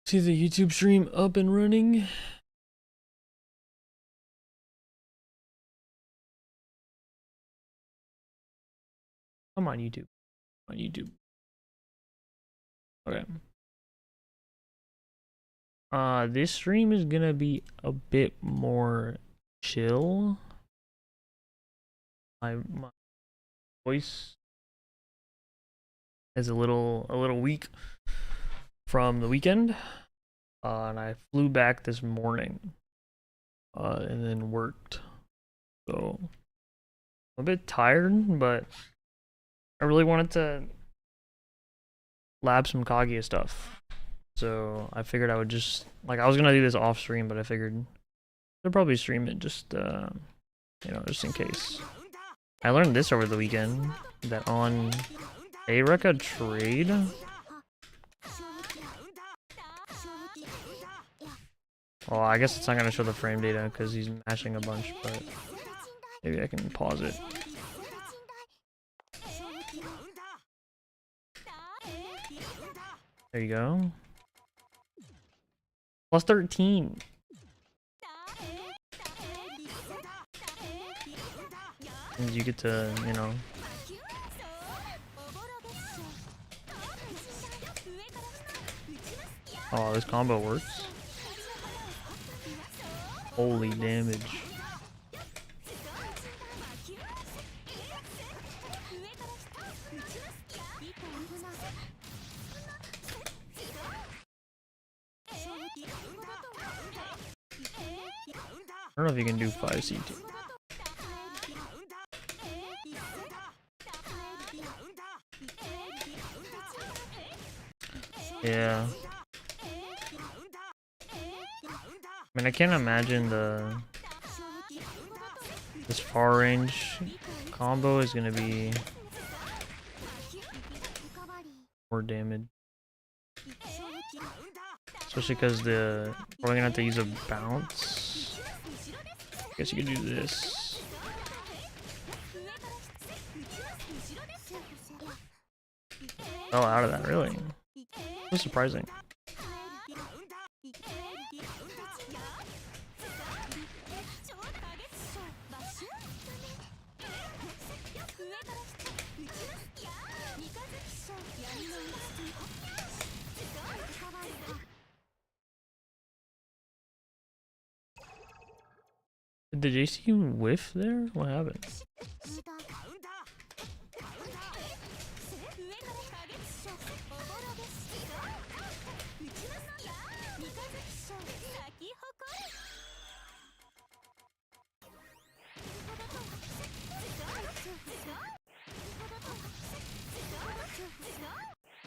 See the YouTube stream up and running. Come on, YouTube. On YouTube. Okay. This stream is gonna be a bit more chill. My voice is a little weak from the weekend. And I flew back this morning. And then worked. So I'm a bit tired, but I really wanted to lab some Kaguya stuff. So I figured I would just, like, I was gonna do this off stream, but I figured I'd probably stream it just, you know, just in case. I learned this over the weekend, that on Eureka trade, well, I guess it's not gonna show the frame data because he's mashing a bunch, but maybe I can pause it. There you go. Plus 13. And you get to, you know. Oh, this combo works. Holy damage. I don't know if you can do 5C2. Yeah. I mean, I can't imagine this far range combo is gonna be more damage. Especially because we're gonna have to use a bounce. I guess you could do this. Oh, out of that, really? So surprising. Did the JC whiff there? What happened?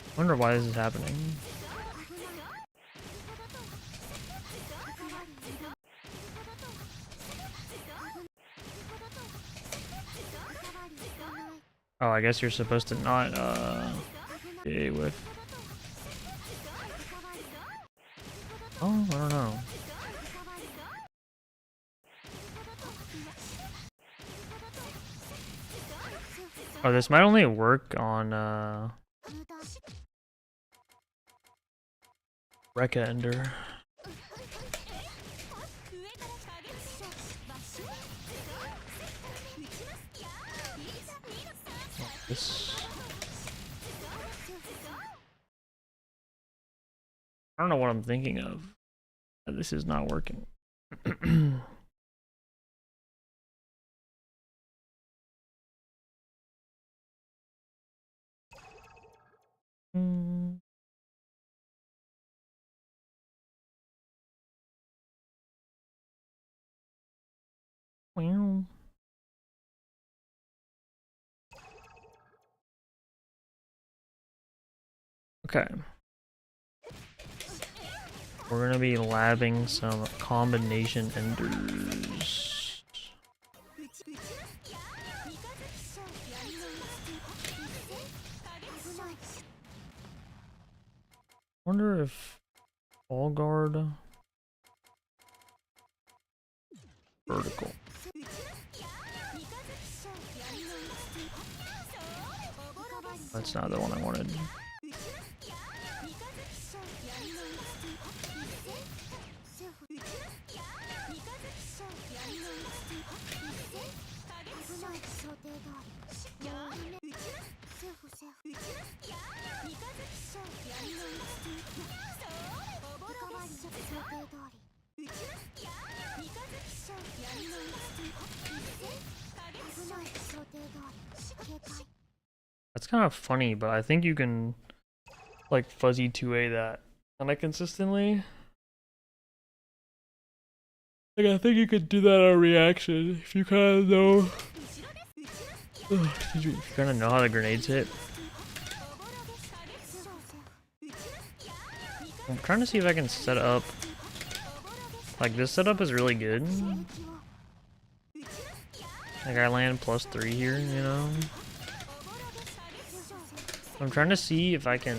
I wonder why this is happening. Oh, I guess you're supposed to not, be with. Oh, I don't know. Oh, this might only work on, Rekka Ender. This. I don't know what I'm thinking of. This is not working. Well. Okay. We're gonna be labbing some combination enders. Wonder if all guard vertical. That's not the one I wanted. That's kind of funny, but I think you can like fuzzy 2A that kind of consistently. Like I think you could do that on reaction if you kind of know. If you kind of know how the grenades hit. I'm trying to see if I can set up. Like this setup is really good. Like I land +3 here, you know. I'm trying to see if I can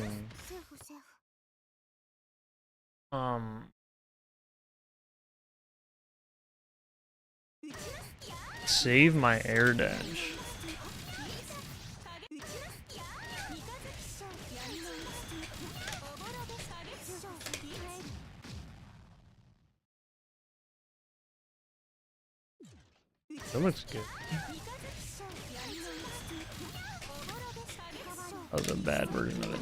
save my air dash. That looks good. That was a bad version of it.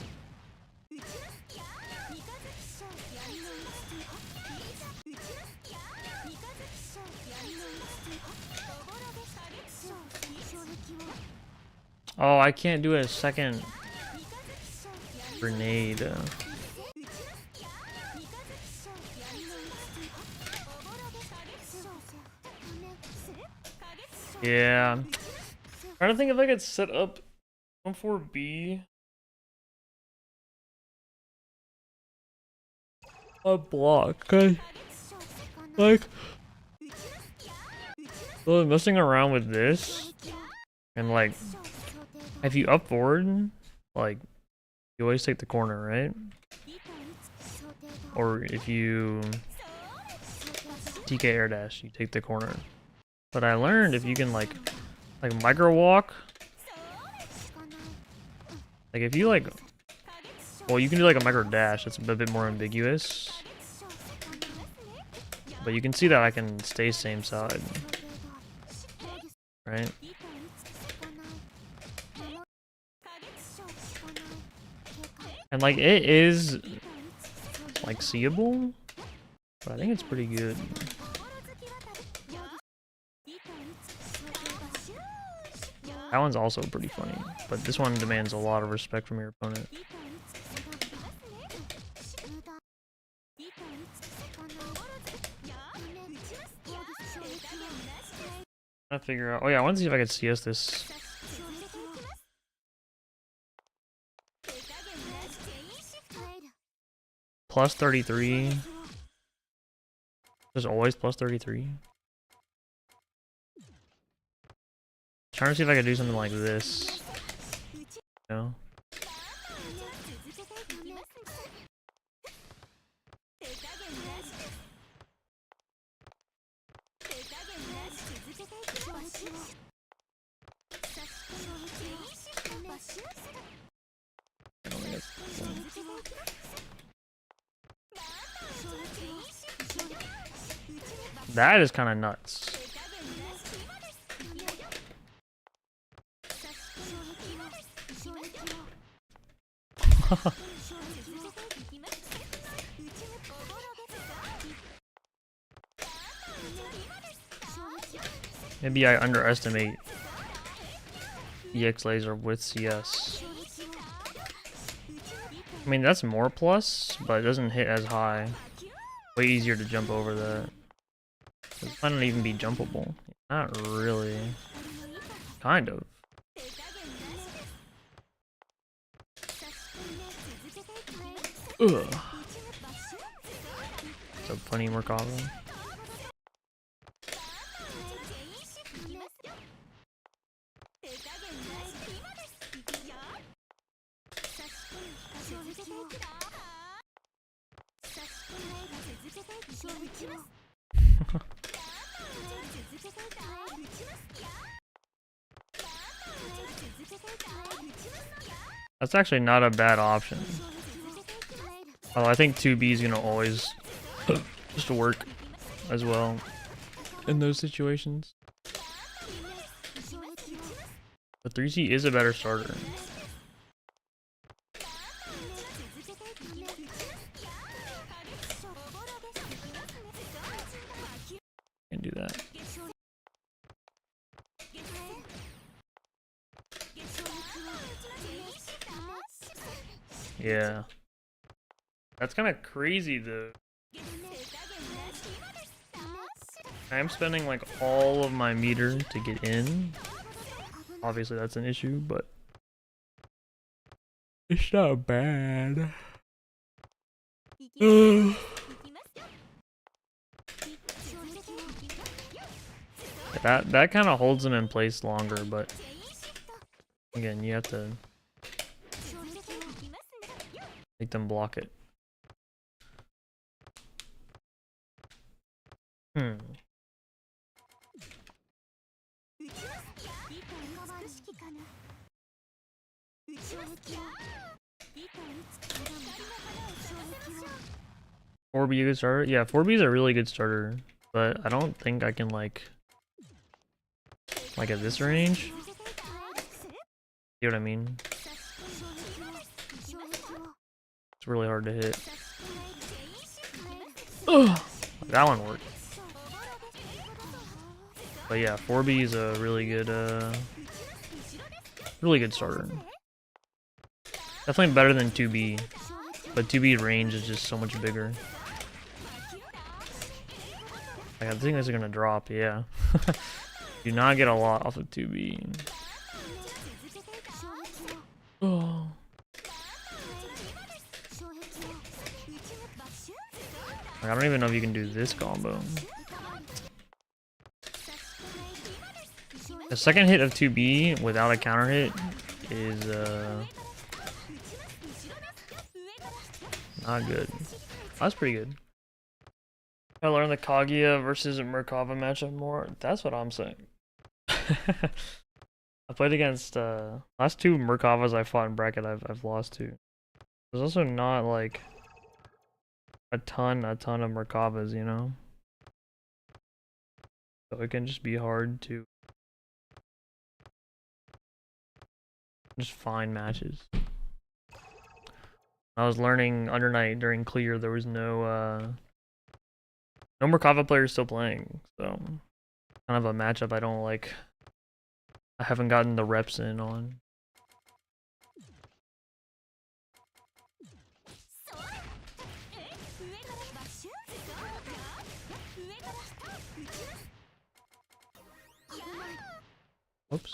Oh, I can't do a second grenade. Yeah. I'm trying to think if I could set up 1-4B. A block, okay? Like, well, messing around with this, and like, if you up forward, like, you always take the corner, right? Or if you TK air dash, you take the corner. But I learned if you can like micro walk, like if you like, well, you can do like a micro dash. That's a bit more ambiguous. But you can see that I can stay same side, right? And like it is like seeable, but I think it's pretty good. That one's also pretty funny, but this one demands a lot of respect from your opponent. I figure out. Oh yeah, I want to see if I could CS this. +33. There's always +33. Trying to see if I could do something like this. You know? That is kind of nuts. Maybe I underestimate EX laser with CS. I mean, that's more plus, but it doesn't hit as high. Way easier to jump over that. It might not even be jumpable. Not really. Kind of. Ugh. What's up, funny Mercado? That's actually not a bad option. Oh, I think 2B is gonna always just work as well in those situations. But 3C is a better starter. Can do that. Yeah. That's kind of crazy though. I'm spending like all of my meter to get in. Obviously that's an issue, but it's not bad. That kind of holds them in place longer, but again, you have to make them block it. Four B a good starter? Yeah, 4B is a really good starter, but I don't think I can like at this range. See what I mean? It's really hard to hit. Ugh, that one worked. But yeah, 4B is a really good starter. Definitely better than 2B, but 2B range is just so much bigger. Like, I think this is gonna drop, yeah. Do not get a lot off of 2B. Oh. Like, I don't even know if you can do this combo. The second hit of 2B without a counter hit is not good. That's pretty good. I learned the Kaguya versus Merkava matchup more. That's what I'm saying. I played against last two Merkavas I fought in bracket. I've lost to. There's also not like a ton of Merkavas, you know. So it can just be hard to just find matches. I was learning Undernight during clear. There was no Merkava players still playing, so kind of a matchup I don't like. I haven't gotten the reps in on. Oops.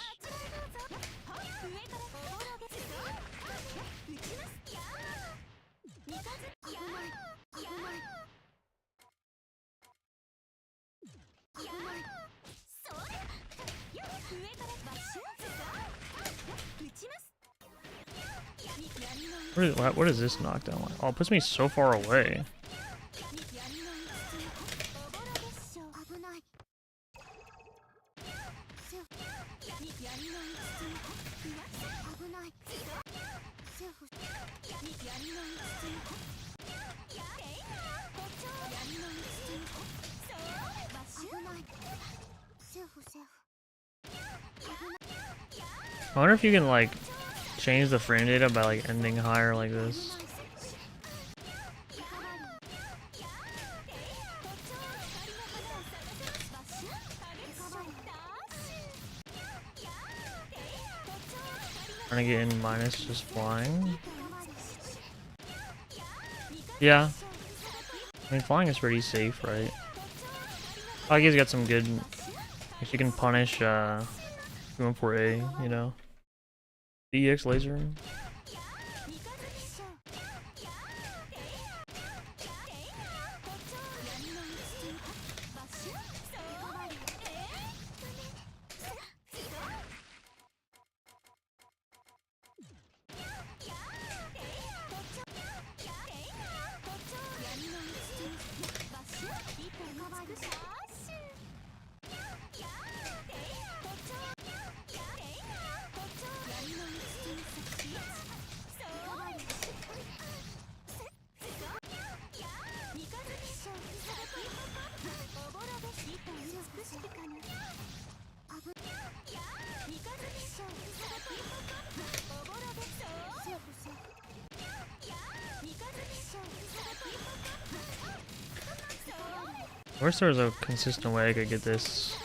What is this knockdown like? Oh, it puts me so far away. I wonder if you can like change the frame data by like ending higher like this. Trying to get in minus just flying. Yeah. I mean, flying is pretty safe, right? I guess got some good. If you can punish going for A, you know. EX laser. I wish there was a consistent way I could get this.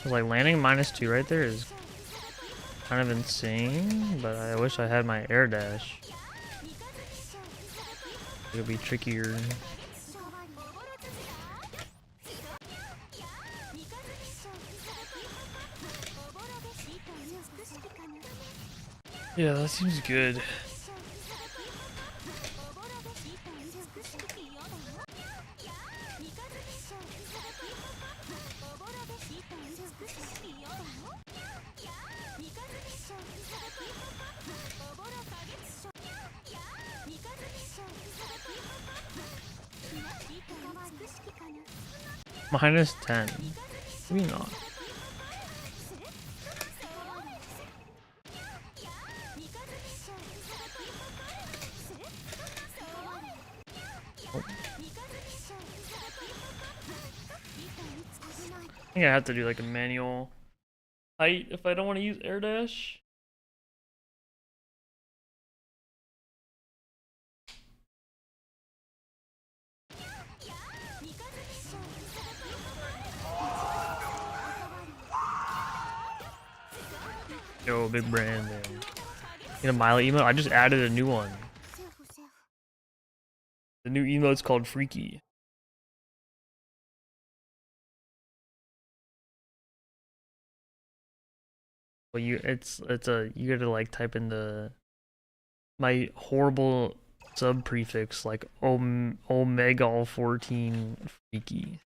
Cause like landing -2 right there is kind of insane, but I wish I had my air dash. It would be trickier. Yeah, that seems good. -10. Maybe not. I think I have to do like a manual height if I don't want to use air dash. Yo, big brand there. Get a Miley emote. I just added a new one. The new emote's called Freaky. Well, you gotta like type in my horrible sub prefix like omega 14 freaky.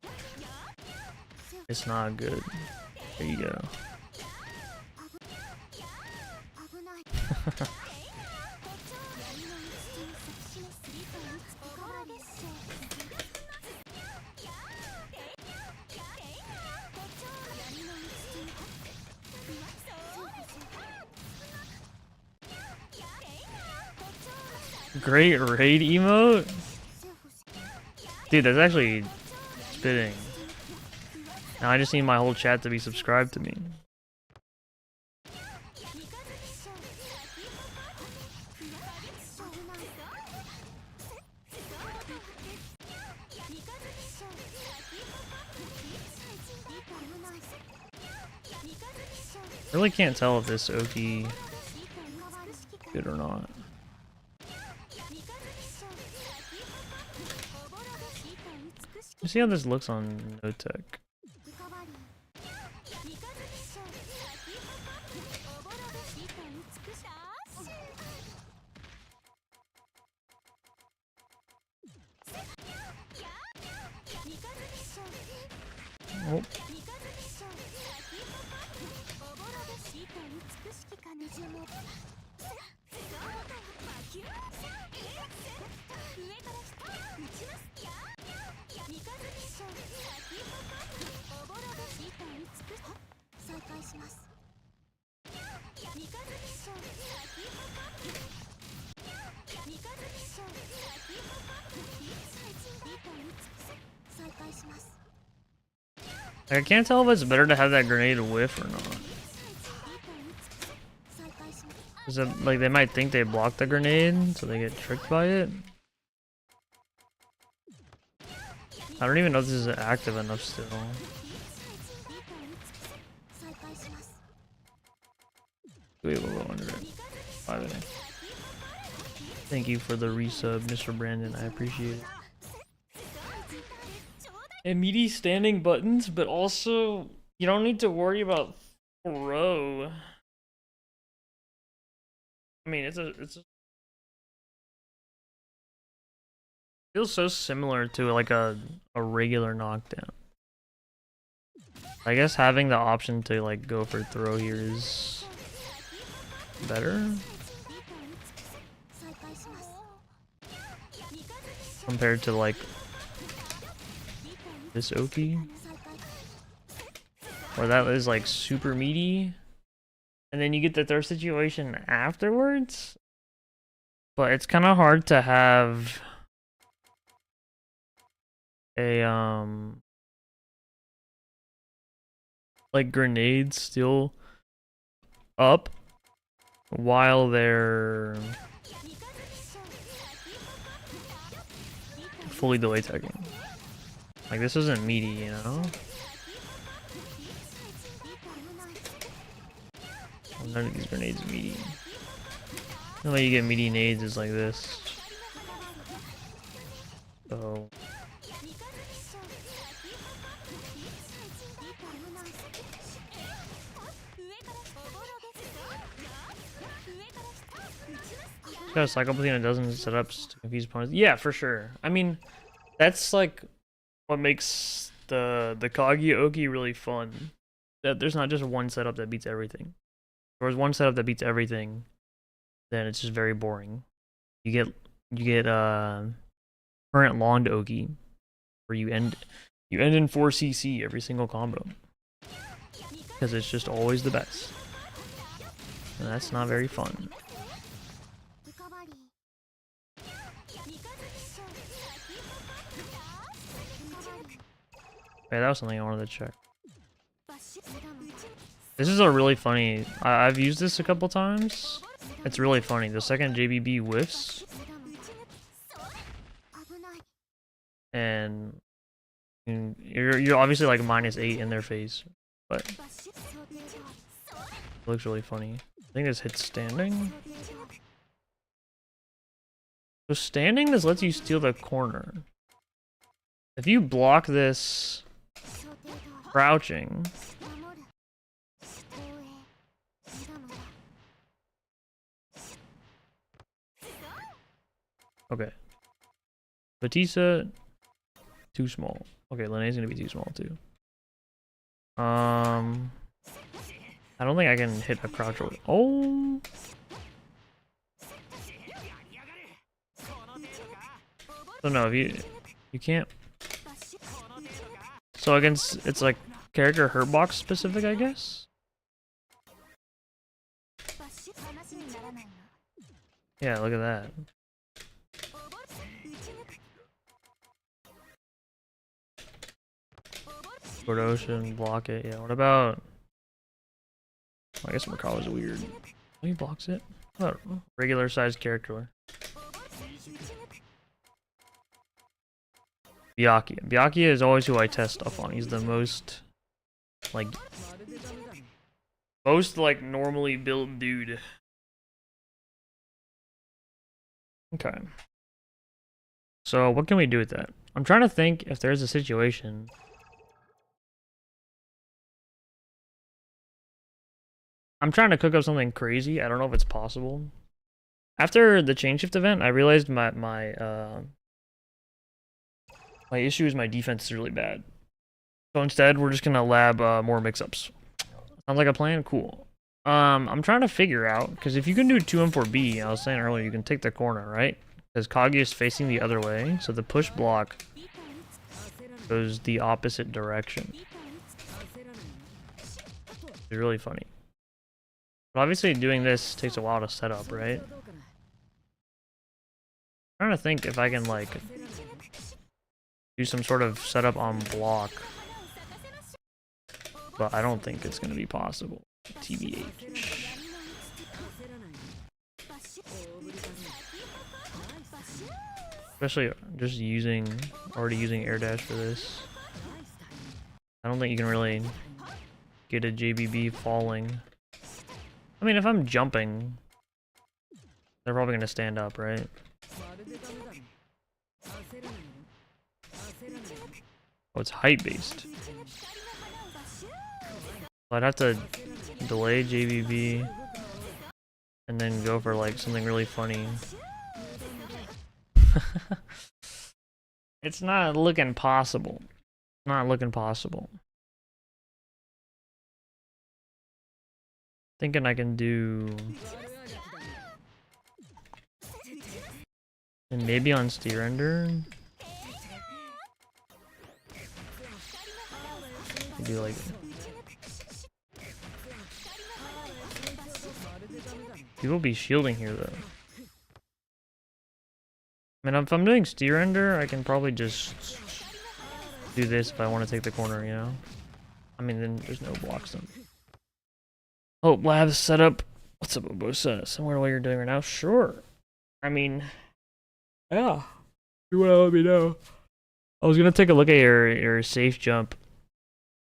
It's not good. There you go. Great raid emote? Dude, that's actually spitting. Now I just need my whole chat to be subscribed to me. I really can't tell if this Oki is good or not. Let's see how this looks on No Tech. Oh. I can't tell if it's better to have that grenade whiff or not. Is it like they might think they blocked the grenade, so they get tricked by it? I don't even know if this is active enough still. Wait, we'll go under it. 5 Thank you for the resub, Mr. Brandon. I appreciate it. And meaty standing buttons, but also you don't need to worry about throw. I mean, it's a feels so similar to like a regular knockdown. I guess having the option to like go for throw here is better compared to like this Oki, or that is like super meaty, and then you get the throw situation afterwards. But it's kind of hard to have a like grenades still up while they're fully delay teching. Like, this isn't meaty, you know? None of these grenades are meaty. The only way you get meaty nades is like this. So... got a cycle between a dozen setups to confuse opponents. Yeah, for sure. I mean, that's like what makes the Kageoki really fun. That there's not just one setup that beats everything. If there's one setup that beats everything, then it's just very boring. You get current Lond Oki, where you end in 4cc every single combo. Because it's just always the best. And that's not very fun. Okay, that was something I wanted to check. This is a really funny... I've used this a couple times. It's really funny. The second JBB whiffs. And... You're obviously like -8 in their face. But... it looks really funny. I think this hits standing. So standing, this lets you steal the corner. If you block this... crouching. Okay. Batista, too small. Okay, Linnea's gonna be too small too. I don't think I can hit a crouch over. Oh. So no, if you can't. So against, it's like character hurt box specific, I guess. Yeah, look at that. Ocean, block it. Yeah, what about... I guess Mercalo's weird. He blocks it. What about regular sized character? Byakuya. Byakuya is always who I test stuff on. He's the most... like normally built dude. Okay. So what can we do with that? I'm trying to think if there's a situation... I'm trying to cook up something crazy. I don't know if it's possible. After the chain shift event, I realized my issue is my defense is really bad. So instead, we're just gonna lab more mix-ups. Sounds like a plan? Cool. I'm trying to figure out, because if you can do 2M4B, I was saying earlier, you can take the corner, right? Because Kage is facing the other way, so the push block goes the opposite direction. It's really funny. But obviously doing this takes a while to set up, right? I'm trying to think if I can like do some sort of setup on block. But I don't think it's gonna be possible. TBH. Especially just already using air dash for this. I don't think you can really get a JBB falling. I mean, if I'm jumping, they're probably gonna stand up, right? Oh, it's height based. I'd have to delay JBB and then go for like something really funny. It's not looking possible. Not looking possible. Thinking I can do... and maybe on steer ender. Do like... people be shielding here though. I mean, if I'm doing steer ender, I can probably just do this if I want to take the corner, you know? I mean, then there's no blocks then. Hope Labs setup. What's up, Obosa? Similar to what you're doing right now? Sure. I mean, yeah. You wanna let me know? I was gonna take a look at your safe jump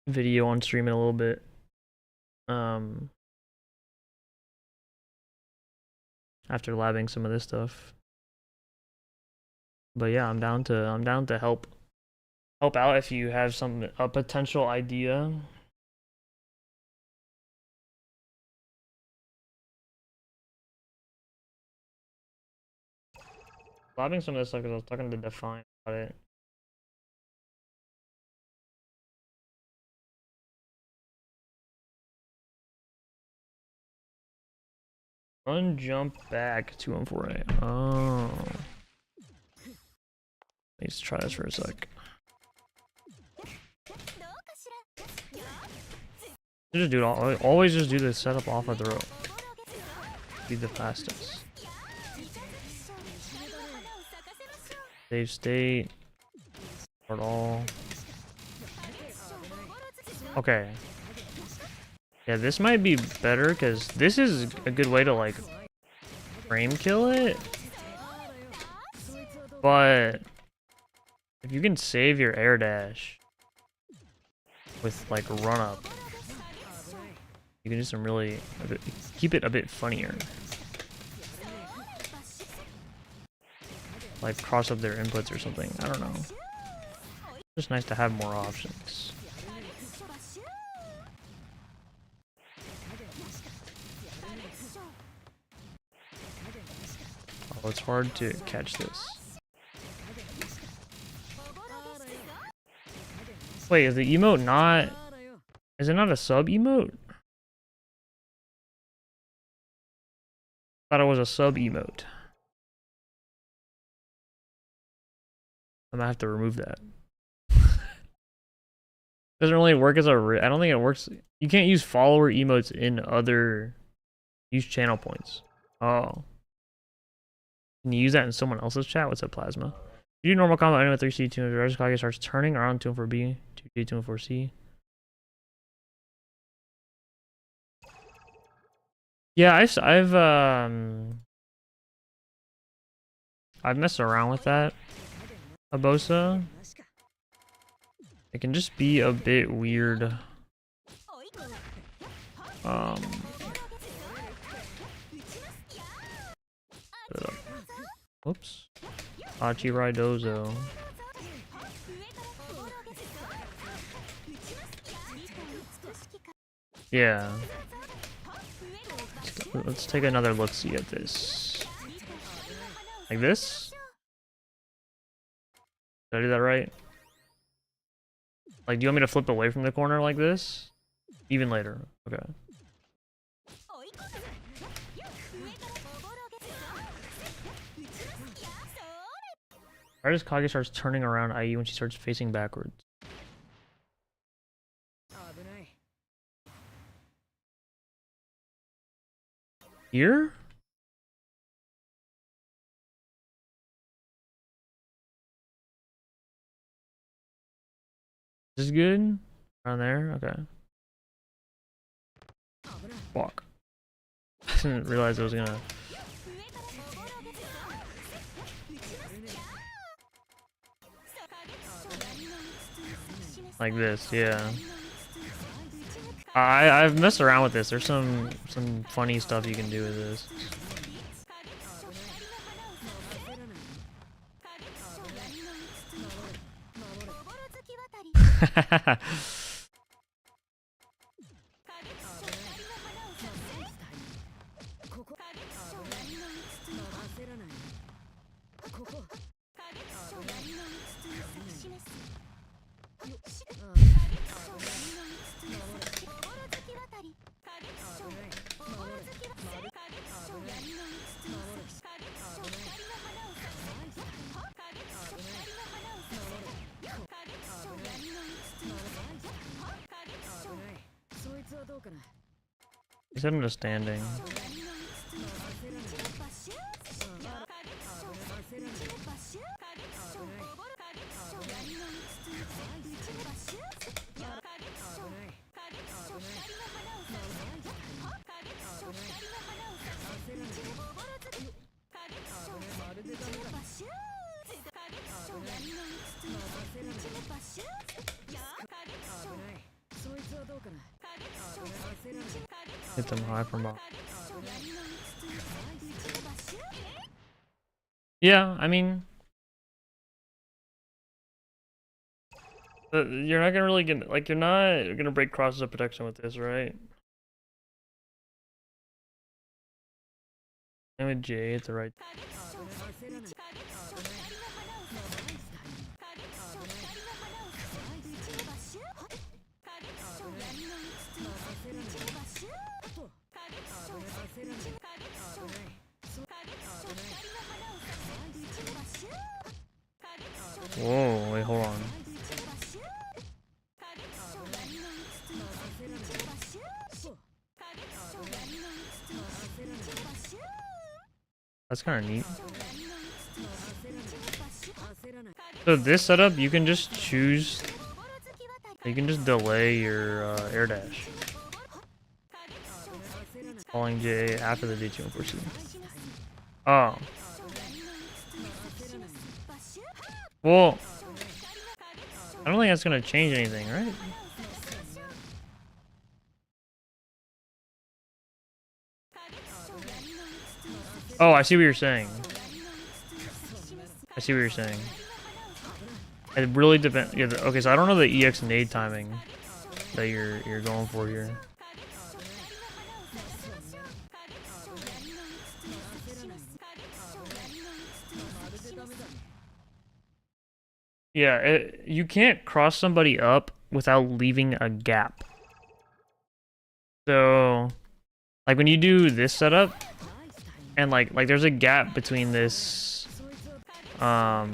video on stream in a little bit. After labbing some of this stuff. But yeah, I'm down to help out if you have a potential idea. Labbing some of this stuff because I was talking to Define about it. Run, jump back, 2-1-4-A. Oh. Let's try this for a sec. Just do it. Always just do the setup off of the rope. Be the fastest. Save state. Start all. Okay. Yeah, this might be better because this is a good way to like frame kill it. But if you can save your air dash with like run up, you can do some really keep it a bit funnier. Like cross up their inputs or something. I don't know. Just nice to have more options. Oh, it's hard to catch this. Wait, is the emote not... Is it not a sub emote? I thought it was a sub emote. I might have to remove that. Doesn't really work as a... I don't think it works... You can't use follower emotes in other... Use channel points. Oh. Can you use that in someone else's chat? What's up, Plasma? You do normal combo anyway 3C, 2 Kage starts turning around 2-4B, 2D, 2-4C. Yeah, I've messed around with that. Abosa. It can just be a bit weird. Whoops. Hachi Raidozo. Yeah. Let's take another look-see at this. Like this? Did I do that right? Like, do you want me to flip away from the corner like this? Even later. Okay. Why does Kage starts turning around IE when she starts facing backwards? Here? This is good? Around there? Okay. Fuck. I didn't realize I was gonna... Like this, yeah. I've messed around with this. There's some funny stuff you can do with this. He's having a standing. Hit them high from up. Yeah, I mean, you're not gonna really get, like, you're not gonna break crosses of protection with this, right? And with J at the right. Whoa, wait, hold on. That's kind of neat. So this setup, you can just choose, you can just delay your air dash. Calling J after the D2 unforeseen. Oh. Well, I don't think that's gonna change anything, right? Oh, I see what you're saying. I see what you're saying. It really depends. Yeah, okay, so I don't know the EX nade timing that you're going for here. Yeah, you can't cross somebody up without leaving a gap. So, like when you do this setup, and like there's a gap between this, there's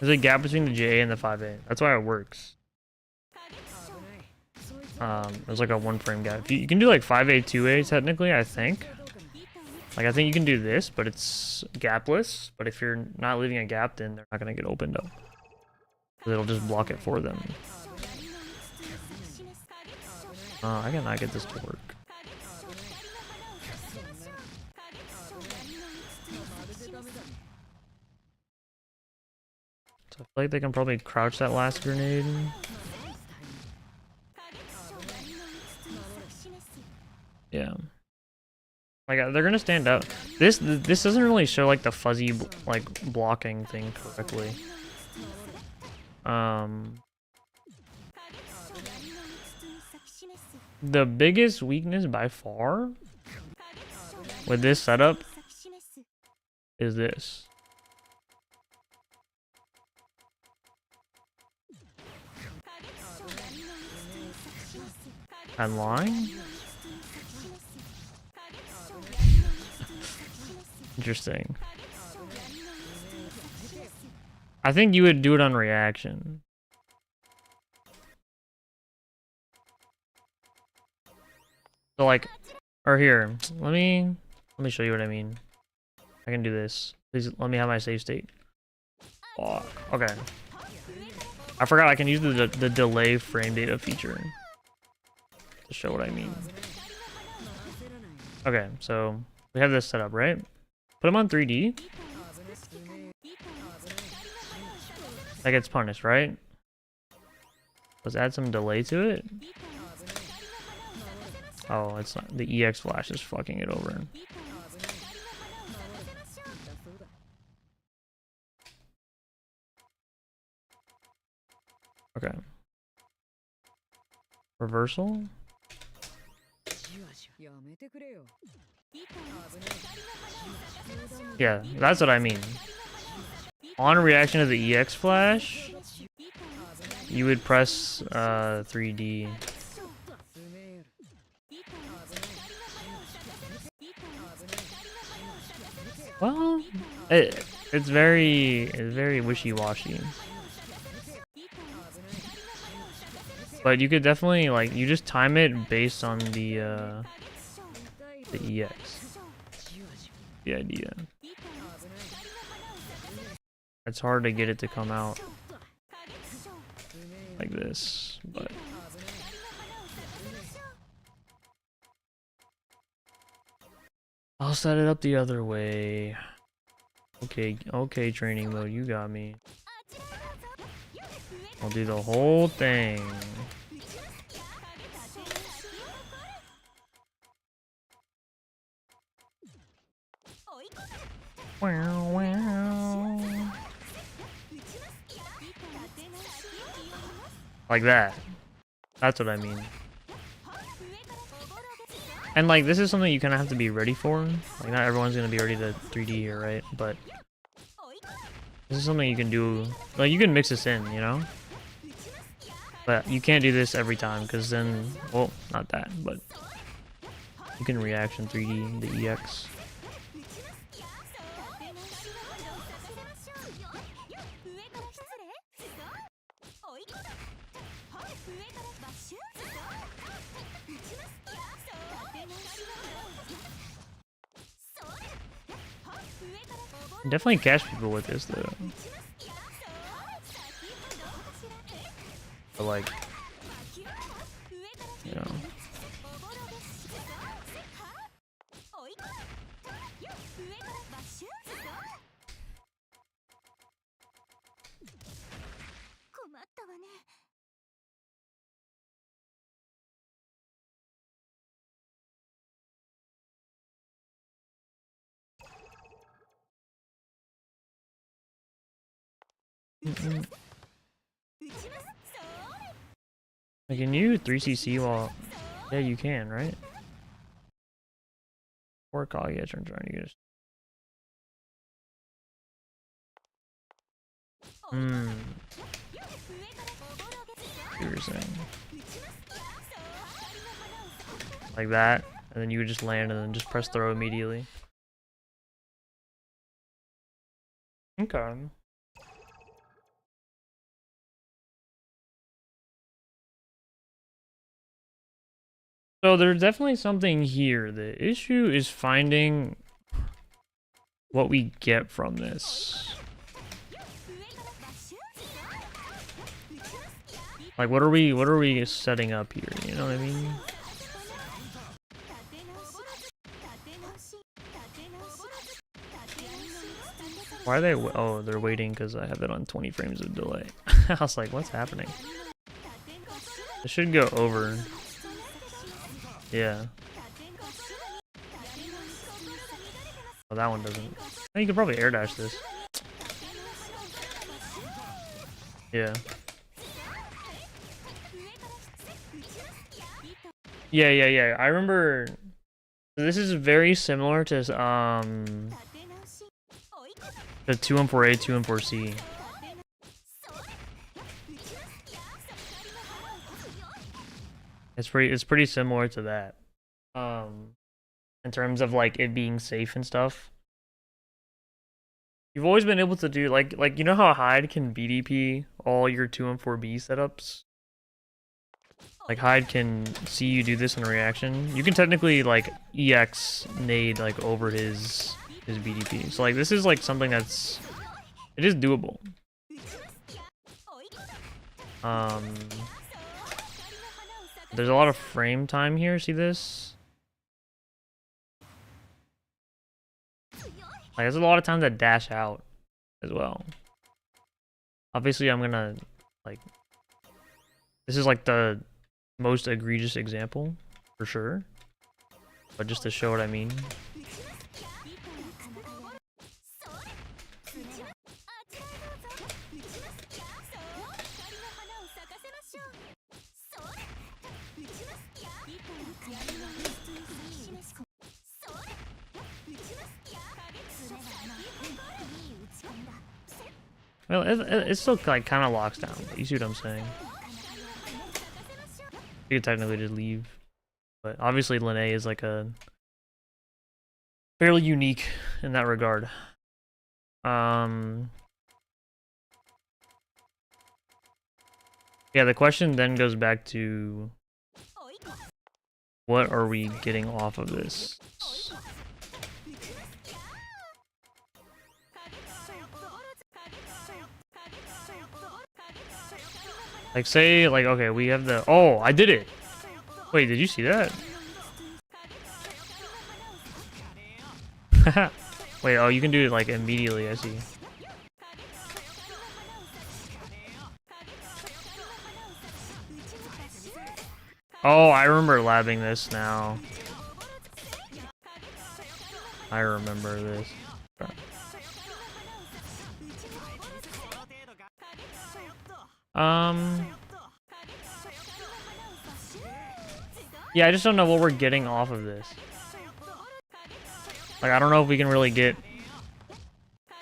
a gap between the J and the 5A. That's why it works. There's like a 1 frame gap. You can do like 5A, 2A technically, I think. Like I think you can do this, but it's gapless. But if you're not leaving a gap, then they're not gonna get opened up. It'll just block it for them. I cannot get this to work. So I feel like they can probably crouch that last grenade. Yeah. Like they're gonna stand out. This doesn't really show like the fuzzy like blocking thing correctly. The biggest weakness by far with this setup is this. And line? Interesting. I think you would do it on reaction. So like, or here, let me show you what I mean. I can do this. Please let me have my save state. Oh, okay. I forgot I can use the delay frame data feature to show what I mean. Okay, so we have this set up, right? Put him on 3D. That gets punished, right? Let's add some delay to it. Oh, it's not. The EX flash is fucking it over. Okay. Reversal? Yeah, that's what I mean. On reaction to the EX flash, you would press 3D. Well, it's very wishy-washy. But you could definitely like you just time it based on the EX. The idea. It's hard to get it to come out like this, but I'll set it up the other way. Okay, training mode, you got me. I'll do the whole thing. Wow, wow. Like that. That's what I mean. And like, this is something you kind of have to be ready for. Like, not everyone's gonna be ready to 3D here, right? But this is something you can do. Like, you can mix this in, you know? But you can't do this every time, because then, well, not that, but you can reaction 3D the EX. Definitely catch people with this though. But like, you know. Like, can you 3CC while... Yeah, you can, right? Or Kaguya turns around, you just... You were saying. Like that, and then you would just land and then just press throw immediately. Okay. So there's definitely something here. The issue is finding what we get from this. Like, what are we setting up here? You know what I mean? Why are they? Oh, they're waiting because I have it on 20 frames of delay. I was like, what's happening? It should go over. Yeah. Oh, that one doesn't. Oh, you could probably air dash this. Yeah. Yeah. I remember. This is very similar to the 214A, 214C. It's pretty similar to that. In terms of like it being safe and stuff. You've always been able to do like you know how Hyde can BDP all your 214B setups? Like Hyde can see you do this in a reaction. You can technically like EX nade like over his BDP. So like this is like something it is doable. There's a lot of frame time here, see this? Like there's a lot of times that dash out as well. Obviously I'm gonna like, this is like the most egregious example for sure, but just to show what I mean. Well, it still like kind of locks down. You see what I'm saying? You could technically just leave, but obviously Linné is like a fairly unique in that regard. Yeah, the question then goes back to what are we getting off of this? Like say like okay, we have the oh, I did it. Wait, did you see that? Wait, oh, you can do it like immediately, I see. Oh, I remember labbing this now. I remember this. Yeah, I just don't know what we're getting off of this. Like, I don't know if we can really get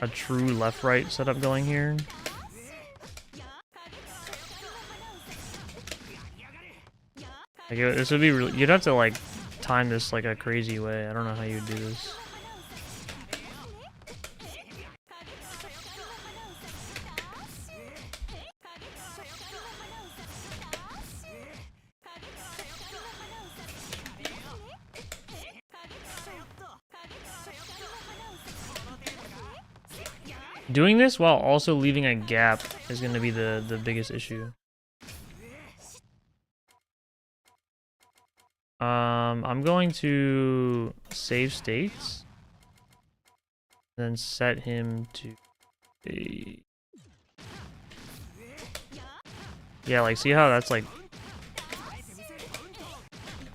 a true left-right setup going here. Like, this would be really, you'd have to like time this like a crazy way. I don't know how you'd do this. Doing this while also leaving a gap is going to be the biggest issue. I'm going to save states, then set him to a... Yeah, like, see how that's like...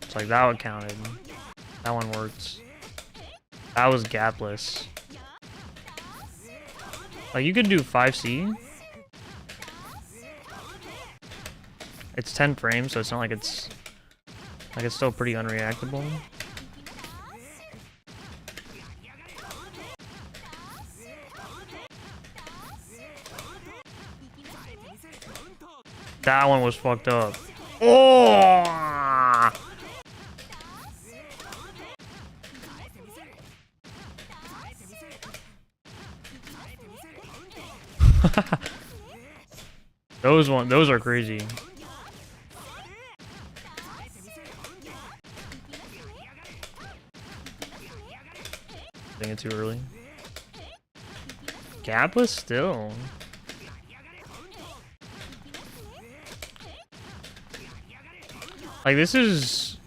It's like that one counted. That one worked. That was gapless. Like, you could do 5C. It's 10 frames, so it's not like it's... Like, it's still pretty unreactable. That one was fucked up. Oh! Those are crazy. I think it's too early. Gapless still. Like, this is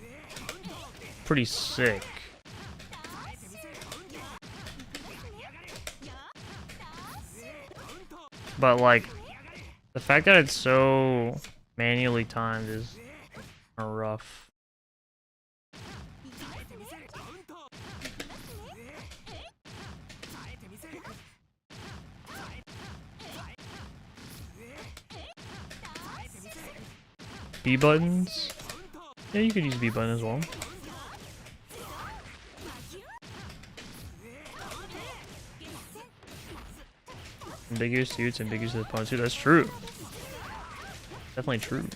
pretty sick. But like, the fact that it's so manually timed is rough. B buttons? Yeah, you could use B button as well. Ambiguous suits, ambiguous to the opponent suit. That's true. Definitely true.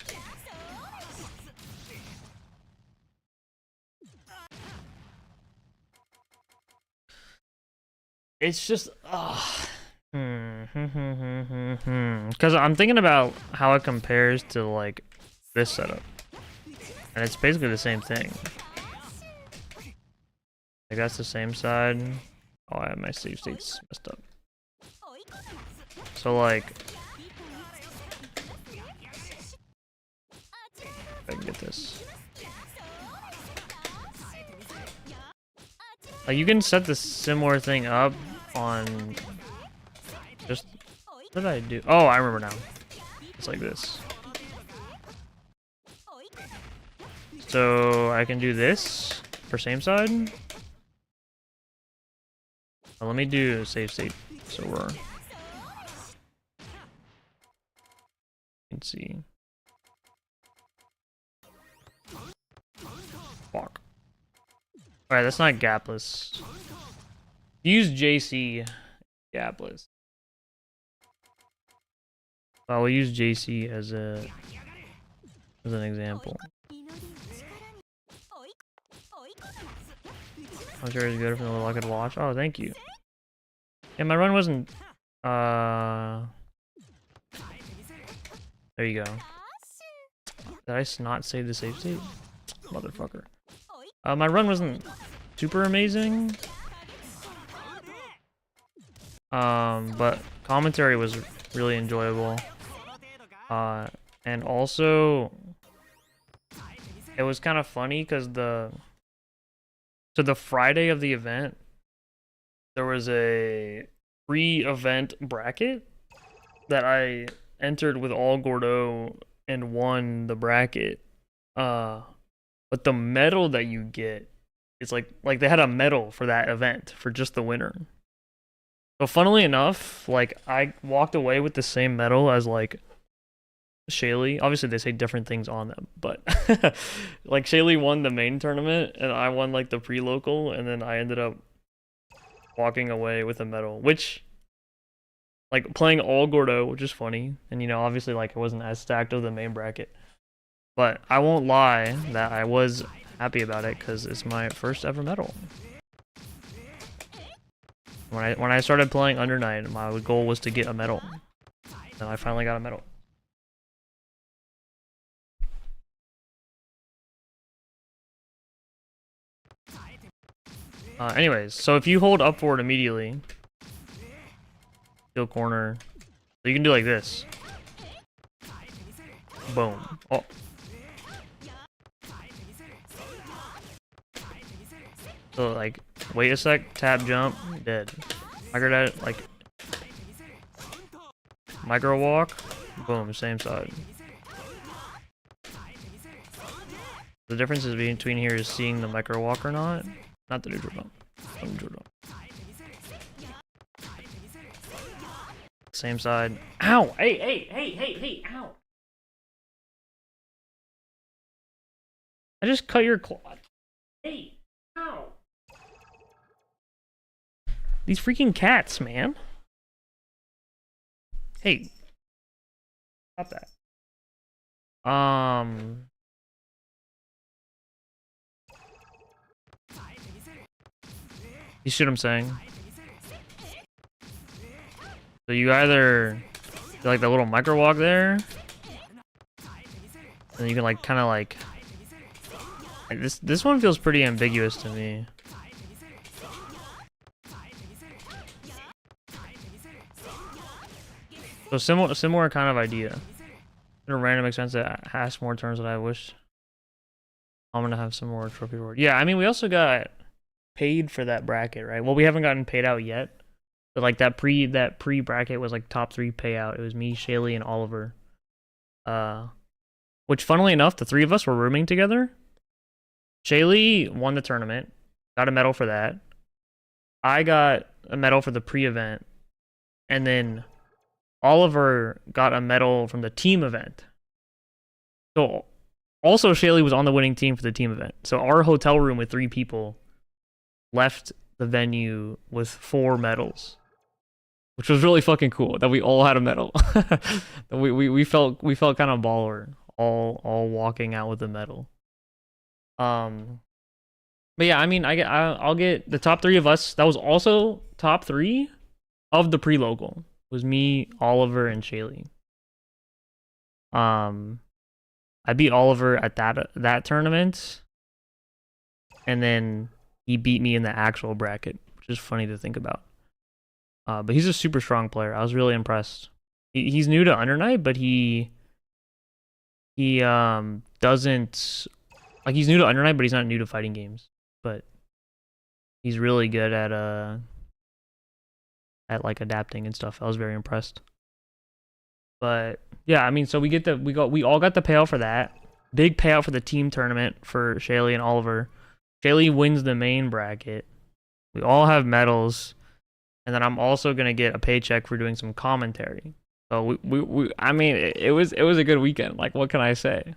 It's just, because I'm thinking about how it compares to like this setup, and it's basically the same thing. Like, that's the same side. Oh, I have my save states messed up. So like, if I can get this. Like, you can set the similar thing up on just, what did I do? Oh, I remember now. It's like this. So I can do this for same side. Well, let me do a save state so we're, you can see. Fuck. Alright, that's not gapless. Use JC gapless. Well, we'll use JC as an example. I'm sure it's good from the little I could watch. Oh, thank you. Yeah, my run wasn't there you go. Did I not save the save state? Motherfucker. My run wasn't super amazing. But commentary was really enjoyable. And also it was kind of funny because the Friday of the event, there was a pre-event bracket that I entered with all Gordeau and won the bracket. but the medal that you get is like they had a medal for that event for just the winner. So funnily enough, like I walked away with the same medal as like Shaylee. Obviously they say different things on them, but like Shaylee won the main tournament and I won like the pre-local, and then I ended up walking away with a medal, which like playing all Gordo, which is funny, and you know obviously like it wasn't as stacked as the main bracket, but I won't lie that I was happy about it because it's my first ever medal. When I started playing Under Night, my goal was to get a medal, and I finally got a medal. Anyways, so if you hold up forward immediately, steel corner, so you can do like this. Boom. Oh. So like, wait a sec, tap, jump, dead. Micro that, like, micro walk, boom, same side. The difference is between here is seeing the micro walk or not the neutral jump. Neutral jump. Same side. Ow! Hey! Ow! I just cut your quad. Hey! Ow! These freaking cats, man. Hey. Stop that. You see what I'm saying? So you either do like the little micro walk there, and you can like kind of like this one feels pretty ambiguous to me. So similar kind of idea. A random expense that has more turns than I wish. I'm gonna have some more trophy reward. Yeah, I mean we also got paid for that bracket, right? Well, we haven't gotten paid out yet, but like that pre bracket was like top 3 payout. It was me, Shaylee, and Oliver. Which funnily enough, the 3 of us were rooming together. Shaylee won the tournament, got a medal for that. I got a medal for the pre-event, and then Oliver got a medal from the team event. So also Shaylee was on the winning team for the team event. So our hotel room with 3 people left the venue with 4 medals, which was really fucking cool that we all had a medal. we felt kind of baller, all walking out with a medal. But yeah, I mean I'll get the top 3 of us. That was also top 3 of the pre-local. Was me, Oliver, and Shaylee. I beat Oliver at that tournament, and then he beat me in the actual bracket, which is funny to think about. But he's a super strong player. I was really impressed. He's new to Under Night, but he doesn't like he's new to Under Night, but he's not new to fighting games. But he's really good at like adapting and stuff. I was very impressed. But yeah, I mean, so we all got the payout for that. Big payout for the team tournament for Shaylee and Oliver. Shaylee wins the main bracket. We all have medals, and then I'm also gonna get a paycheck for doing some commentary. So I mean, it was a good weekend. Like, what can I say?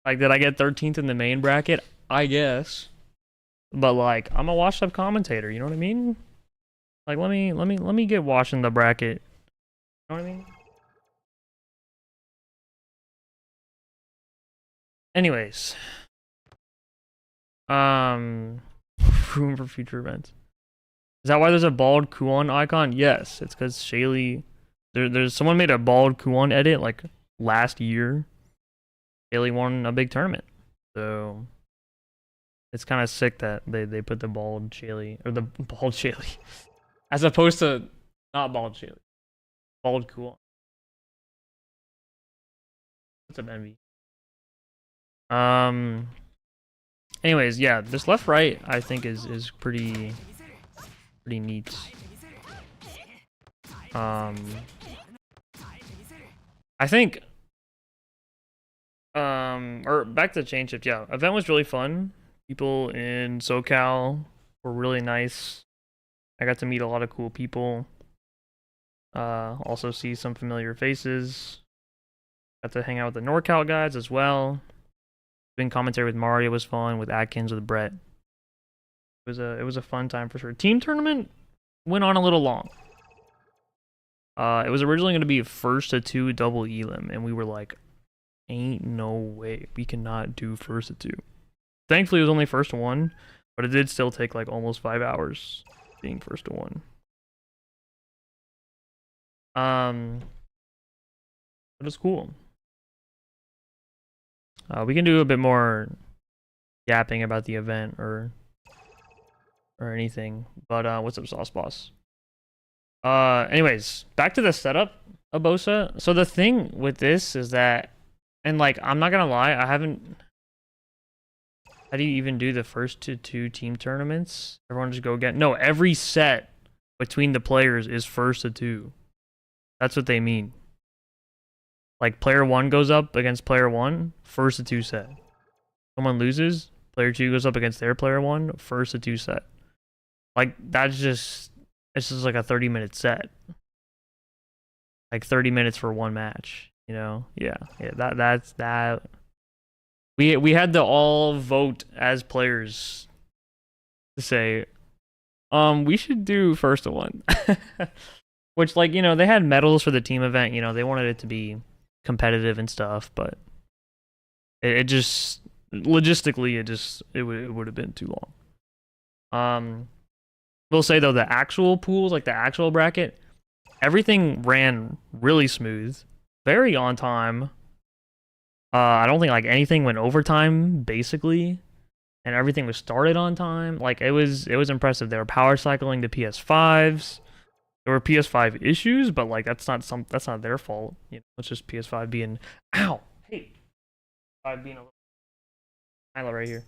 Like, did I get 13th in the main bracket? I guess. But like, I'm a washed up commentator. You know what I mean? Like, let me get washed in the bracket. You know what I mean? Anyways, room for future events. Is that why there's a bald Kuon icon? Yes, it's because Shaylee. There's someone made a bald Kuon edit like last year. Shaylee won a big tournament, so it's kind of sick that they put the bald Shaylee or the bald Shaylee as opposed to not bald Shaylee, bald Kuon. What's up, Envy? Anyways, yeah, this left right I think is pretty neat. I think Or back to chain shift. Yeah, event was really fun. People in SoCal were really nice. I got to meet a lot of cool people. Also see some familiar faces. Got to hang out with the NorCal guys as well. Doing commentary with Mario was fun. With Atkins, with Brett. It was a fun time for sure. Team tournament went on a little long. It was originally going to be first to two double elim, and we were like, ain't no way we cannot do first to two. Thankfully, it was only first to one, but it did still take like almost 5 hours being first to one. It was cool. We can do a bit more yapping about the event or anything. But what's up, Sauce Boss? Anyways, back to the setup of Bosa. So the thing with this is that, and like, I'm not gonna lie, I haven't. How do you even do the first to two team tournaments? Everyone just go get. No, every set between the players is first to two. That's what they mean. Like, player one goes up against player one, first to two set. Someone loses, player two goes up against their player one, first to two set. Like, that's just, it's just like a 30-minute set. Like 30 minutes for one match, you know? Yeah, that's that. We had to all vote as players to say, we should do first to one. Which, like, you know, they had medals for the team event, you know, they wanted it to be competitive and stuff, but it just logistically it would have been too long. We'll say though, the actual pools, like the actual bracket, everything ran really smooth, very on time. I don't think like anything went overtime basically, and everything was started on time. Like it was impressive. They were power cycling the PS5s. There were PS5 issues, but like that's not their fault. You know, it's just PS5 being being a little pilot right here.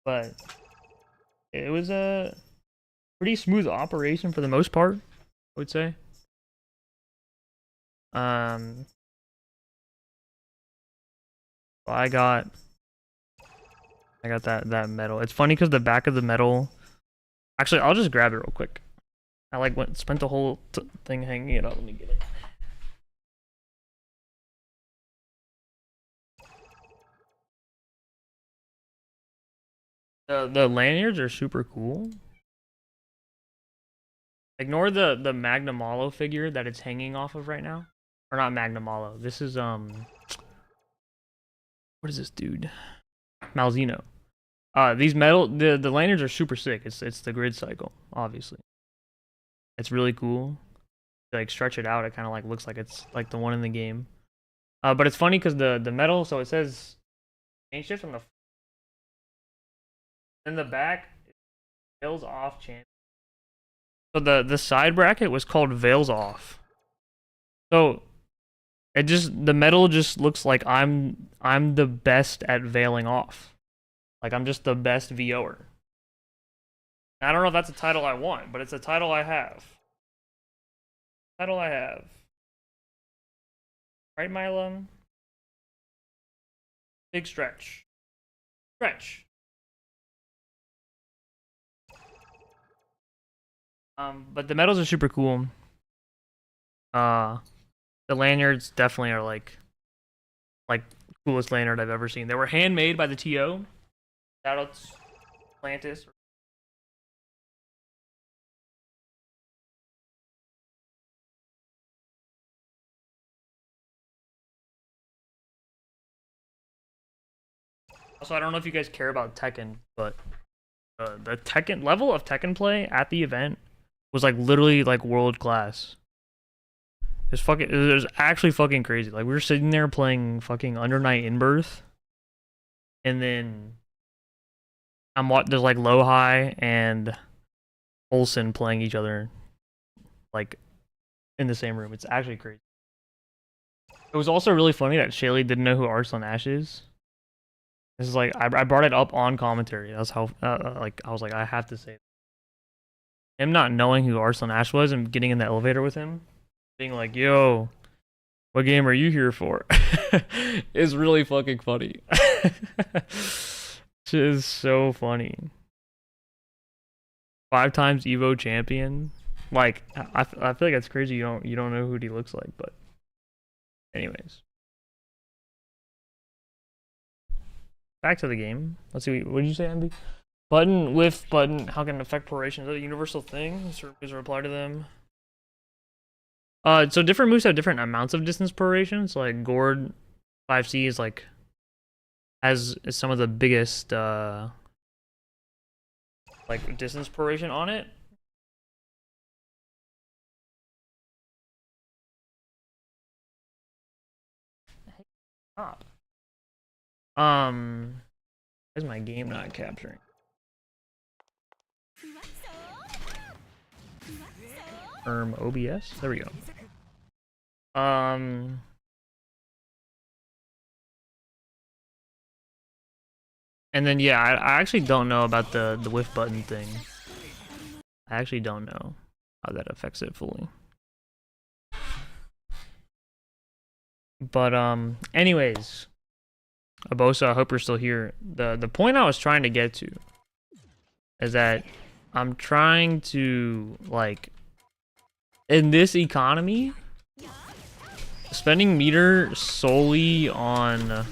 But it was a pretty smooth operation for the most part, I would say. I got that medal. It's funny because the back of the medal. Actually, I'll just grab it real quick. I like spent the whole thing hanging it up. Let me get it. The lanyards are super cool. Ignore the Magnamalo figure that it's hanging off of right now. Or not Magnamalo. This is what is this dude? Malzeno. These the lanyards are super sick. It's the grid cycle, obviously. It's really cool. To, like, stretch it out, it kind of like looks like it's like the one in the game. But it's funny because the metal, so it says chain shift on the in the back, Veils Off champion. So the side bracket was called Veils Off. So it just, the metal just looks like I'm the best at veiling off. Like I'm just the best VOer. I don't know if that's a title I want, but it's a title I have. Right, Mylum? Big stretch. But the medals are super cool. The lanyards definitely are like coolest lanyard I've ever seen. They were handmade by the TO. Shoutouts Atlantis. Also, I don't know if you guys care about Tekken, but the Tekken level of Tekken play at the event was like literally like world class. It was actually fucking crazy. Like we were sitting there playing fucking Under Night in Birth, and then there's like Low High and Olsen playing each other like in the same room. It's actually crazy. It was also really funny that Shaylee didn't know who Arslan Ash is. This is like I brought it up on commentary. That's how like I was like, I have to say it. Him not knowing who Arslan Ash was and getting in the elevator with him, being like, yo, What game are you here for? It's really fucking funny. Shit is so funny. 5 times Evo champion. Like I feel like that's crazy. You don't know who he looks like, but anyways. Back to the game. Let's see. What did you say, MB? Button, whiff, button. How can it affect proration? Is that a universal thing? Is there a reply to them? So different moves have different amounts of distance proration. So like Gord 5C is like has some of the biggest like distance proration on it. Stop. Why is my game not capturing? OBS. There we go. And then yeah, I actually don't know about the whiff button thing. I actually don't know how that affects it fully. But anyways, Abosa, I hope you're still here. The point I was trying to get to is that I'm trying to, like, in this economy, spending meter solely on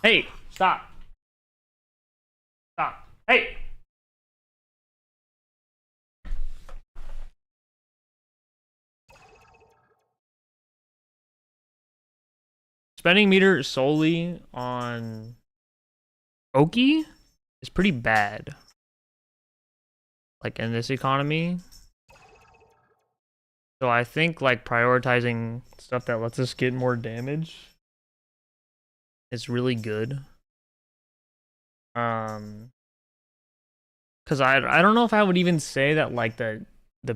hey, stop. Stop. Hey. Spending meter solely on Oki is pretty bad. Like in this economy. So I think like prioritizing stuff that lets us get more damage is really good. Cause I don't know if I would even say that like the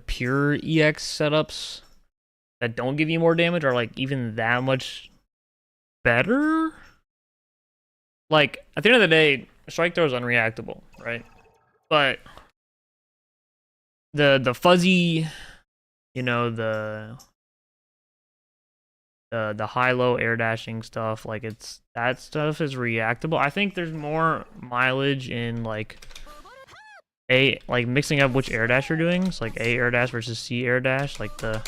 pure EX setups that don't give you more damage are like even that much better. Like at the end of the day, strike throw is unreactable, right? But the fuzzy, you know, the high-low air dashing stuff, like that stuff is reactable. I think there's more mileage in like mixing up which air dash you're doing. So like A air dash versus C air dash, they're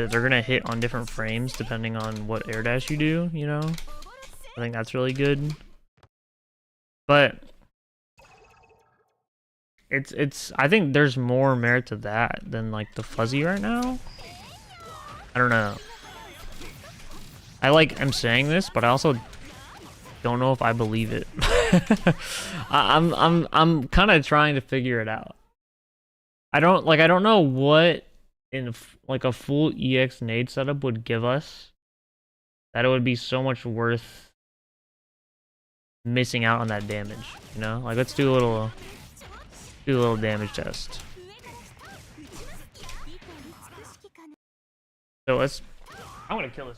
gonna hit on different frames depending on what air dash you do, you know? I think that's really good. But I think there's more merit to that than like the fuzzy right now. I don't know. I'm saying this, but I also don't know if I believe it. I'm kind of trying to figure it out. I don't know what in like a full EX nade setup would give us that it would be so much worth missing out on that damage, you know? Like let's do a little damage test. So I'm gonna kill this.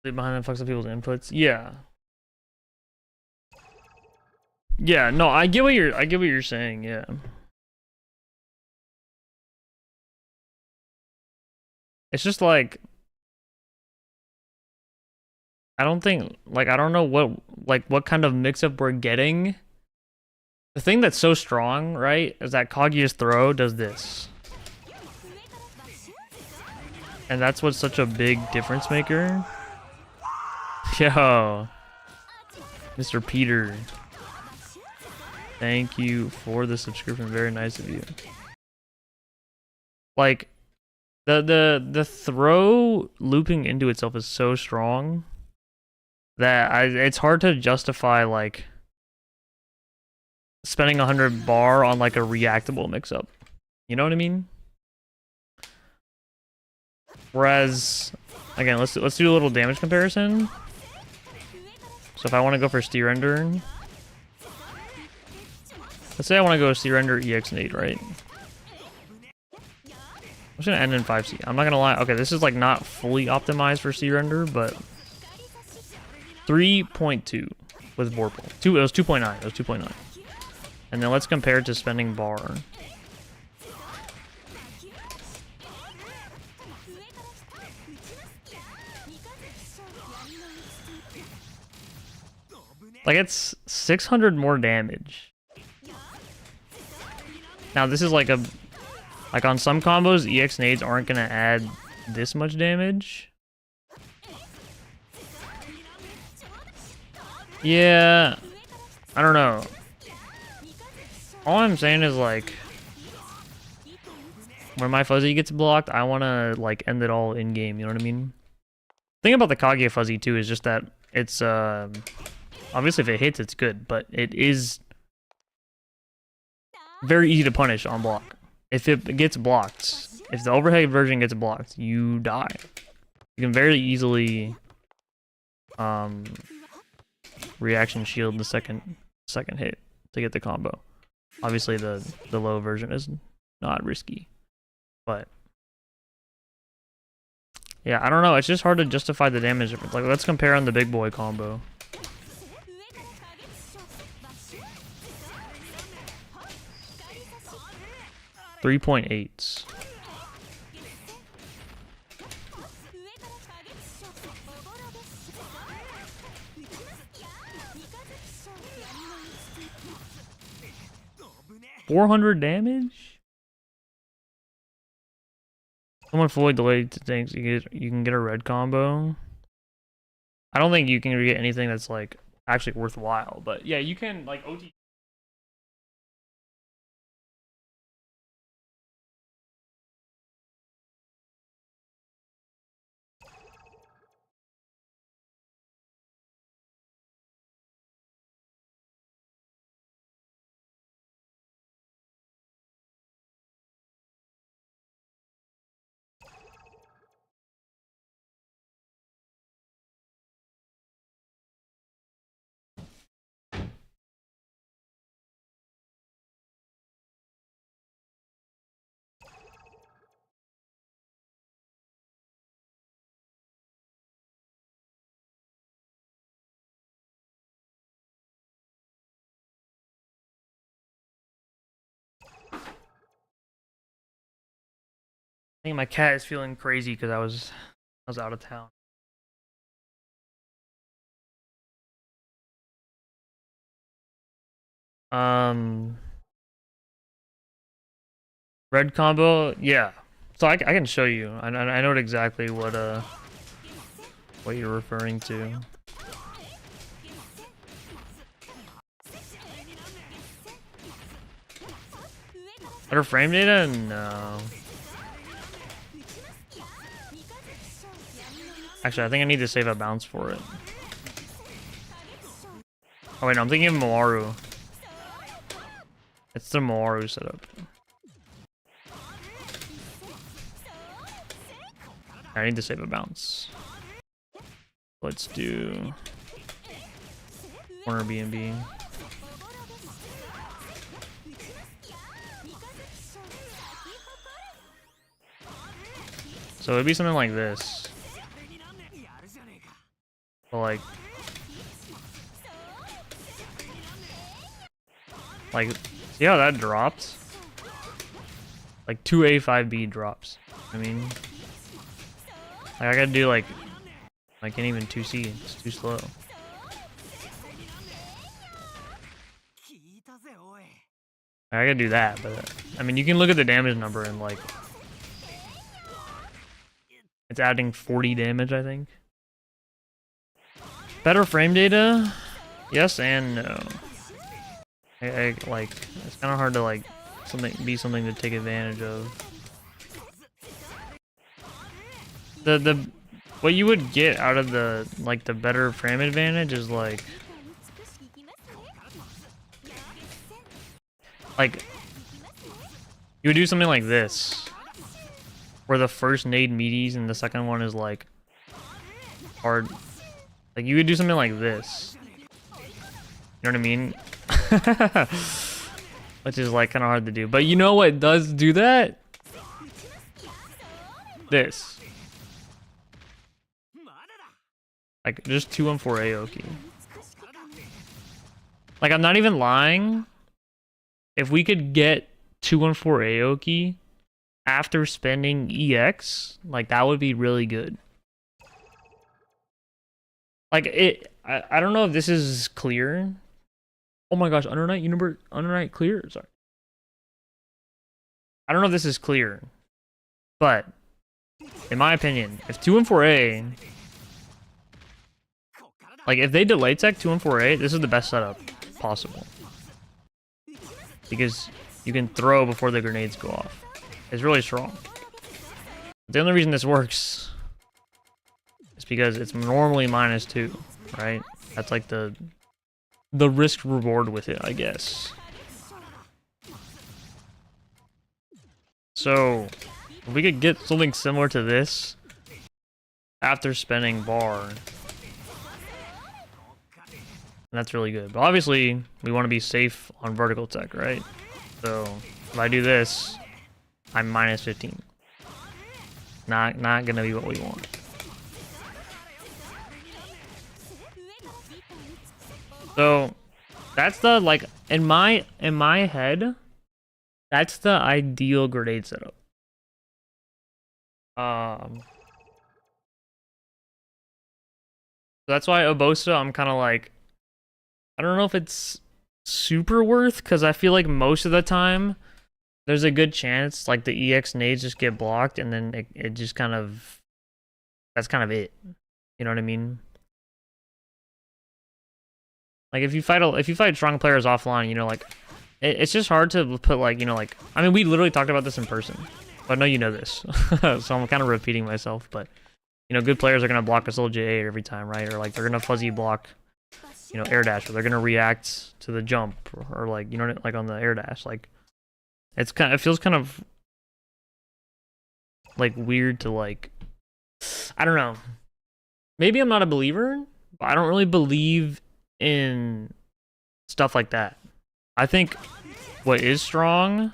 Behind and fucks up people's inputs. Yeah. Yeah, no, I get what you're saying, yeah. It's just like I don't know what kind of mix-up we're getting. The thing that's so strong, right, is that Kaguya's throw does this. And that's what's such a big difference maker. Yo. Mr. Peter. Thank you for the subscription. Very nice of you. Like the throw looping into itself is so strong that it's hard to justify like spending 100 bar on like a reactable mix-up. You know what I mean? Whereas, again, let's do a little damage comparison. So if I want to go for Steer Render, let's say I want to go Steer Render EX Nade, right? I'm just gonna end in 5C. I'm not gonna lie. Okay, this is like not fully optimized for Steer Render, but 3.2 with Vorpal. It was 2.9. It was 2.9. And then let's compare it to spending bar. Like, it's 600 more damage. Now, this is like a... Like, on some combos, EX nades aren't gonna add this much damage. Yeah... I don't know. All I'm saying is, like... When my fuzzy gets blocked, I wanna, like, end it all in-game, you know what I mean? The thing about the Kaguya fuzzy, too, is just that it's, obviously, if it hits, it's good, but it is very easy to punish on block. If it gets blocked, if the overhead version gets blocked, you die. You can very easily reaction shield the second hit to get the combo. Obviously, the low version is not risky, but yeah, I don't know. It's just hard to justify the damage. Like, let's compare on the big boy combo. 3.8s. $400 damage? Someone fully delayed thinks you can get a red combo. I don't think you can get anything that's like actually worthwhile, but yeah, you can like OT. I think my cat is feeling crazy because I was out of town. Red combo, yeah. So I can show you. I know exactly what you're referring to. Better frame data? No. Actually, I think I need to save a bounce for it. Oh wait, no, I'm thinking of Moaru. It's the Moaru setup. I need to save a bounce. Let's do corner B&B. So it'd be something like this. But like, see how that drops? Like 2A, 5B drops. I mean, like I gotta do like I can't even 2C. It's too slow. I gotta do that, but I mean, you can look at the damage number and like it's adding 40 damage, I think. Better frame data? Yes and no. I like it's kind of hard to like be something to take advantage of. The what you would get out of the like the better frame advantage is like you would do something like this. where the first nade meaties and the second one is like hard. Like you could do something like this. You know what I mean? Which is like kind of hard to do. But you know what does do that? This. Like just 2-1-4 Aoki. Like I'm not even lying. If we could get 2-1-4 Aoki after spending EX, like that would be really good. Like I don't know if this is clear. Oh my gosh, Under Night clear? Sorry. I don't know if this is clear. But in my opinion, if 2-1-4A, like if they delay tech 2-1-4A, this is the best setup possible. Because you can throw before the grenades go off. It's really strong. The only reason this works is because it's normally -2, right? That's like the risk reward with it, I guess. So if we could get something similar to this after spending bar, that's really good. But obviously we want to be safe on vertical tech, right? So if I do this, I'm -15. Not gonna be what we want. So that's the, like, in my head, that's the ideal grenade setup. That's why Obosa, I'm kind of like, I don't know if it's super worth, because I feel like most of the time there's a good chance like the EX nades just get blocked, and then it just kind of, that's kind of it. You know what I mean? Like if you fight strong players offline, you know, like it's just hard to put, like, you know, like, I mean, we literally talked about this in person, but I know you know this, so I'm kind of repeating myself. But you know, good players are gonna block a Soul J8 every time, right? Or like they're gonna fuzzy block, you know, air dash, or they're gonna react to the jump, or like, you know, like on the air dash. Like it feels kind of like weird to, like, I don't know. Maybe I'm not a believer, but I don't really believe in stuff like that. I think what is strong,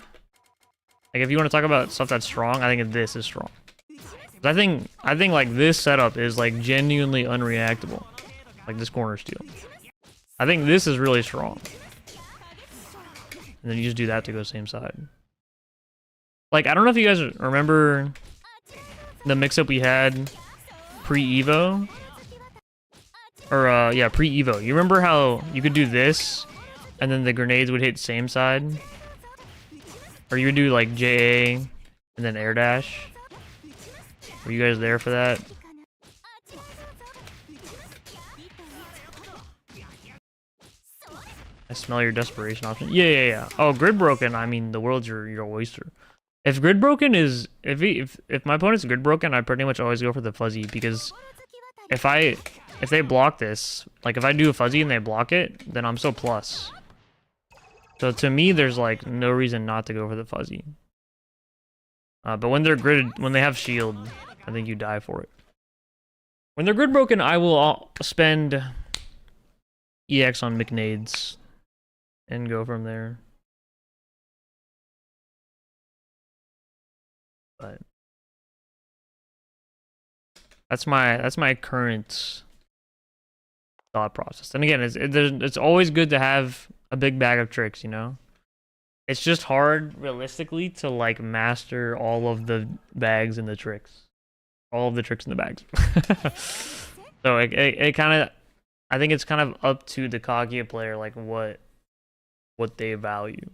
like if you want to talk about stuff that's strong, I think this is strong. I think like this setup is like genuinely unreactable, like this corner steal. I think this is really strong, and then you just do that to go same side. Like I don't know if you guys remember the mix-up we had pre-Evo. Or, yeah, pre-Evo. You remember how you could do this, and then the grenades would hit same side? Or you would do, like, JA, and then air dash? Were you guys there for that? I smell your desperation option. Yeah. Oh, grid broken, I mean, the world's your oyster. If grid broken is... If my opponent's grid broken, I pretty much always go for the fuzzy, because if they block this, like if I do a fuzzy and they block it, then I'm so plus. So to me, there's like no reason not to go for the fuzzy. But when they're gridded, when they have shield, I think you die for it. When they're grid broken, I will spend EX on McNades and go from there. But that's my current thought process. And again, it's always good to have a big bag of tricks, you know? It's just hard, realistically, to, like, master all of the bags and the tricks. All of the tricks in the bags. So, it kind of... I think it's kind of up to the Kaguya player, like, what they value.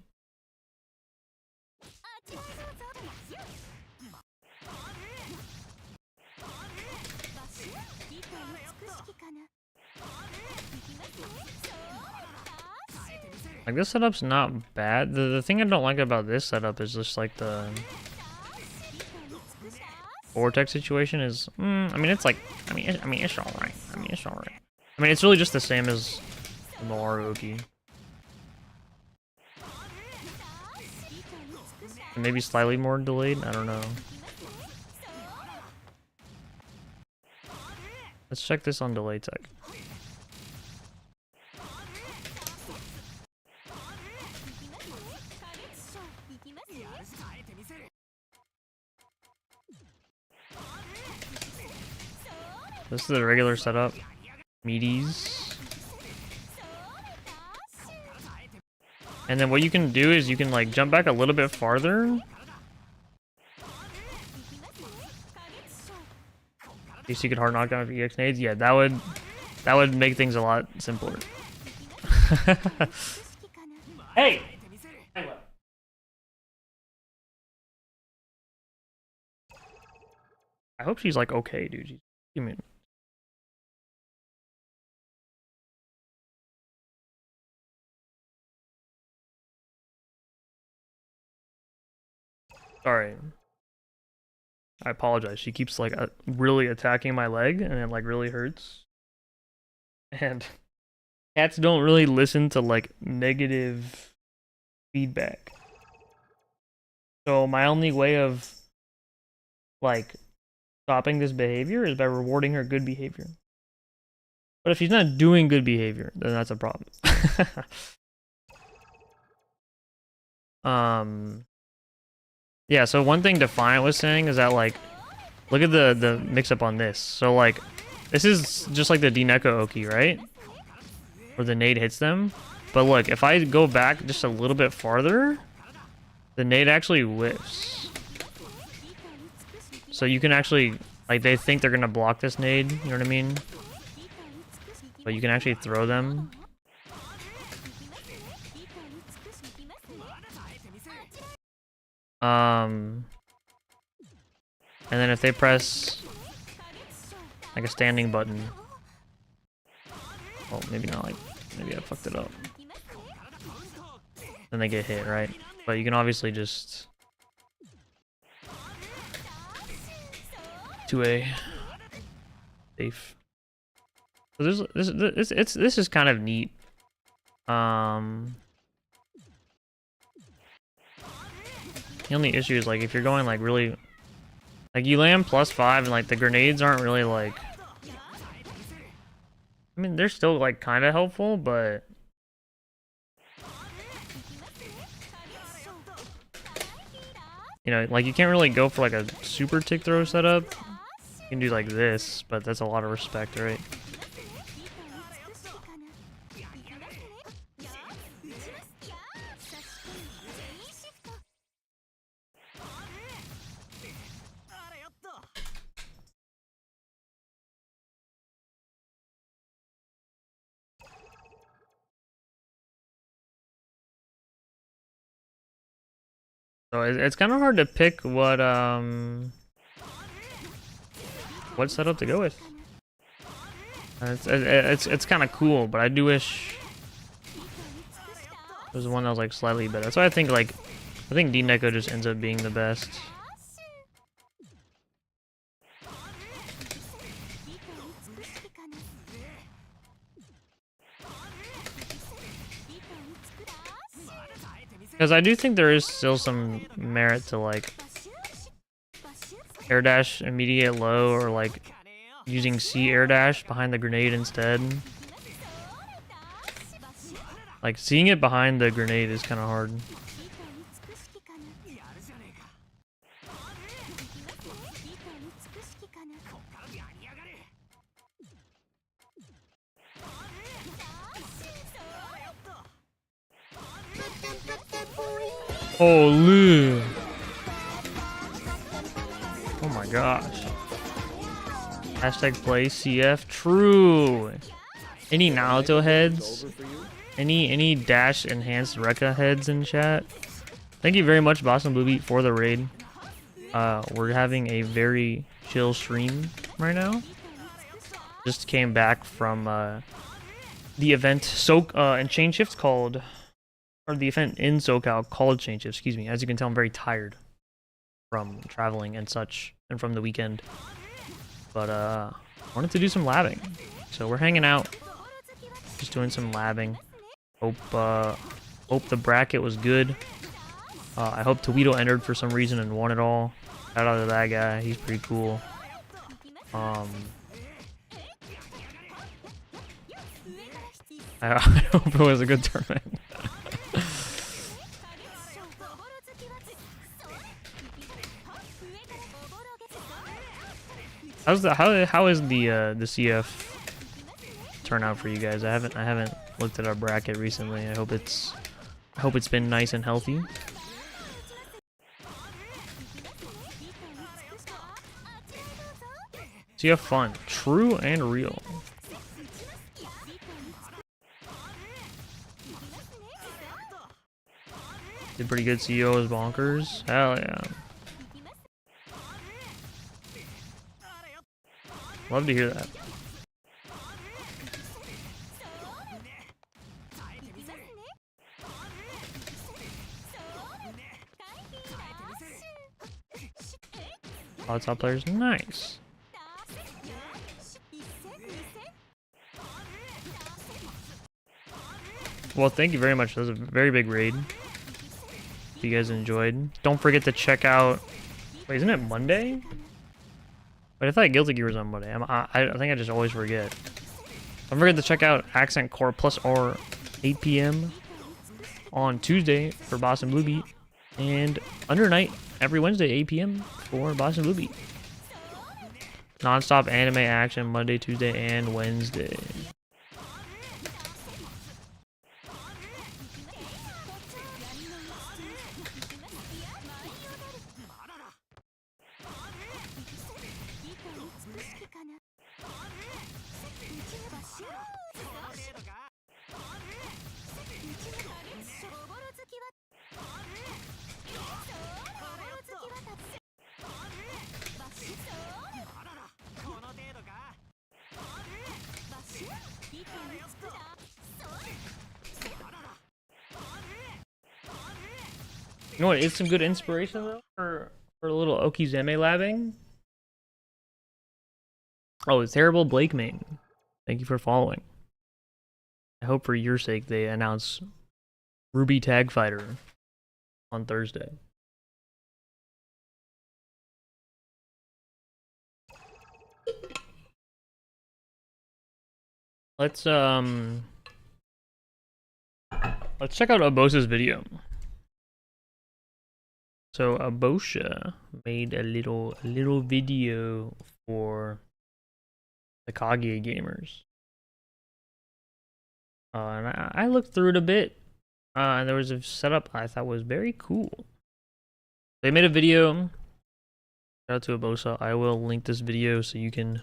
Like, this setup's not bad. The thing I don't like about this setup is just, like, the vortex situation is, I mean, it's like, I mean, it's alright. I mean, it's really just the same as the Maruoki. Maybe slightly more delayed, I don't know. Let's check this on delay tech. This is the regular setup. Meaties. And then what you can do is you can like jump back a little bit farther. So you could hard knockdown with EX nades. Yeah, that would make things a lot simpler. Hey! I hope she's like okay, dude. You mean? Sorry. I apologize. She keeps like really attacking my leg, and it like really hurts. And cats don't really listen to like negative feedback. So my only way of like stopping this behavior is by rewarding her good behavior. But if she's not doing good behavior, then that's a problem. Yeah, so one thing Defiant was saying is that like look at the mix up on this. So like this is just like the Dineko Oki, right? Where the nade hits them. But look, if I go back just a little bit farther, the nade actually whiffs. So you can actually, like, they think they're gonna block this nade, you know what I mean? But you can actually throw them. And then if they press like a standing button, well, maybe not, like, maybe I fucked it up. Then they get hit, right? But you can obviously just 2A safe. So this is kind of neat. The only issue is like if you're going like really, like you land +5 and like the grenades aren't really like, I mean they're still like kind of helpful, but you know, like you can't really go for like a super tick throw setup. You can do like this, but that's a lot of respect, right? So it's kind of hard to pick what setup to go with. It's kind of cool, but I do wish there was one that was like slightly better. That's why I think Dineko just ends up being the best. Because I do think there is still some merit to like air dash immediate low, or like using C air dash behind the grenade instead. Like seeing it behind the grenade is kind of hard. Holy! Oh my gosh. Hashtag play CF. True. Any Naruto heads? Any dash enhanced Rekka heads in chat? Thank you very much, Boston Blue Beat, for the raid. We're having a very chill stream right now. Just came back from the event and Chain Shifts called, or the event in SoCal called Chain Shifts, excuse me. As you can tell, I'm very tired from traveling and such, and from the weekend. But wanted to do some labbing, so we're hanging out, just doing some labbing. Hope the bracket was good. I hope Toledo entered for some reason and won it all. Shout out to that guy, he's pretty cool. I hope it was a good tournament. How is the CF turnout for you guys? I haven't looked at our bracket recently. I hope it's been nice and healthy. CF fun, true and real. Did pretty good. CEO is bonkers. Hell yeah. Love to hear that. A lot of top players. Nice. Well, thank you very much. That was a very big raid. If you guys enjoyed. Don't forget to check out... Wait, isn't it Monday? Wait, I thought Guilty Gear was on Monday. I think I just always forget. Don't forget to check out Accent Core Plus or 8 p.m. on Tuesday for Boston Blue Beat. And Under Night every Wednesday, 8 p.m. for Boston Blue Beat. Non-stop anime action Monday, Tuesday, and Wednesday. You know what? It's some good inspiration though for a little Okizeme labbing. Oh, it's terrible Blake main. Thank you for following. I hope for your sake they announce Ruby Tag Fighter on Thursday. Let's check out Abosa's video. So Abosa made a little video for the Kaguya gamers. And I looked through it a bit. And there was a setup I thought was very cool. They made a video. Shout out to Abosa. I will link this video so you can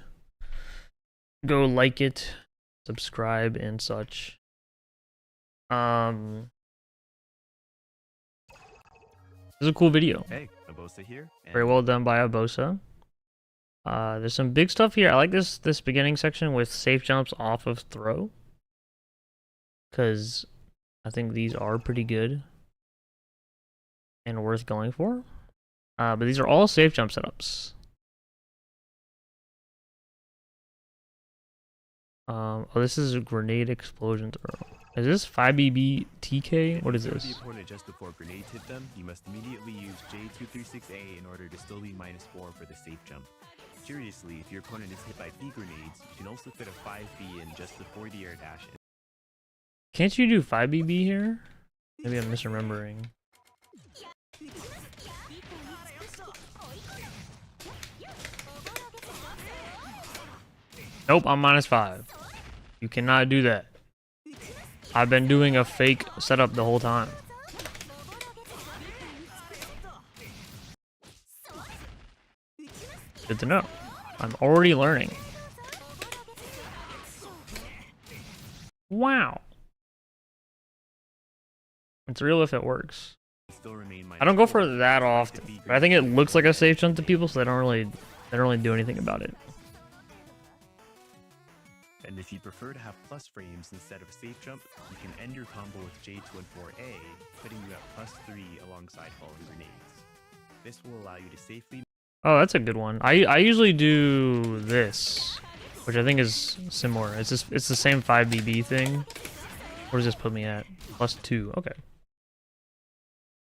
go like it, subscribe, and such. This is a cool video. Hey, Abosa here. Very well done by Abosa. There's some big stuff here. I like this beginning section with safe jumps off of throw, because I think these are pretty good and worth going for. But these are all safe jump setups. Oh, this is a grenade explosion throw. Is this 5BB TK? What is Throw this? the opponent just before grenades hit them, you must immediately use J236A in order to still be -4 for the safe jump. Curiously, if your opponent is hit by B grenades, you can also fit a 5B in just before the air dash. Can't you do 5BB here? Maybe I'm misremembering. Nope, I'm -5. You cannot do that. I've been doing a fake setup the whole time. Good to know. I'm already learning. Wow. It's real if it works. I don't go for that often, but I think it looks like a safe jump to people, so they don't really do anything about it. And if you prefer to have plus frames instead of a safe jump, you can end your combo with J214A, putting you at +3 alongside falling grenades. This will allow you to safely... Oh, that's a good one. I usually do this, which I think is similar. It's the same 5BB thing. What does this put me at? +2. Okay.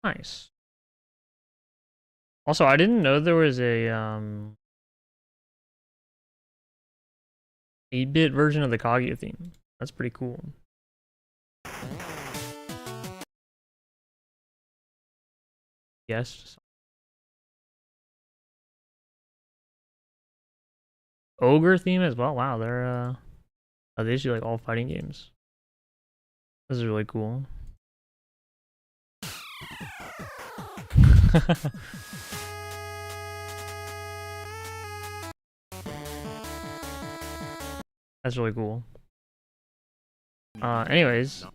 Nice. Also, I didn't know there was a 8-bit version of the Kaguya theme. That's pretty cool. Yes. Ogre theme as well. Wow, they're oh, they do like all fighting games. This is really cool. That's really cool. Anyways.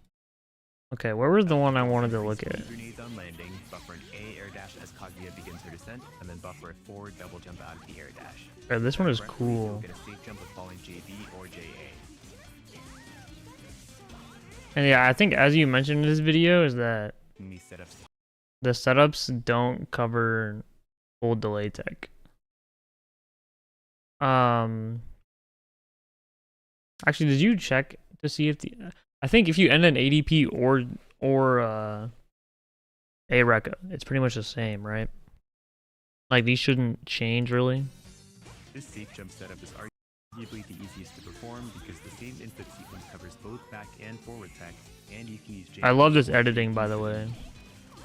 Okay, where was the one I wanted to look at? Grenades on landing, buffer an A air dash as Kaguya begins her descent, and then buffer a forward double jump out of the air dash. Alright, this one is Preferably, you'll cool. get a safe jump with falling JB or JA. And yeah, I think as you mentioned in this video is that In these setups, the setups don't cover full delay tech. Actually, did you check to see if the I think if you end an ADP or a Rekka, it's pretty much the same, right? Like these shouldn't change really. this safe jump setup is arguably the easiest to perform because the same input sequence covers both back and forward tech, and you can use JB I love this or editing, JB by the way,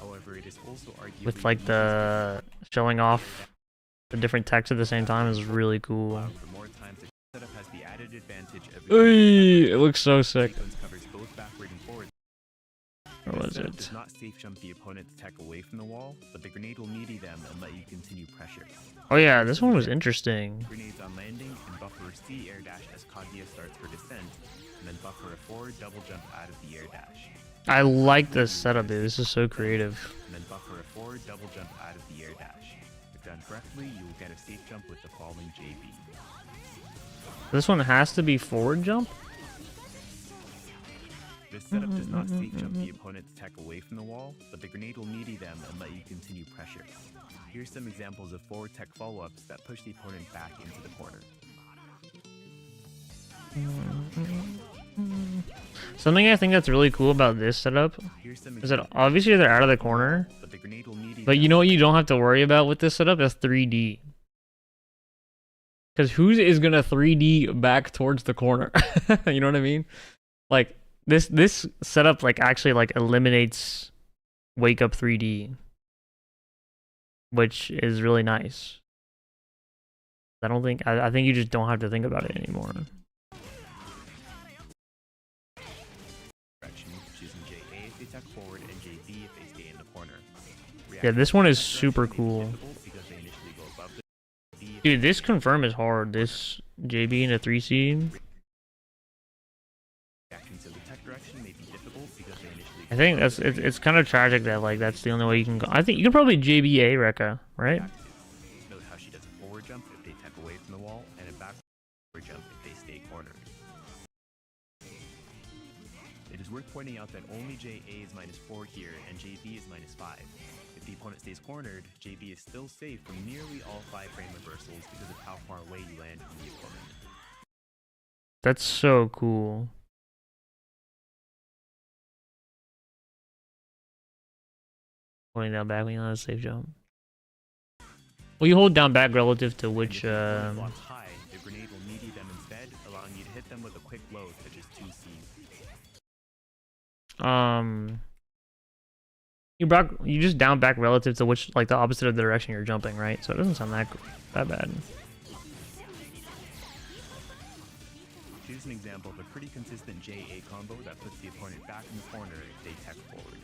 However, it is also arguably with like the showing off the different text at the same time is really cool. for more times, the setup has the added advantage of It looks so sick. sequence covers both backward and forward. Or This was setup it? does not safe jump the opponent's tech away from the wall, but the grenade will meaty them and let you continue pressure. Oh yeah, this one was interesting. Grenades on landing and buffer C air dash as Kaguya starts her descent, and then buffer a forward double jump out of the air dash. I like this setup, dude. This is so creative. And then buffer a forward double jump out of the air dash. If done correctly, you will get a safe jump with the falling JB. This one has to be forward jump? This setup does not safe jump the opponent's tech away from the wall, but the grenade will meaty them and let you continue pressure. Here's some examples of forward tech follow-ups that push the opponent back into the corner. Something I think that's really cool about this setup Here's some is that examples obviously they're out of the corner, but the grenade will meaty but you them. know what you don't have to worry about with this setup? That's 3D. Because who is gonna 3D back towards the corner? You know what I mean? Like this setup like actually like eliminates wake up 3D, which is really nice. I think you just don't have to think about it anymore. Direction, choosing JA if they tech forward and JB if they stay in the corner. Yeah, this one is Reaction super may be cool. difficult because they initially go above the B if Dude, this confirm is hard. This JB in a 3C. reactions in the tech direction may be difficult because they initially I think that's it's kind of tragic that like that's the only way you can go. I think you can probably JBA Rekka, right? active. Note how she does a forward jump if they tech away from the wall, and a backward jump if they stay cornered. It is worth pointing out that only JA is -4 here, and JB is -5. If the opponent stays cornered, JB is still safe from nearly all 5 frame reversals because of how far away you land from the opponent. That's so cool. Holding down back when you're on a safe jump. Well, you hold down back relative to And which if the opponent blocks high, the grenade will meaty them instead, allowing you to hit them with a quick blow such as 2C. you just down back relative to which like the opposite of the direction you're jumping, right? So it doesn't sound that bad. Here's an example of a pretty consistent JA combo that puts the opponent back in the corner if they tech forward.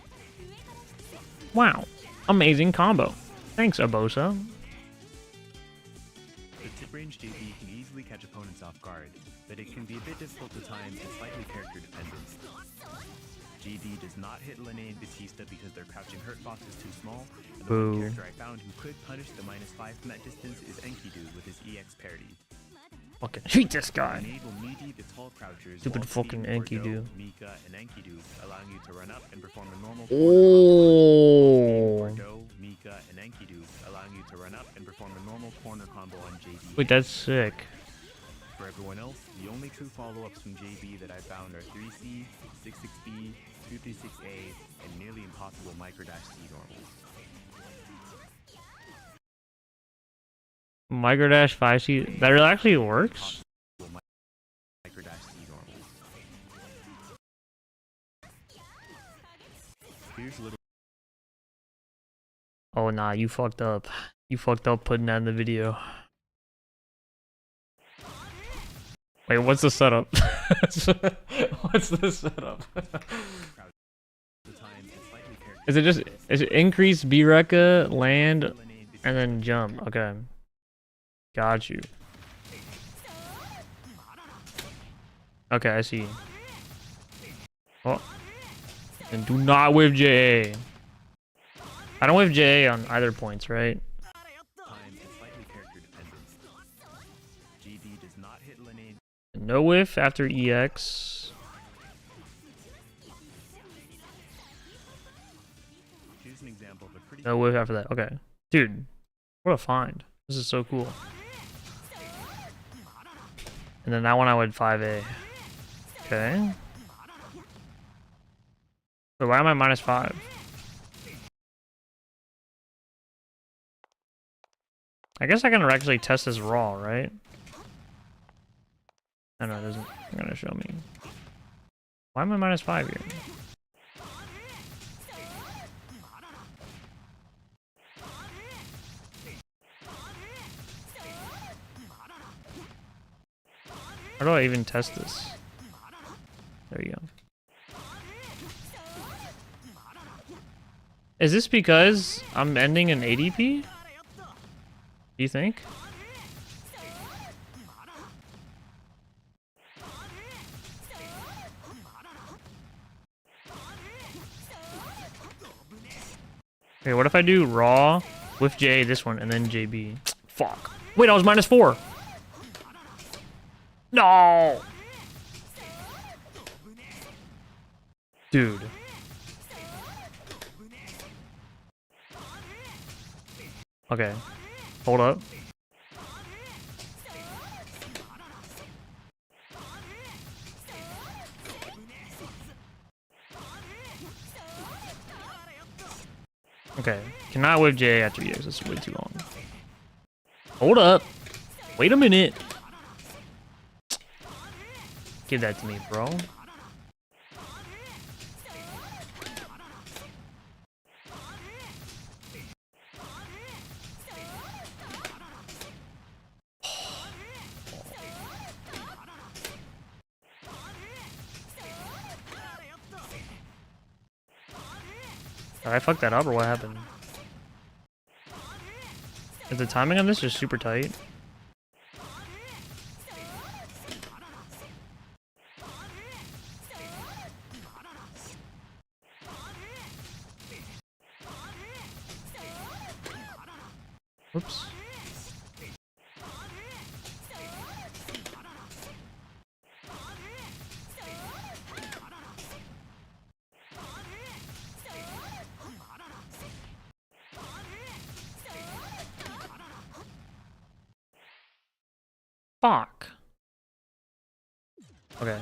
Wow, amazing combo. Thanks, Abosa. The tip range JB can easily catch opponents off guard, but it can be a bit difficult at times and slightly character dependent. JB does not hit Lene and Batista because their crouching hurt box is too small, and the Boo. one character I found who could punish the -5 from that distance is Enkidu with his EX parry. Fucking hate this guy. Grenade will meaty the tall crouchers, Stupid while fucking Steve, Enkidu. Bordeaux, Mika, and Enkidu, allowing you to run up and perform a normal Oh. Bordeaux, Mika, and Enkidu, allowing you to run up and perform a normal corner combo on JB. Wait, that's sick. For everyone else, the only true follow-ups from JB that I found are 3C, 66B, 236A, and nearly impossible microdash C normals. Microdash 5C. That really actually works? Microdash C normals. Here's a little Oh nah, you fucked up. You fucked up putting that in the video. Wait, what's the setup? What's the setup? Is it increase B-Rekka, land, and then jump? Okay. Got you. Okay, I see. Oh. And do not whiff JA. I don't whiff JA on either points, right? No whiff after EX. No whiff after that. Okay. Dude, what a find. This is so cool. And then that one I would 5A. Okay. So why am I -5? I guess I can actually test this raw, right? I know it doesn't. It's gonna show me. Why am I -5 here? How do I even test this? There you go. Is this because I'm ending an ADP? Do you think? Okay, what if I do raw with J, this one, and then JB? Fuck. Wait, I was -4. No! Dude. Okay. Hold up. Okay. Cannot whip J after EX. That's way too long. Hold up. Wait a minute. Give that to me, bro. Did I fuck that up or what happened? Is the timing on this just super tight? Oops. Fuck. Okay.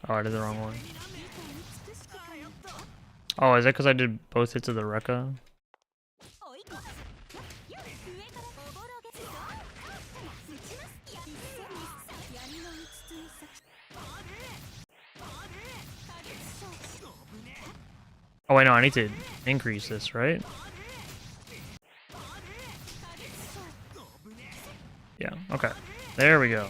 Oh, I did the wrong one. Oh, is that because I did both hits of the Rekka? Oh, wait, no, I need to increase this, right? Yeah, okay. There we go.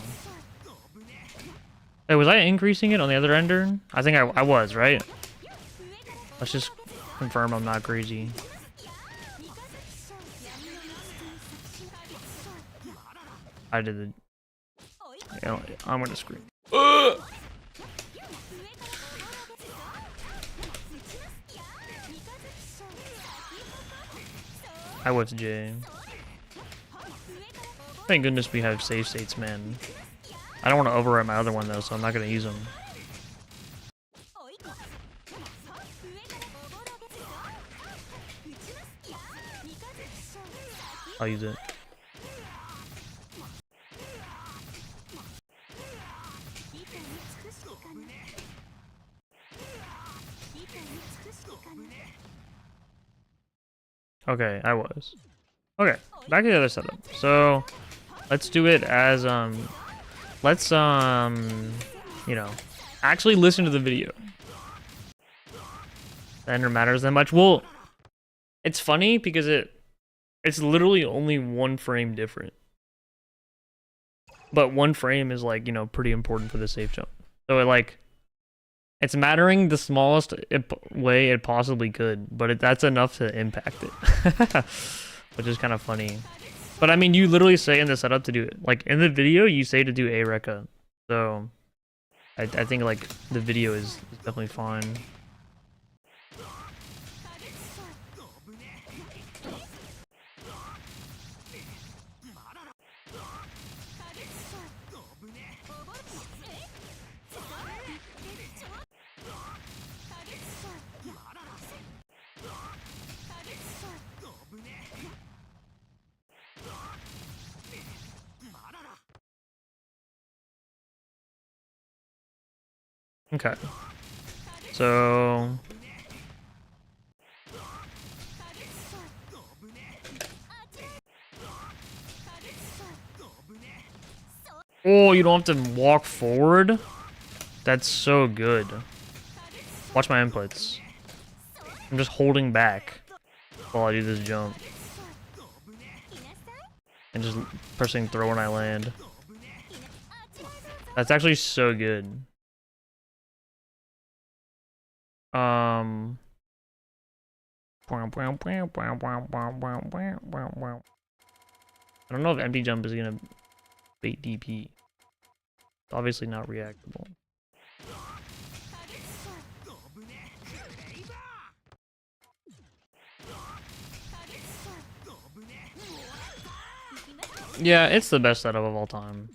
Hey, was I increasing it on the other ender? I think I was, right? Let's just confirm I'm not crazy. I did the... You know, I'm gonna scream. I whiffed J. Thank goodness we have save states, man. I don't want to overwrite my other one though, so I'm not gonna use them. I'll use it. Okay, I was. Okay. back to the other setup. So let's do it as let's you know, actually listen to the video. Then it matters that much. Well, it's funny because it's literally only 1 frame different. But 1 frame is like, you know, pretty important for the safe jump. So it's mattering the smallest way it possibly could, but that's enough to impact it. Which is kind of funny. But I mean, you literally say in the setup to do it. Like in the video, you say to do a Rekka. So I think like the video is definitely fine. Okay. So oh, you don't have to walk forward? That's so good. Watch my inputs. I'm just holding back while I do this jump. And just pressing throw when I land. That's actually so good. I don't know if empty jump is gonna bait DP. It's obviously not reactable. Yeah, it's the best setup of all time.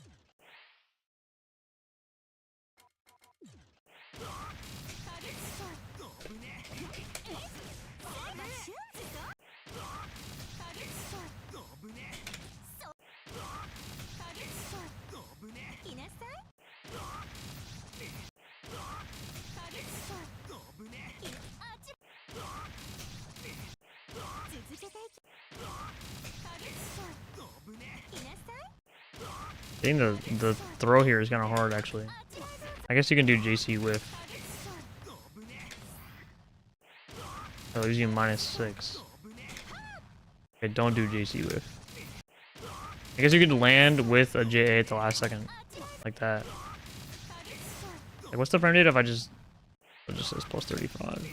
I think the throw here is kind of hard, actually. I guess you can do JC whiff. Oh, it leaves you -6. Okay, don't do JC whiff. I guess you could land with a JA at the last second. Like that. Like, what's the frame rate if it just says +35?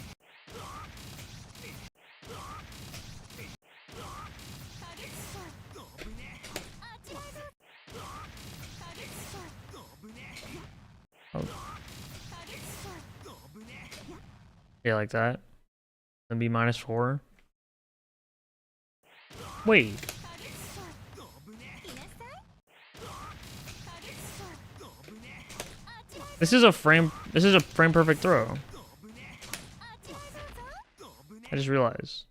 Oh. Yeah, like that. Then be -4. Wait. This is a frame perfect throw. I just realized.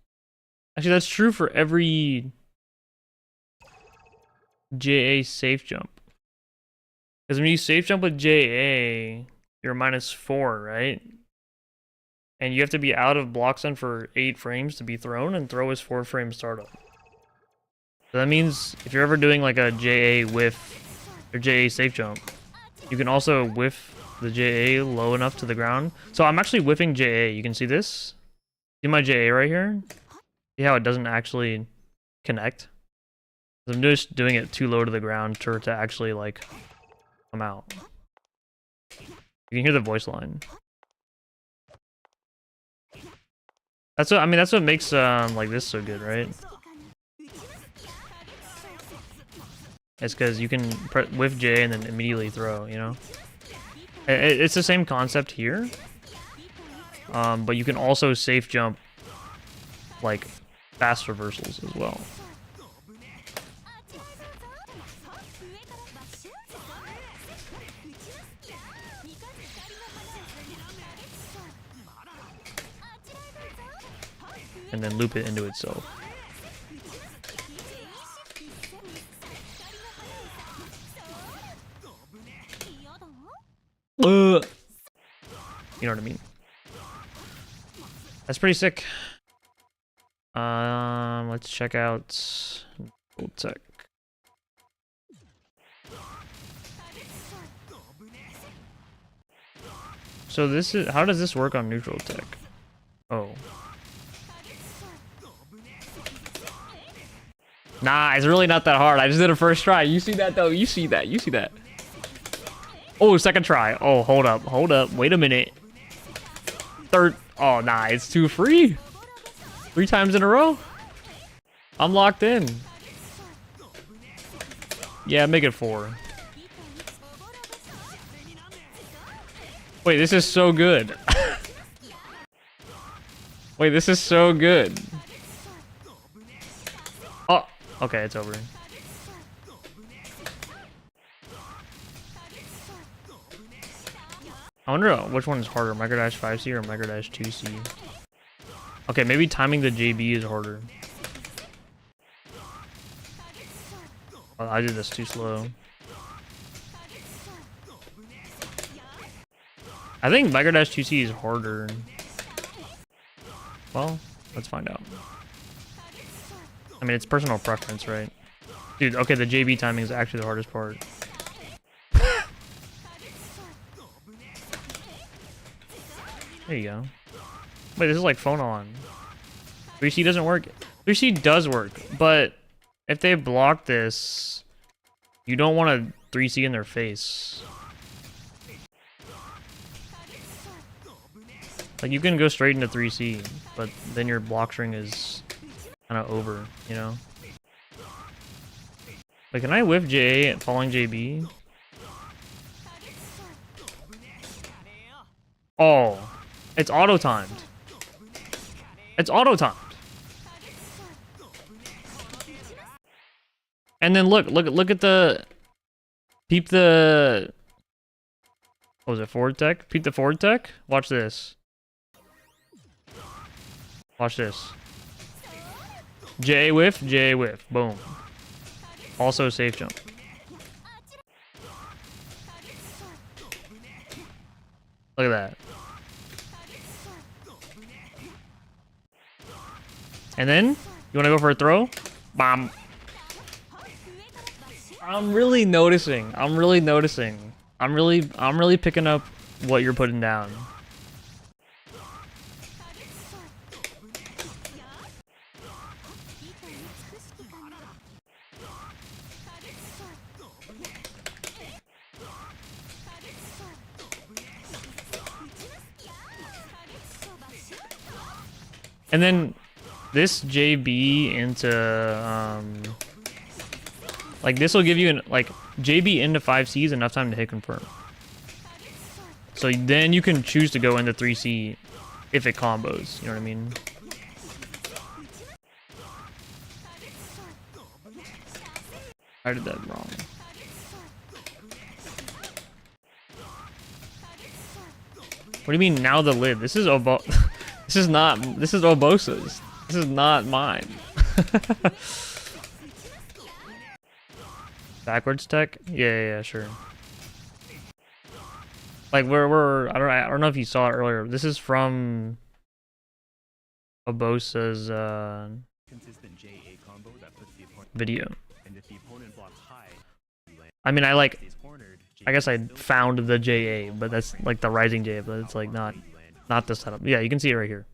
Actually, that's true for every JA safe jump. Because when you safe jump with JA, you're -4, right? And you have to be out of block stun for 8 frames to be thrown, and throw is 4 frame startup. So that means if you're ever doing like a JA whiff or JA safe jump, you can also whiff the JA low enough to the ground. So I'm actually whiffing JA. You can see this? See my JA right here? See how it doesn't actually connect? I'm just doing it too low to the ground to actually like come out. You can hear the voice line. That's what I mean. That's what makes like this so good, right? It's because you can whiff J and then immediately throw. You know, it's the same concept here, but you can also safe jump like fast reversals as well. And then loop it into itself. You know what I mean? That's pretty sick. Let's check out neutral tech. So this is, how does this work on neutral tech? Oh. Nah, it's really not that hard. I just did a first try. You see that though? You see that? You see that? Oh, second try. Oh, hold up. Hold up. Wait a minute. Third. Oh, nah, it's too free. 3 times in a row. I'm locked in. Yeah, make it 4. Wait, this is so good. Wait, this is so good. Oh, okay, it's over. I wonder which one is harder, Micro Dash 5C or Micro Dash 2C. Okay, maybe timing the JB is harder. Oh, I did this too slow. I think Micro Dash 2C is harder. Well, let's find out. I mean, it's personal preference, right? Dude, okay, the JB timing is actually the hardest part. There you go. Wait, this is like phone on. 3C doesn't work. 3C does work, but if they block this, you don't want a 3C in their face. Like, you can go straight into 3C, but then your block string is kind of over, you know? Wait, can I whiff JA at falling JB? Oh, it's auto-timed. It's auto-timed. And then look at the... Peep the... What was it, forward tech? Peep the forward tech? Watch this. Watch this. J whiff, boom. Also safe jump. Look at that. And then, you wanna go for a throw? Bomb. I'm really noticing. I'm really picking up what you're putting down. And then this JB into like this will give you an like JB into 5C is enough time to hit confirm. So then you can choose to go into 3C if it combos, you know what I mean? I did that wrong. What do you mean now the lid? This is this is Obosa's. This is not mine. Backwards tech? Yeah, sure. Like we're I don't know if you saw it earlier. This is from Obosa's Consistent JA combo that puts the opponent video. and if the opponent blocks high, you land. I mean, Stays cornered, I guess I JA still found the JA, but that's like the rising JA, but it's like not the setup. Yeah, you can see it right here.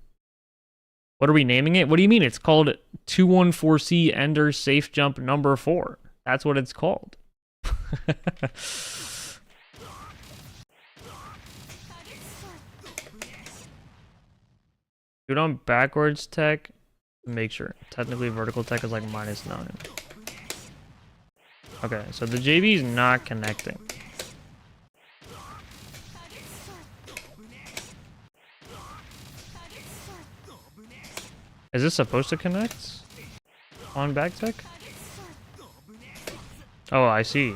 What are we naming it? What do you mean? It's called 214C Ender Safe Jump number 4. That's what it's called. Do it on backwards tech. Make sure. Technically, vertical tech is like -9. Okay, so the JB is not connecting. Is this supposed to connect on back tech? Oh, I see.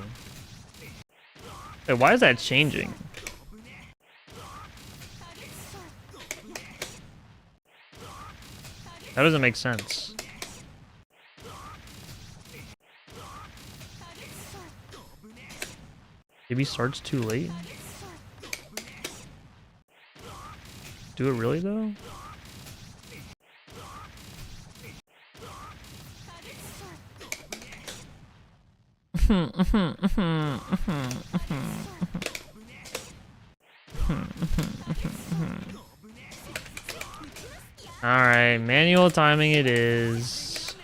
Wait, why is that changing? That doesn't make sense. Maybe starts too late? Do it really though? Alright, manual timing it is.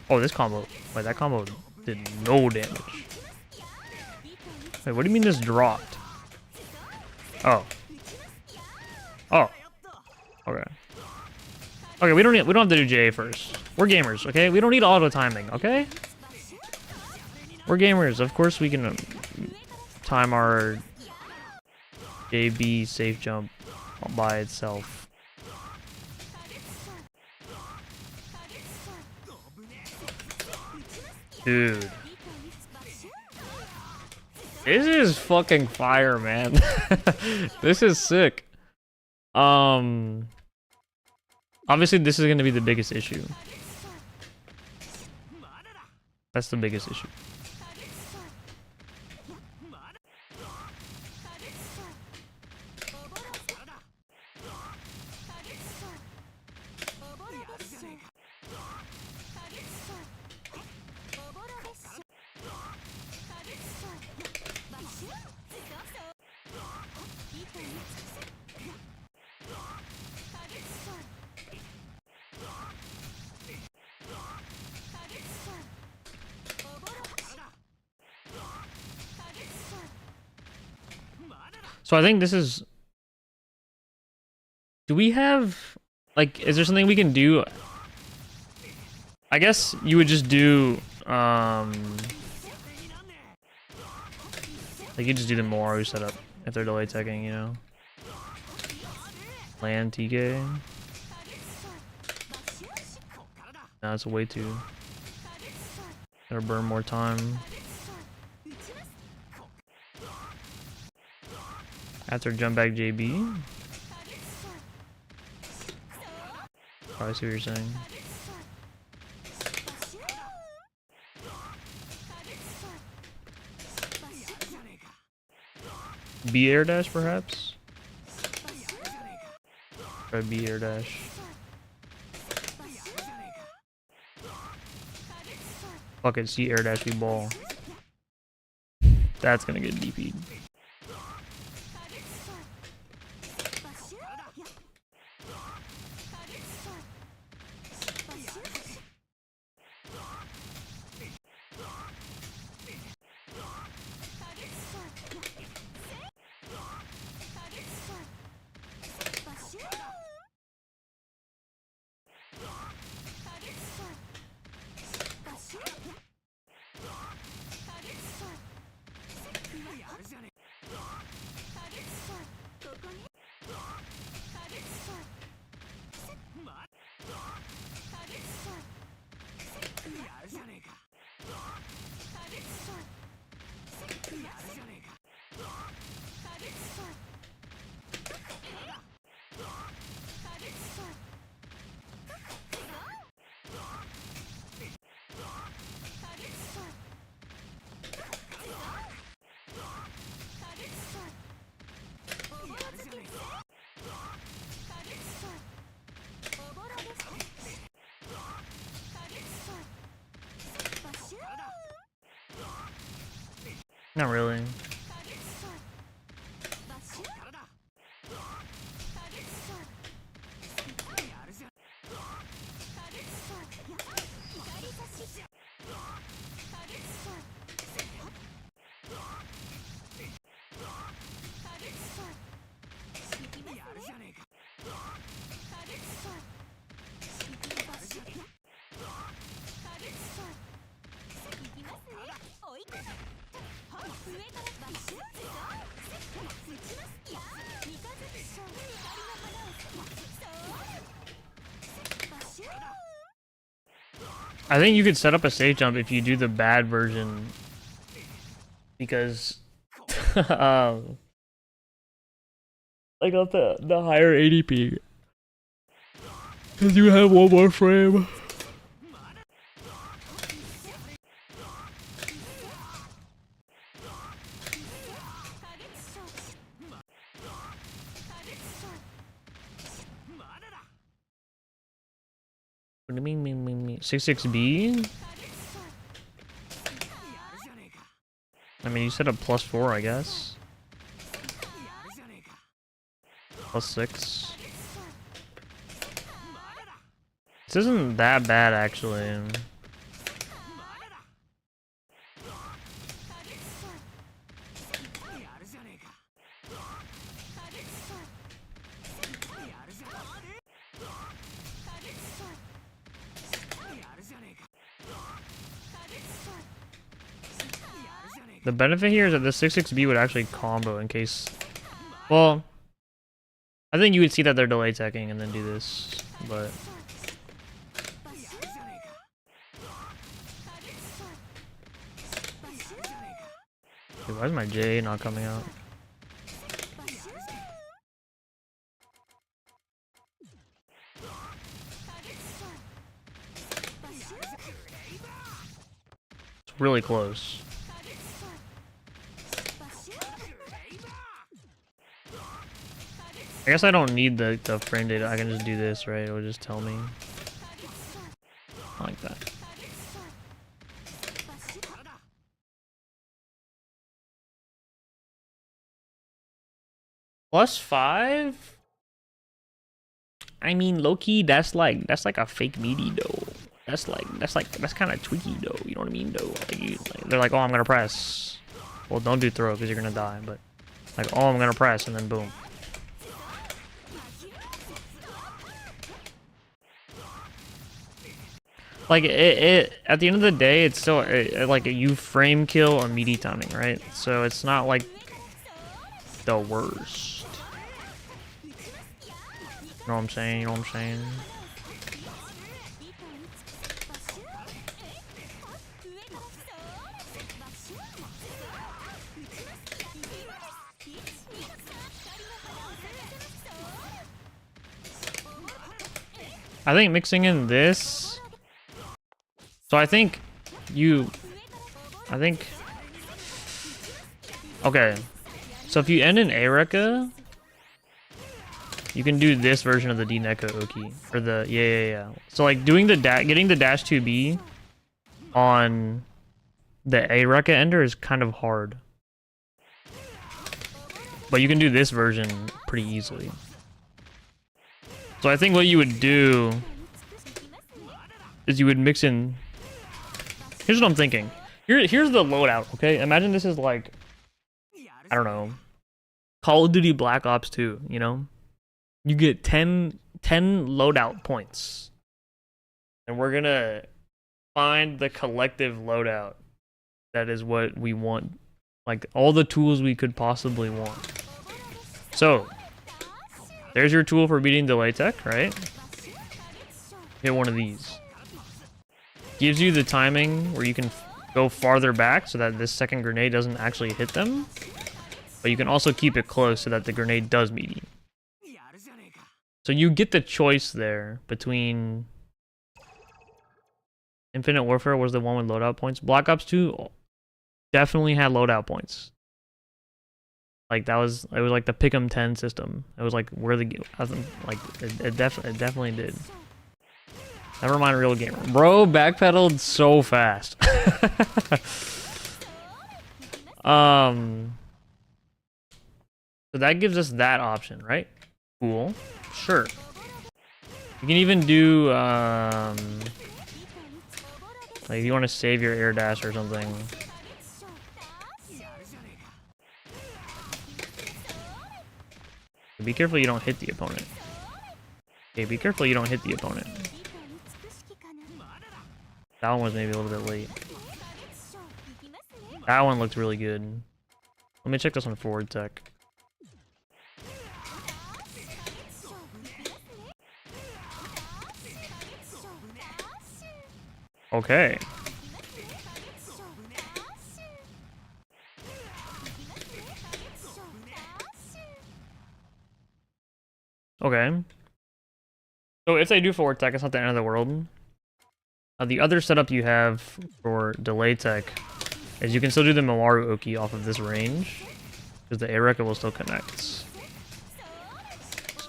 Oh, this combo. Wait, that combo did no damage. Wait, what do you mean this dropped? Oh. Oh. Okay. Okay, we don't have to do JA first. We're gamers, okay? We don't need auto timing, okay? We're gamers. Of course we can time our JB safe jump by itself. Dude. This is fucking fire, man. This is sick. Obviously this is going to be the biggest issue. That's the biggest issue. So I think this is... Do we have... Like, is there something we can do? I guess you would just do... Like, you just do the Moru setup if they're delay teching, you know? Land TK. No, it's way too... Gotta burn more time. After jump back JB. Oh, I see what you're saying. B air dash perhaps? Try B air dash. Fuck it, C air dash B ball. That's gonna get DP'd. Not really. I think you could set up a safe jump if you do the bad version, because I got the higher ADP. Cause you have one more frame. What do you mean? 66B? I mean, you set up +4, I guess. +6. This isn't that bad, actually. The benefit here is that the 6-6B would actually combo in case... Well, I think you would see that they're delay teching and then do this, but... Dude, why is my J not coming out? It's really close. I guess I don't need the frame data. I can just do this, right? It'll just tell me. Like that. +5? I mean, low-key, that's like a fake meaty though. That's kind of tweaky though. You know what I mean though? They're like, oh, I'm gonna press. Well, don't do throw because you're gonna die. But like, oh, I'm gonna press and then boom. Like it at the end of the day, it's still like you frame kill a meaty timing, right? So it's not like the worst. You know what I'm saying? You know what I'm saying? I think mixing in this. So I think okay. So if you end in Eureka, you can do this version of the D-Neko Oki. Or the, yeah. So like doing getting the dash 2B on the Eureka ender is kind of hard. But you can do this version pretty easily. So I think what you would do is you would mix in. Here's what I'm thinking. Here's the loadout, okay? Imagine this is like, I don't know, Call of Duty Black Ops 2, you know? You get 10 loadout points. And we're gonna find the collective loadout that is what we want. Like, all the tools we could possibly want. So, there's your tool for beating delay tech, right? Hit one of these. Gives you the timing where you can go farther back so that this second grenade doesn't actually hit them. But you can also keep it close so that the grenade does meet you. So you get the choice there between... Infinite Warfare was the one with loadout points. Black Ops 2 definitely had loadout points. Like it was like the Pick'em 10 system. It was like where the it definitely did. Never mind real gamer. Bro backpedaled so fast. So that gives us that option, right? Cool. Sure. You can even do like if you want to save your air dash or something. Be careful you don't hit the opponent. Okay, be careful you don't hit the opponent. That one was maybe a little bit late. That one looked really good. Let me check this one forward tech. Okay. Okay. So if they do forward tech, it's not the end of the world. The other setup you have for delay tech is you can still do the Mawaru Oki off of this range, because the Eureka will still connect. So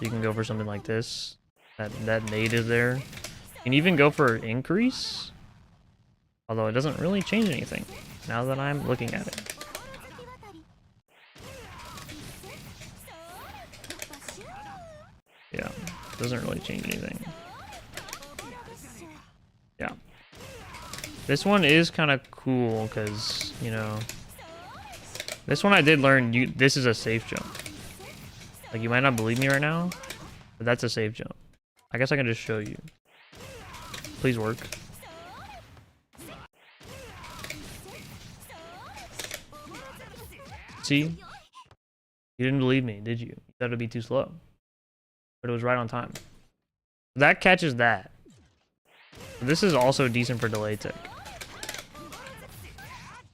you can go for something like this. That nade is there. You can even go for increase, although it doesn't really change anything now that I'm looking at it. Doesn't really change anything. Yeah. This one is kind of cool because, you know, this one I did learn this is a safe jump. Like, you might not believe me right now, but that's a safe jump. I guess I can just show you. Please work. See? You didn't believe me, did you? You thought it'd be too slow. But it was right on time. That catches that. This is also decent for delay tech.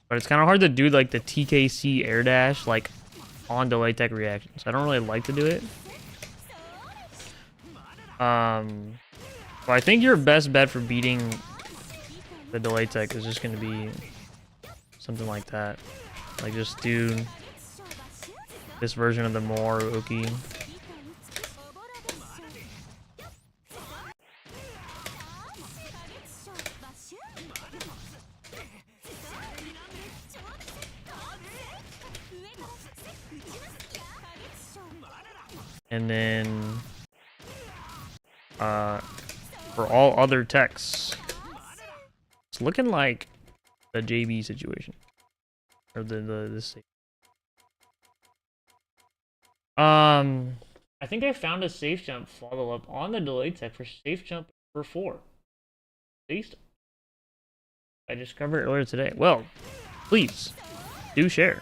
But it's kind of hard to do like the TKC air dash like on delay tech reactions. I don't really like to do it. But I think your best bet for beating the delay tech is just going to be something like that. Like just do this version of the Moor Uki. And then for all other techs, it's looking like the JB situation. Or this. I think I found a safe jump follow-up on the delay tech for safe jump for 4. At least I discovered it earlier today. Well, please do share.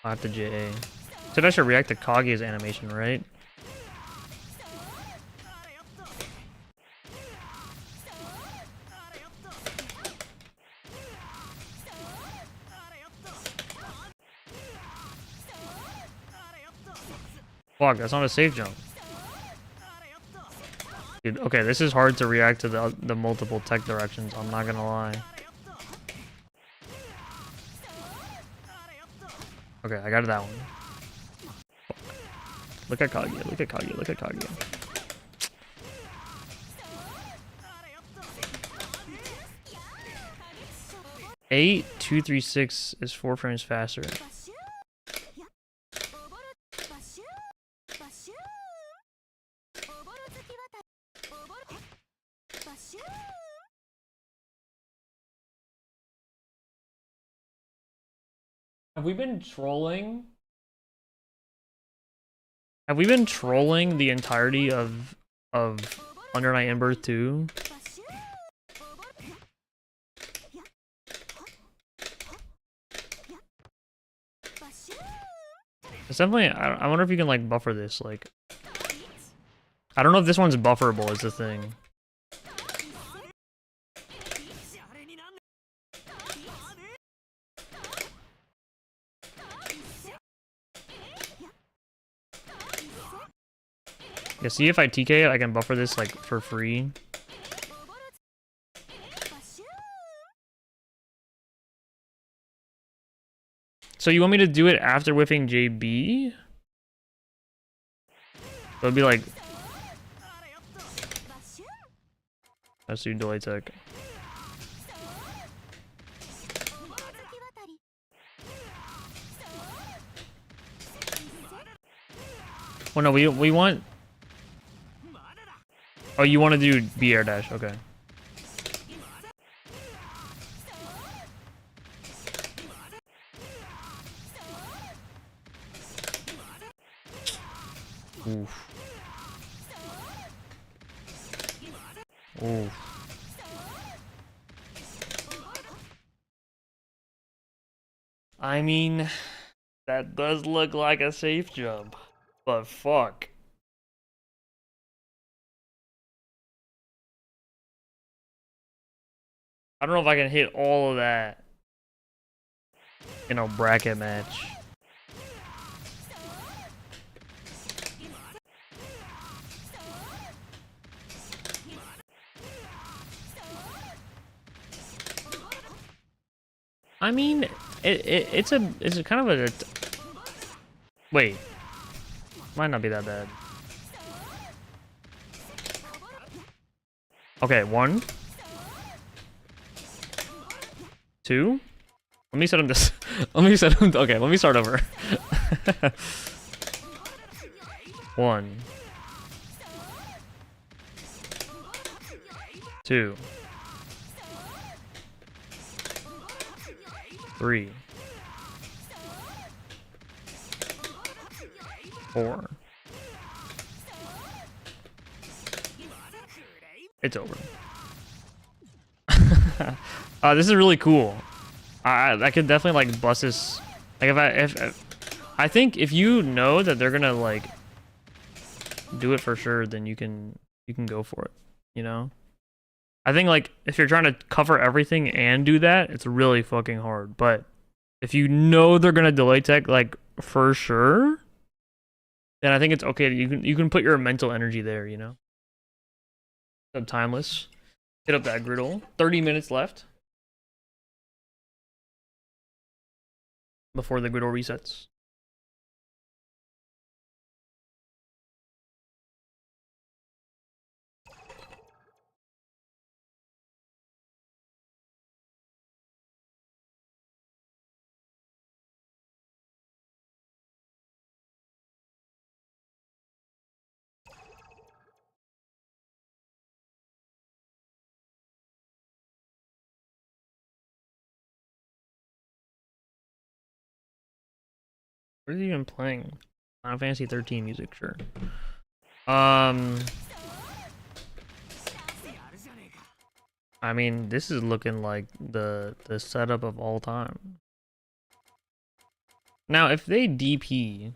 I have to JA. Said I should react to Kaguya's animation, right? Fuck, that's not a safe jump. Dude, okay, this is hard to react to the multiple tech directions, I'm not gonna lie. Okay, I got that one. Fuck. Look at Kaguya, look at Kaguya, look at Kaguya. Eight, 236 is 4 frames faster. Have we been trolling? Have we been trolling the entirety of Under Night in-Birth 2? It's definitely. I wonder if you can like buffer this. Like, I don't know if this one's bufferable. Is the thing. Yeah, see if I TK it, I can buffer this like for free. So you want me to do it after whiffing JB? So it'd be like, let's do delay tech. Well, no, we want. Oh, you want to do B air dash? Okay. Oof. Oof. I mean, that does look like a safe jump, but fuck. I don't know if I can hit all of that in a bracket match. I mean, it's a kind of a wait, might not be that bad. Okay, 1, 2. Let me set him this. Let me set him. Okay, let me start over. 1, 2, 3, 4. It's over. This is really cool. I could definitely like bust this. Like if I think if you know that they're gonna like do it for sure, then you can go for it. You know. I think like if you're trying to cover everything and do that, it's really fucking hard. But if you know they're gonna delay tech like for sure, then I think it's okay. You can put your mental energy there. You know. Timeless. Hit up that griddle. 30 minutes left before the griddle resets. What are you even playing? Final Fantasy 13 music, sure. I mean, this is looking like the setup of all time. Now, if they DP,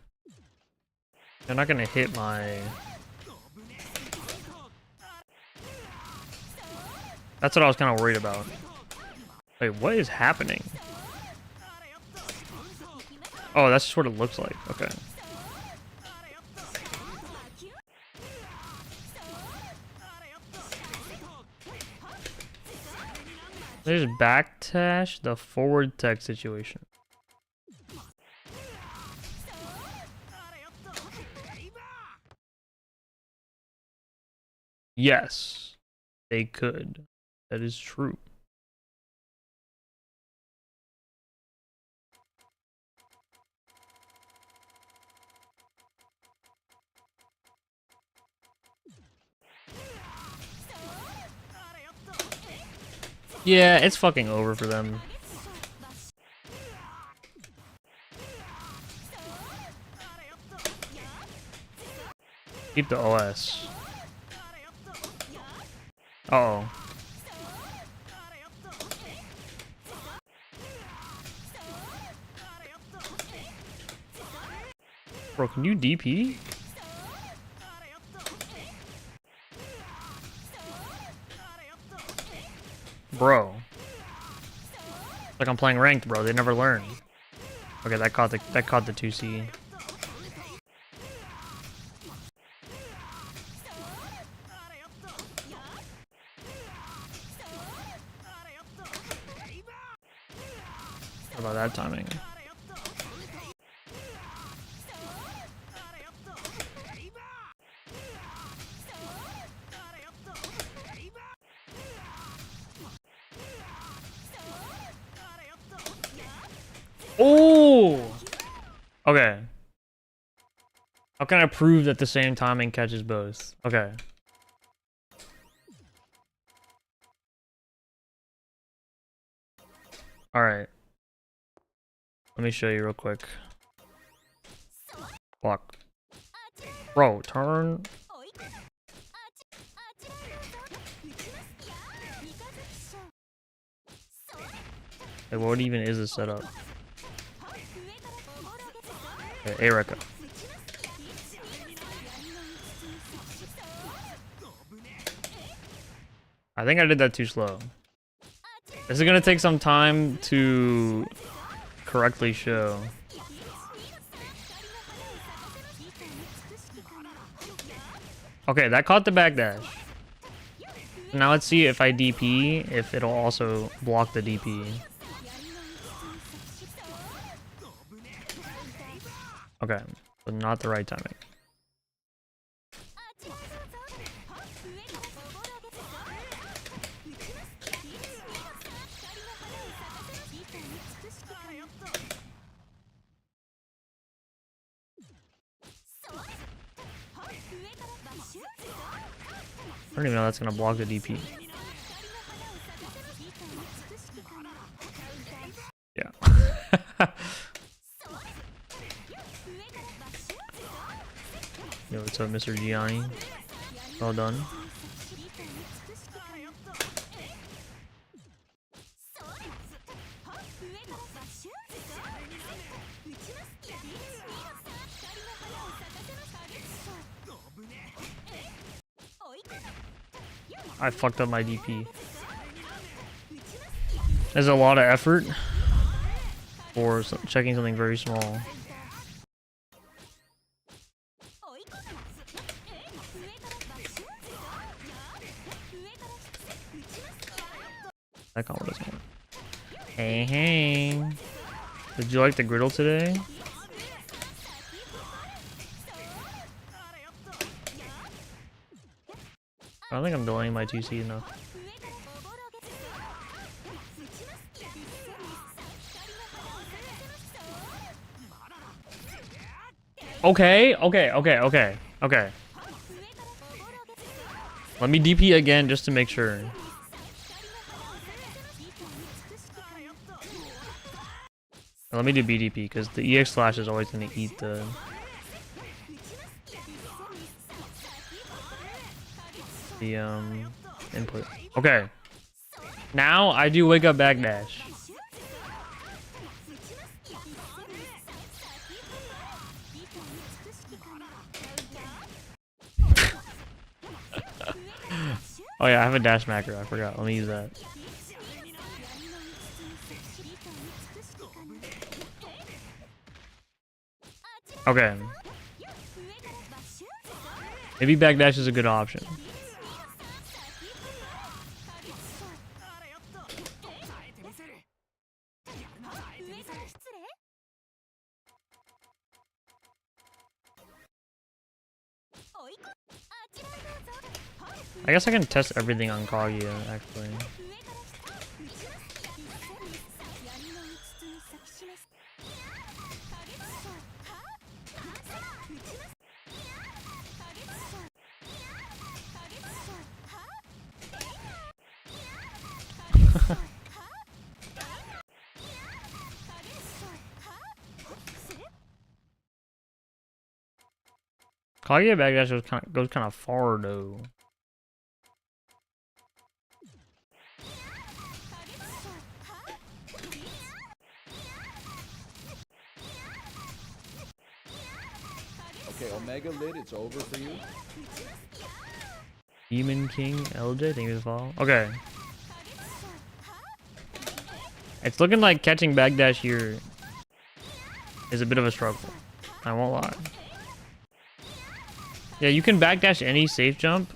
they're not gonna hit my. That's what I was kind of worried about. Wait, what is happening? Oh, that's just what it looks like. Okay. There's backdash the forward tech situation. Yes, they could. That is true. Yeah, it's fucking over for them. Keep the OS. Uh-oh. Bro, can you DP? Bro. Like I'm playing ranked, bro. They never learn. Okay, that caught the 2C. How about that timing? Oh! Okay. How can I prove that the same timing catches both? Okay. Alright. Let me show you real quick. Block. Bro, turn. Like, what even is this setup? Okay, Erika. I think I did that too slow. This is gonna take some time to correctly show. Okay, that caught the backdash. Now let's see if I DP, if it'll also block the DP. Okay, but not the right timing. I don't even know that's gonna block the DP. Yeah. Yo, what's up, Mr. Gianni? Well done. I fucked up my DP. There's a lot of effort for checking something very small. That combo doesn't work. Hey, hey. Did you like the griddle today? I don't think I'm delaying my 2C enough. Okay. Let me DP again just to make sure. Let me do BDP because the EX slash is always going to eat the input. Okay. Now I do wake up backdash. Oh yeah, I have a dash macro. I forgot. Let me use that. Okay. Maybe backdash is a good option. I guess I can test everything on Kaguya, actually. Kaguya backdash goes kind of far though. Okay, Omega Lid, it's over for you. Demon King LJ, thank you for the follow. Okay. It's looking like catching backdash here is a bit of a struggle. I won't lie. Yeah, you can backdash any safe jump,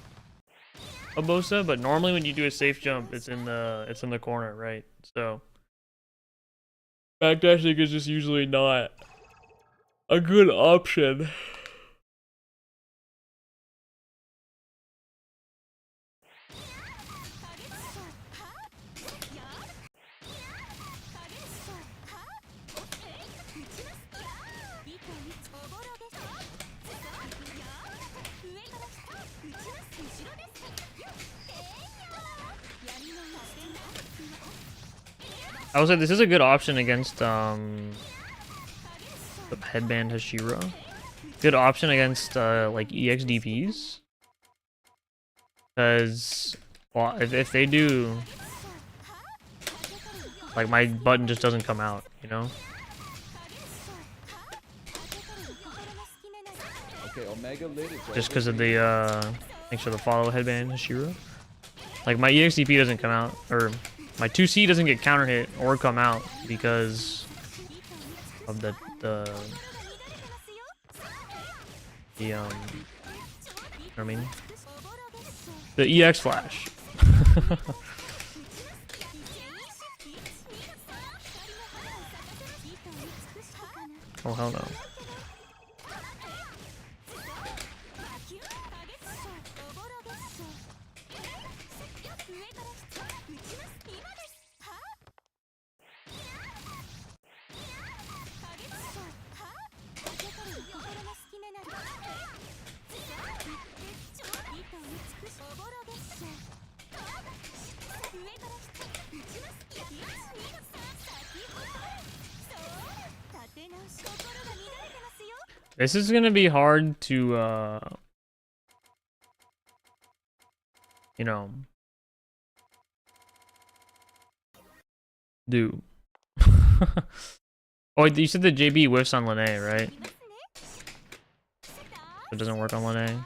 Abosa, but normally when you do a safe jump, it's in the corner, right? So backdashing is just usually not a good option. I would say this is a good option against the headband Hashira. Good option against like EX DPs. Because well, if they do, like my button just doesn't come out, you know? Okay, Omega Lid, it's Just because of the thanks for the follow headband Hashira. Like my EX DP doesn't come out, or my 2C doesn't get counter hit or come out because of the you know what I mean? The EX flash. Oh hell no. This is gonna be hard to, you know, do. Oh, you said the JB whiffs on Lene, right? It doesn't work on Lene.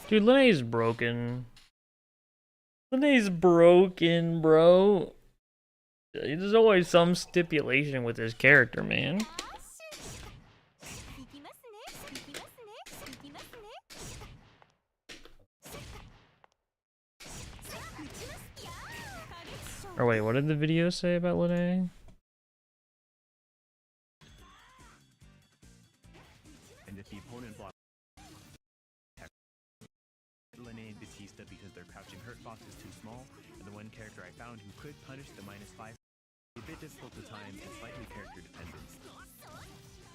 Dude, Lene's broken. Lene's broken, bro. There's always some stipulation with his character, man. Or wait, what did the video say about Lene? And if the opponent blocks Lene and Batista because their crouching hurt box is too small, and the one character I found who could punish the -5 a bit difficult to time and slightly character dependent.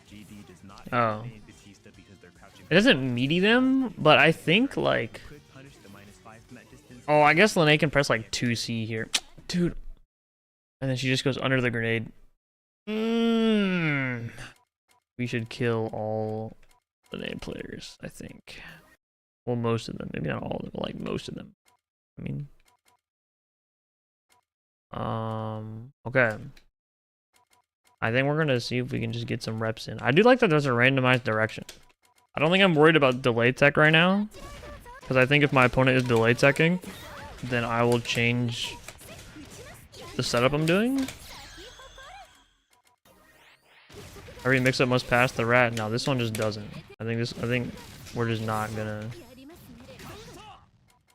GD does not have Lene and Batista because their crouching It doesn't meaty them, but I think like could punish the -5 from that distance. oh, I guess Lene can press like 2C here. Dude. And then she just goes under the grenade. We should kill all Lene players, I think. Well, most of them. Maybe not all of them, but like most of them. I mean. Okay. I think we're gonna see if we can just get some reps in. I do like that there's a randomized direction. I don't think I'm worried about delay tech right now. Because I think if my opponent is delay teching, then I will change the setup I'm doing. Every mix-up must pass the rat. No, this one just doesn't. I think we're just not gonna.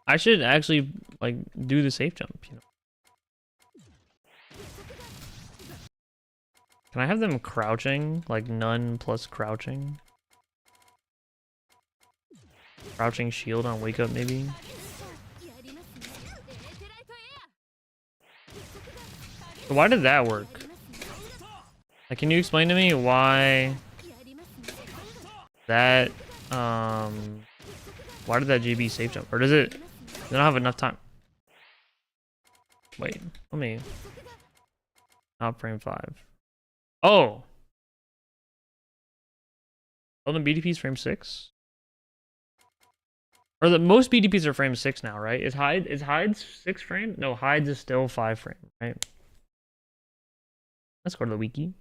I should actually like do the safe jump, you know. Can I have them crouching? Like none plus crouching? Crouching shield on wake up maybe? So why did that work? Like, can you explain to me why that why did that GB safe jump? Or does it they don't have enough time? Wait, let me not frame 5. Oh! Oh, the BDP's frame 6? Or the most BDPs are frame 6 now, right? Is Hyde's 6 frame? No, Hyde's is still 5 frame, right? Let's go to the wiki.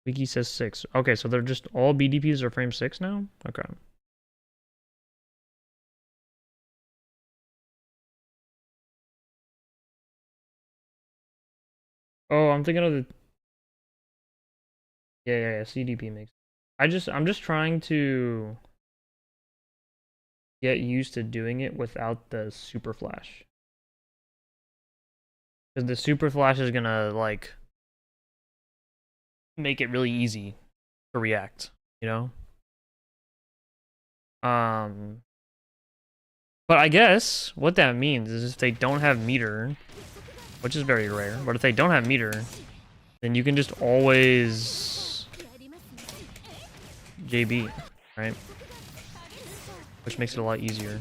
Wiki says 6. Okay, so they're just all BDPs are frame 6 now? Okay. Oh, I'm thinking of the yeah, CDP makes. I'm just trying to get used to doing it without the super flash. Because the super flash is gonna like make it really easy to react, you know? But I guess what that means is if they don't have meter, which is very rare, but if they don't have meter, then you can just always JB, right? Which makes it a lot easier.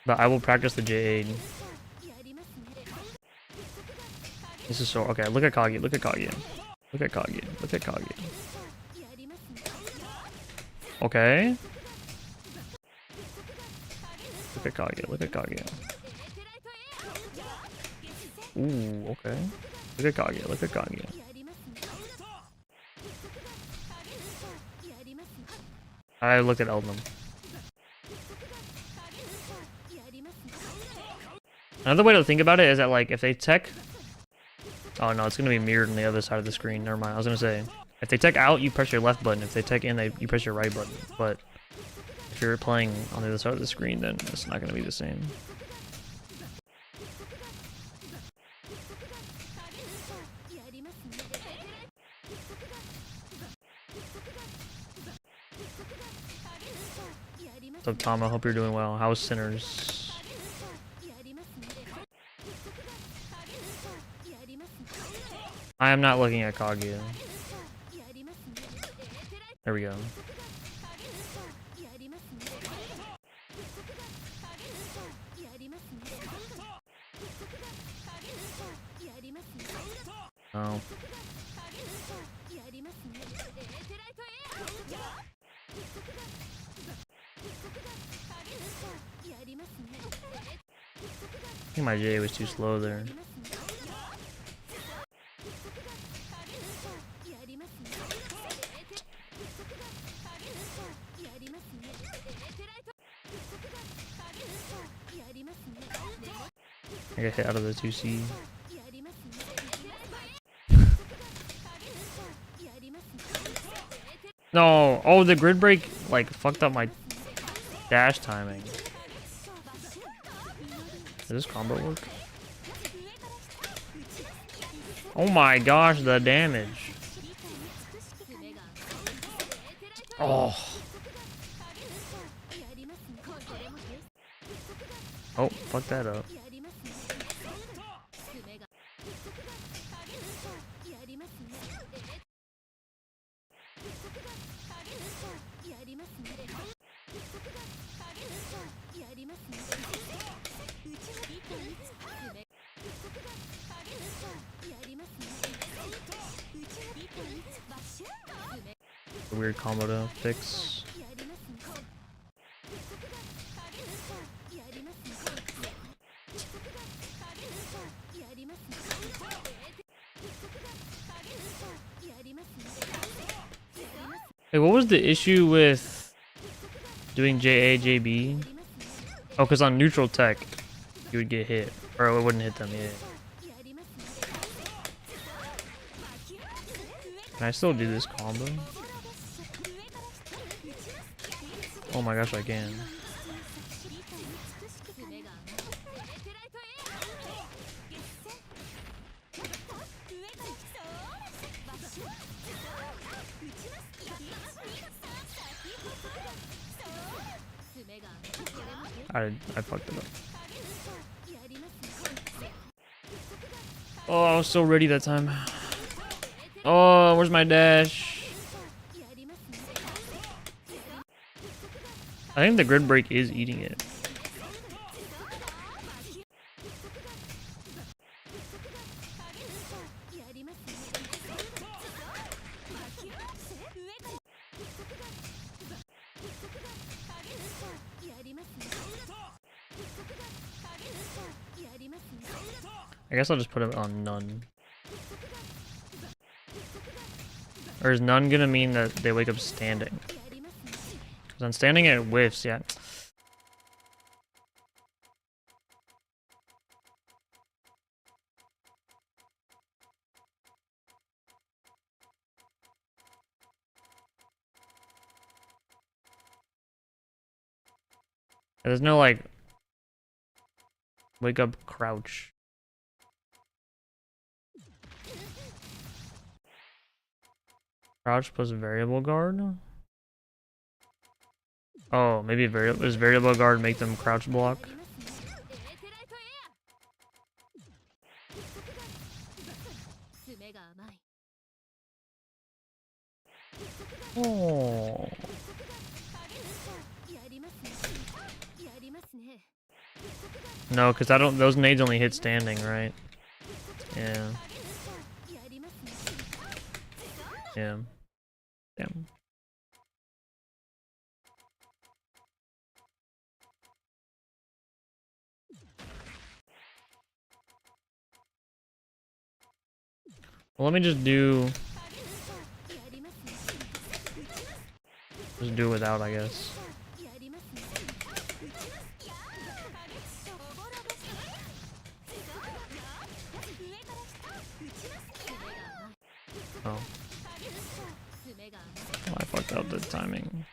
But I will practice the J8. This is so okay. Look at Kage. Look at Kage. Look at Kage. Look at Kage. Okay. Look at Kage. Look at Kage. Ooh, okay. Look at Kage. Look at Kage. I looked at Eldnum. Another way to think about it is that, like, if they tech... Oh, no, it's going to be mirrored on the other side of the screen. Never mind. I was going to say, if they tech out, you press your left button. If they tech in, you press your right button. But if you're playing on the other side of the screen, then it's not going to be the same. What's up, Tom? I hope you're doing well. How's Sinners? I am not looking at Kaguya. There we go. Oh. I think my J was too slow there. I got hit out of the 2C. No! Oh, the grid break like fucked up my dash timing. Does this combo work? Oh my gosh, the damage. Oh. Oh, fuck that up. A weird combo to fix. Hey, what was the issue with doing JA, JB? Oh, because on neutral tech, you would get hit. Or it wouldn't hit them, yeah. Can I still do this combo? Oh my gosh, I can. I fucked it up. Oh, I was so ready that time. Oh, where's my dash? I think the grid break is eating it. I guess I'll just put it on none. Or is none gonna mean that they wake up standing? Because on standing it whiffs, yeah. There's no like wake up crouch. Crouch plus variable guard? Oh, maybe does variable guard make them crouch block? Oh. No, because those nades only hit standing, right? Yeah. Yeah. Damn. Well, let me just do it without, I guess. Oh. Oh, I fucked up the timing.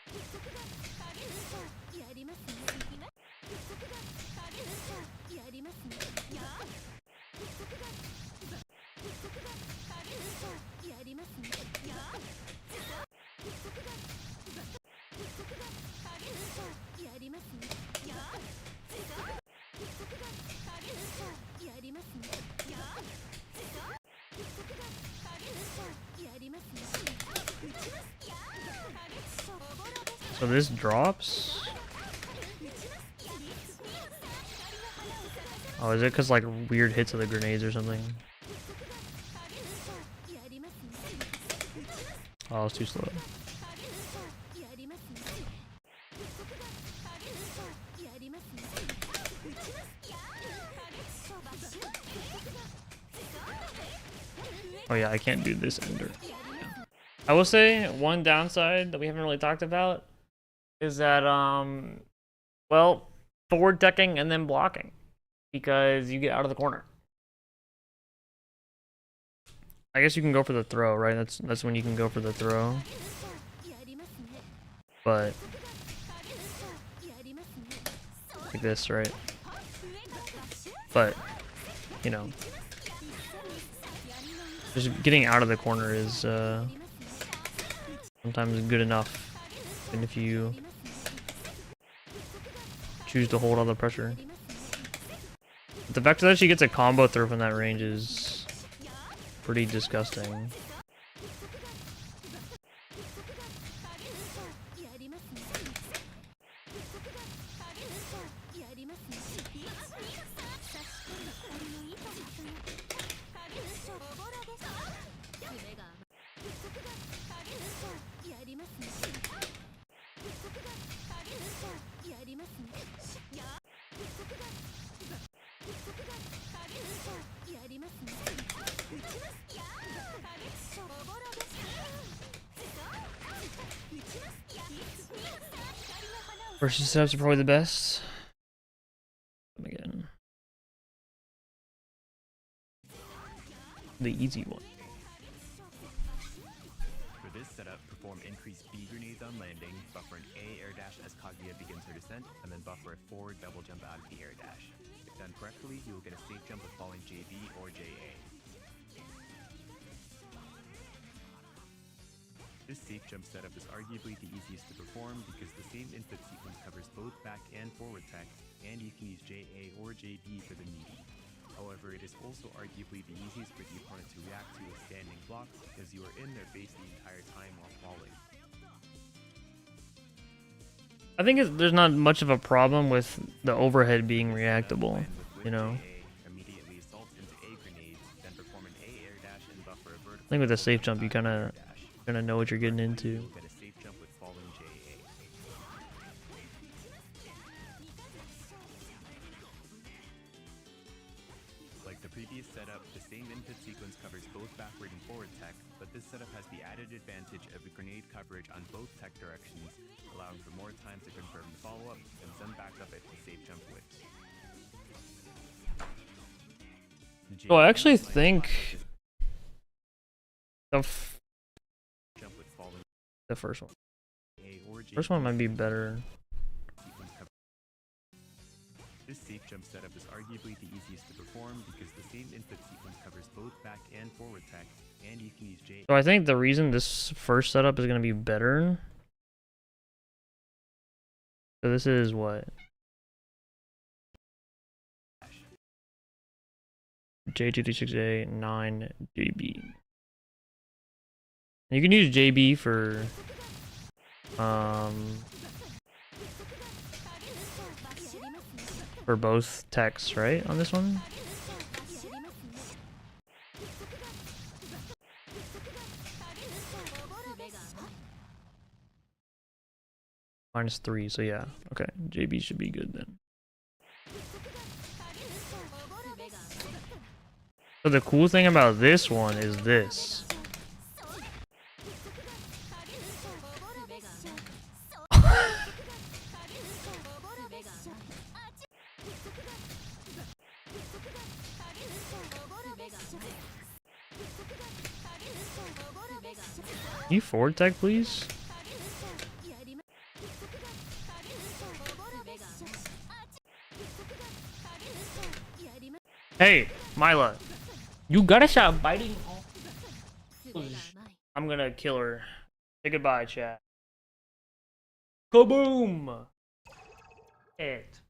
So this drops? Oh, is it because like weird hits of the grenades or something? Oh, it's too slow. Oh yeah, I can't do this ender. I will say one downside that we haven't really talked about is that well, forward decking and then blocking because you get out of the corner. I guess you can go for the throw, right? That's when you can go for the throw. But like this, right? But you know, just getting out of the corner is sometimes good enough, and if you choose to hold all the pressure. But the fact that she gets a combo throw from that range is pretty disgusting. Versus setups are probably the best. Again, the easy one. For this setup, perform increased B grenades on landing, buffer an A air dash as Kaguya begins her descent, and then buffer a forward double jump out of the air dash. If done correctly, you will get a safe jump with falling JB or JA. This safe jump setup is arguably the easiest to perform because the same input sequence covers both back and forward tech, and you can use JA or JB for the meaty. However, it is also arguably the easiest for the opponent to react to with standing blocks because you are in their base the entire time while falling. I think there's not much of a problem with the overhead being reactable, you know. Immediately assault into A grenades, then perform an A air dash and buffer a vertical. I think with a safe jump, you kind of know what you're getting into. Get a safe jump with falling JA. Like the previous setup, the same input sequence covers both backward and forward tech, but this setup has the added advantage of the grenade coverage on both tech directions, allowing for more time to confirm the follow-up and send back up at the safe jump whips. So I actually think Jump with falling the first one. A or J. First one might be better. This safe jump setup is arguably the easiest to perform because the same input sequence covers both back and forward tech, and you can use J. So I think the reason this first setup is going to be better. So this is what? J236A 9 JB. You can use JB for both techs, right? On this one? -3, so yeah. Okay, JB should be good then. So the cool thing about this one is this. Can you forward tech, please? Hey, Mila, you gotta stop biting. I'm gonna kill her. Say goodbye, chat. Kaboom! It.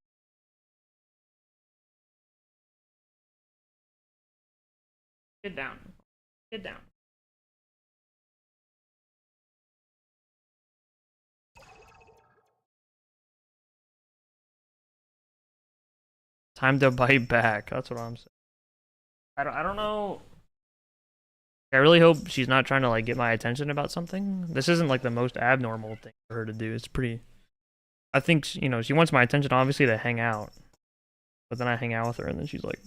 Get down. Get down. Time to bite back. That's what I'm saying. I don't know. I really hope she's not trying to like get my attention about something. This isn't like the most abnormal thing for her to do. It's pretty. I think you know she wants my attention obviously to hang out, but then I hang out with her and then she's like,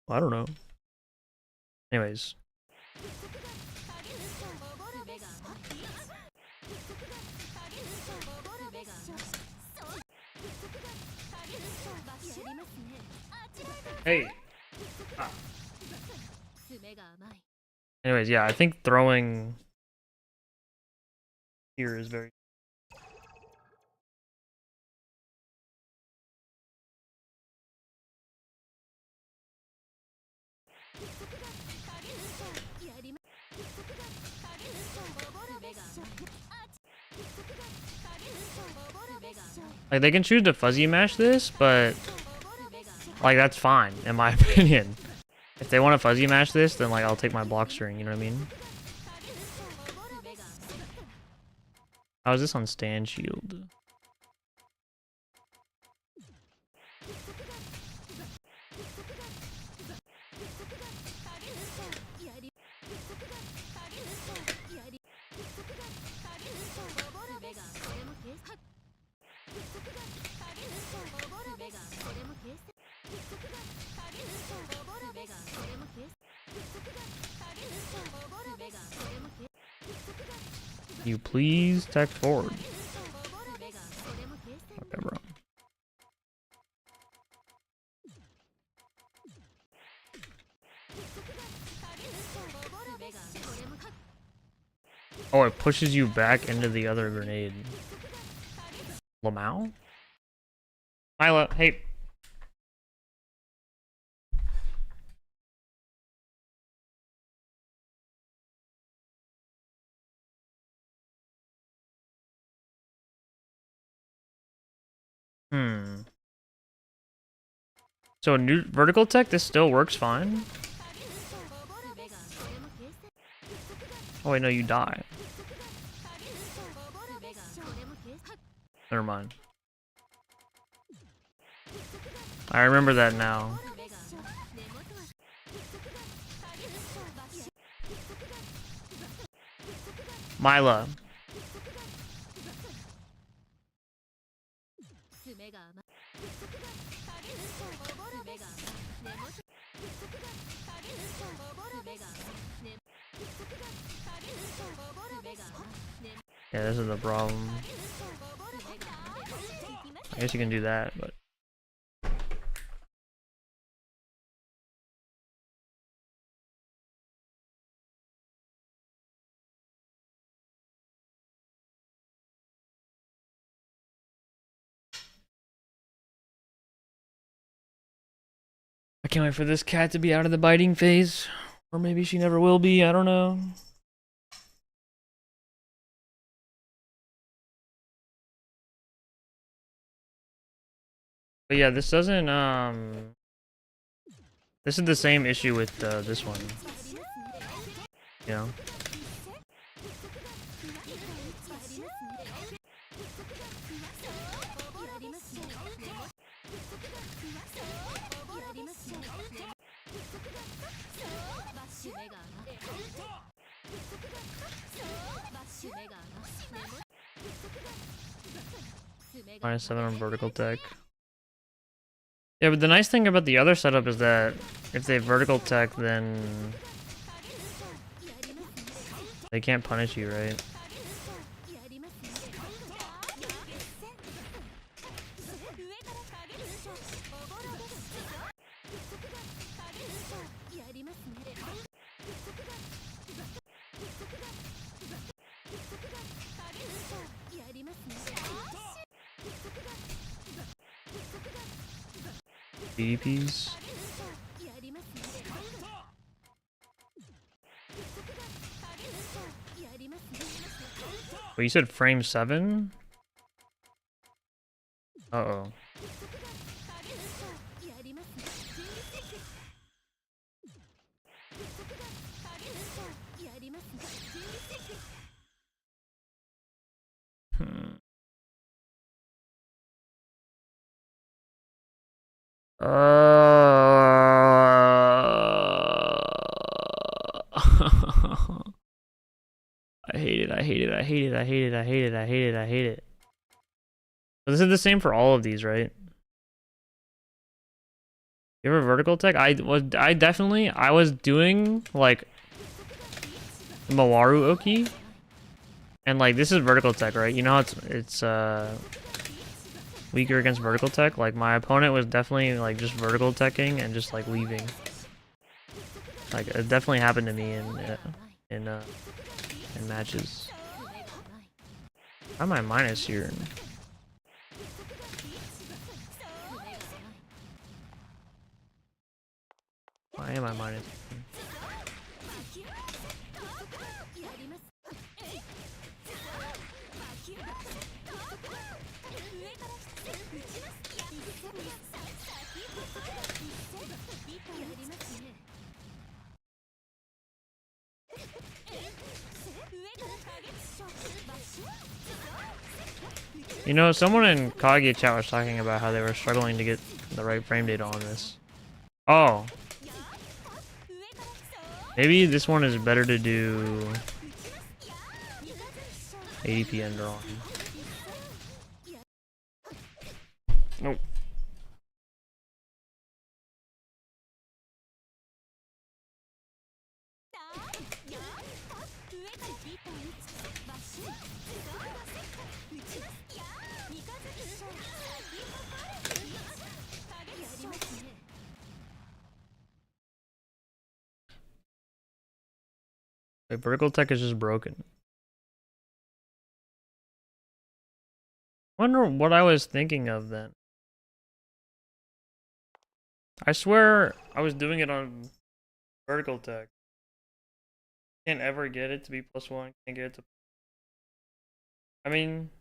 well, I don't know. Anyways, hey. Anyways, yeah, I think throwing here is very. Like they can choose to fuzzy mash this, but like that's fine in my opinion. If they want to fuzzy mash this, then like I'll take my block string, you know what I mean? How is this on stand shield? You please tech forward. Okay, bro. Oh, it pushes you back into the other grenade. Lamau? Mila, hey. So new vertical tech, this still works fine. Oh wait, no, you die. Never mind. I remember that now. Mila. Yeah, this is the problem. I guess you can do that, but I can't wait for this cat to be out of the biting phase. Or maybe she never will be, I don't know. But yeah, this doesn't, this is the same issue with this one. You know? -7 on vertical tech. Yeah, but the nice thing about the other setup is that if they vertical tech, then they can't punish you, right? DDPs. Wait, you said frame 7? Uh-oh. hate it. I hate it. I hate it. I hate it. I hate it. I hate it. I hate it. So this is the same for all of these, right? You ever vertical tech? I was doing like Mawaru Oki. And like this is vertical tech, right? You know how it's weaker against vertical tech? Like my opponent was definitely like just vertical teching and just like leaving. Like it definitely happened to me in matches. How am I minus here? Why am I minus? You know, someone in Kaguya chat was talking about how they were struggling to get the right frame data on this. Oh. Maybe this one is better to do ADP end on. Nope. Wait, vertical tech is just broken. Wonder what I was thinking of then. I swear I was doing it on vertical tech. Can't ever get it to be +1. Can't get it to. I mean,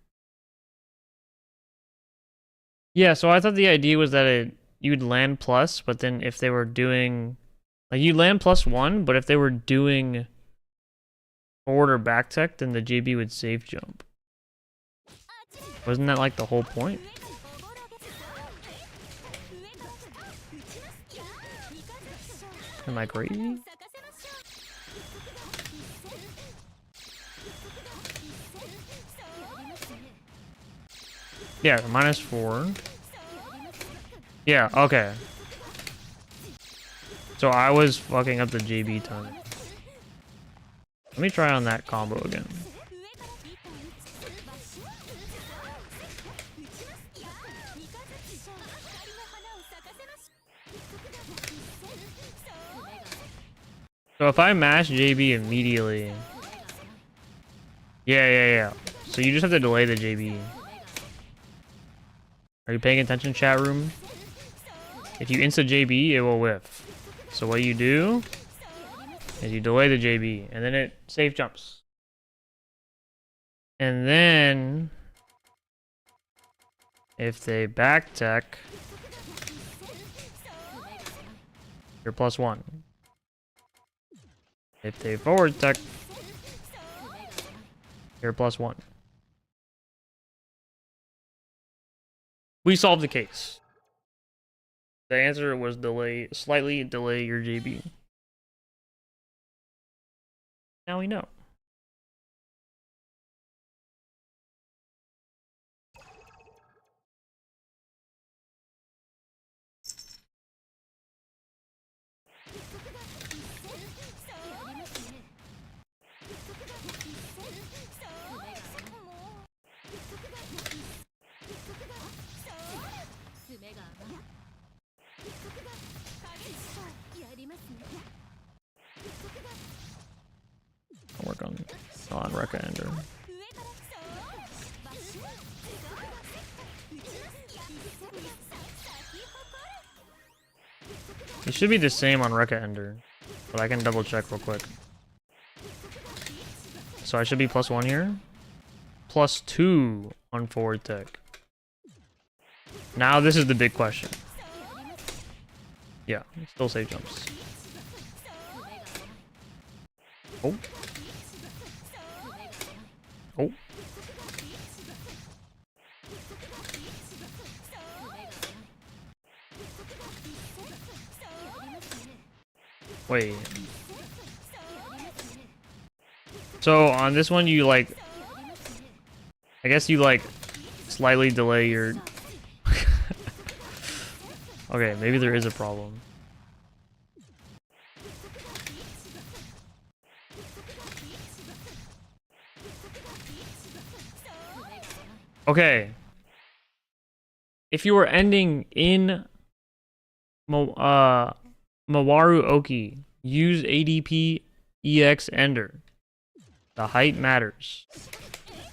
yeah. So I thought the idea was that you'd land plus, but then if they were doing, like, you land +1, but if they were doing forward or back tech, then the JB would safe jump. Wasn't that like the whole point? Am I crazy? Yeah, -4. Yeah, okay. So I was fucking up the JB time. Let me try on that combo again. So if I mash JB immediately... Yeah. So you just have to delay the JB. Are you paying attention, chat room? If you insta JB, it will whiff. So what you do is you delay the JB, and then it safe jumps. And then if they back tech, you're +1. If they forward tech, you're +1. We solved the case. The answer was slightly delay your JB. Now we know. I'll work on Rekka Ender. It should be the same on Rekka Ender, but I can double check real quick. So I should be +1 here. +2 on forward tech. Now this is the big question. Yeah, still safe jumps. Oh. Oh. Wait. So on this one, you like, I guess you like slightly delay your. Okay, maybe there is a problem. Okay. If you were ending in Mawaru Oki, use ADP EX Ender. The height matters.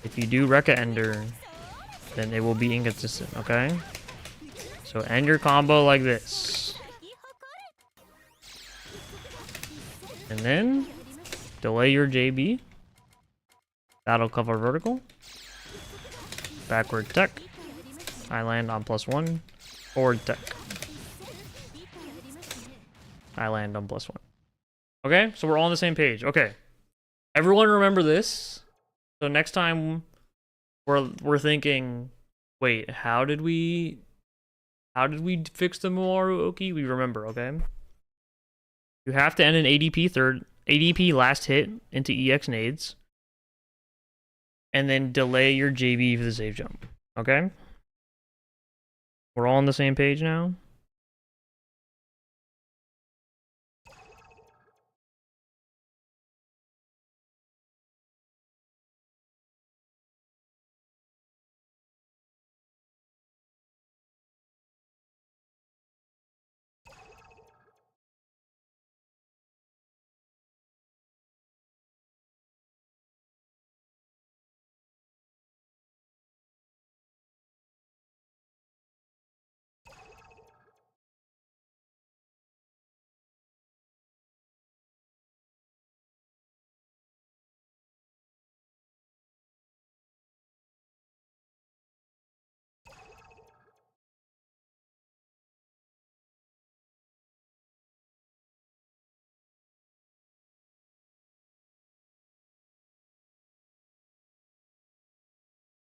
If you do Rekka Ender, then it will be inconsistent, okay? So end your combo like this. And then delay your JB. That'll cover vertical. Backward tech. I land on +1. Forward tech. I land on +1. Okay, so we're all on the same page. Okay. Everyone remember this. So next time we're thinking, wait, how did we fix the Mawaru Oki? We remember, okay? You have to end an ADP last hit into EX nades. And then delay your JB for the safe jump. Okay? We're all on the same page now.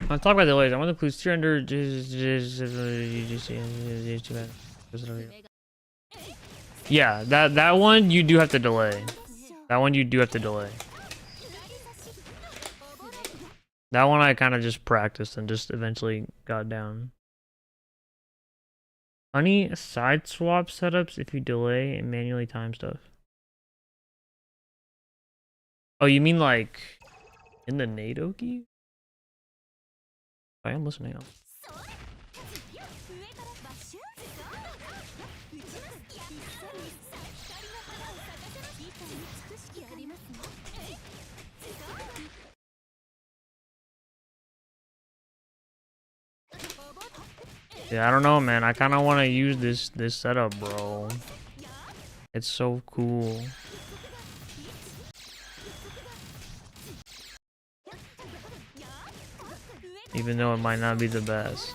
I'll talk about delays. I want to include steer under. Yeah, that one you do have to delay. That one you do have to delay. That one I kind of just practiced and just eventually got down. Any side swap setups if you delay and manually time stuff? Oh, you mean like in the nade Oki? I am listening. Yeah, I don't know, man. I kind of want to use this setup, bro. It's so cool. Even though it might not be the best.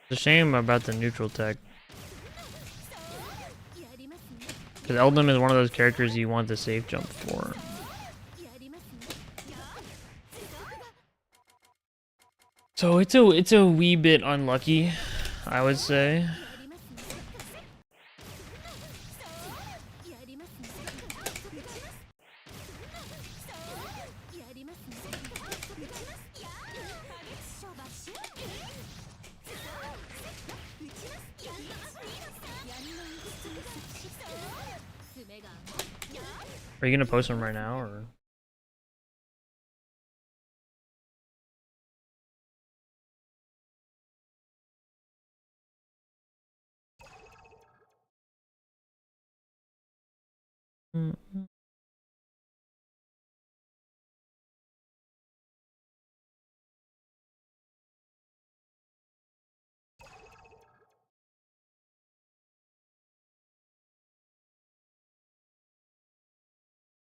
It's a shame about the neutral tech. Because Eldon is one of those characters you want the safe jump for. So it's a wee bit unlucky, I would say. Are you gonna post them right now, or?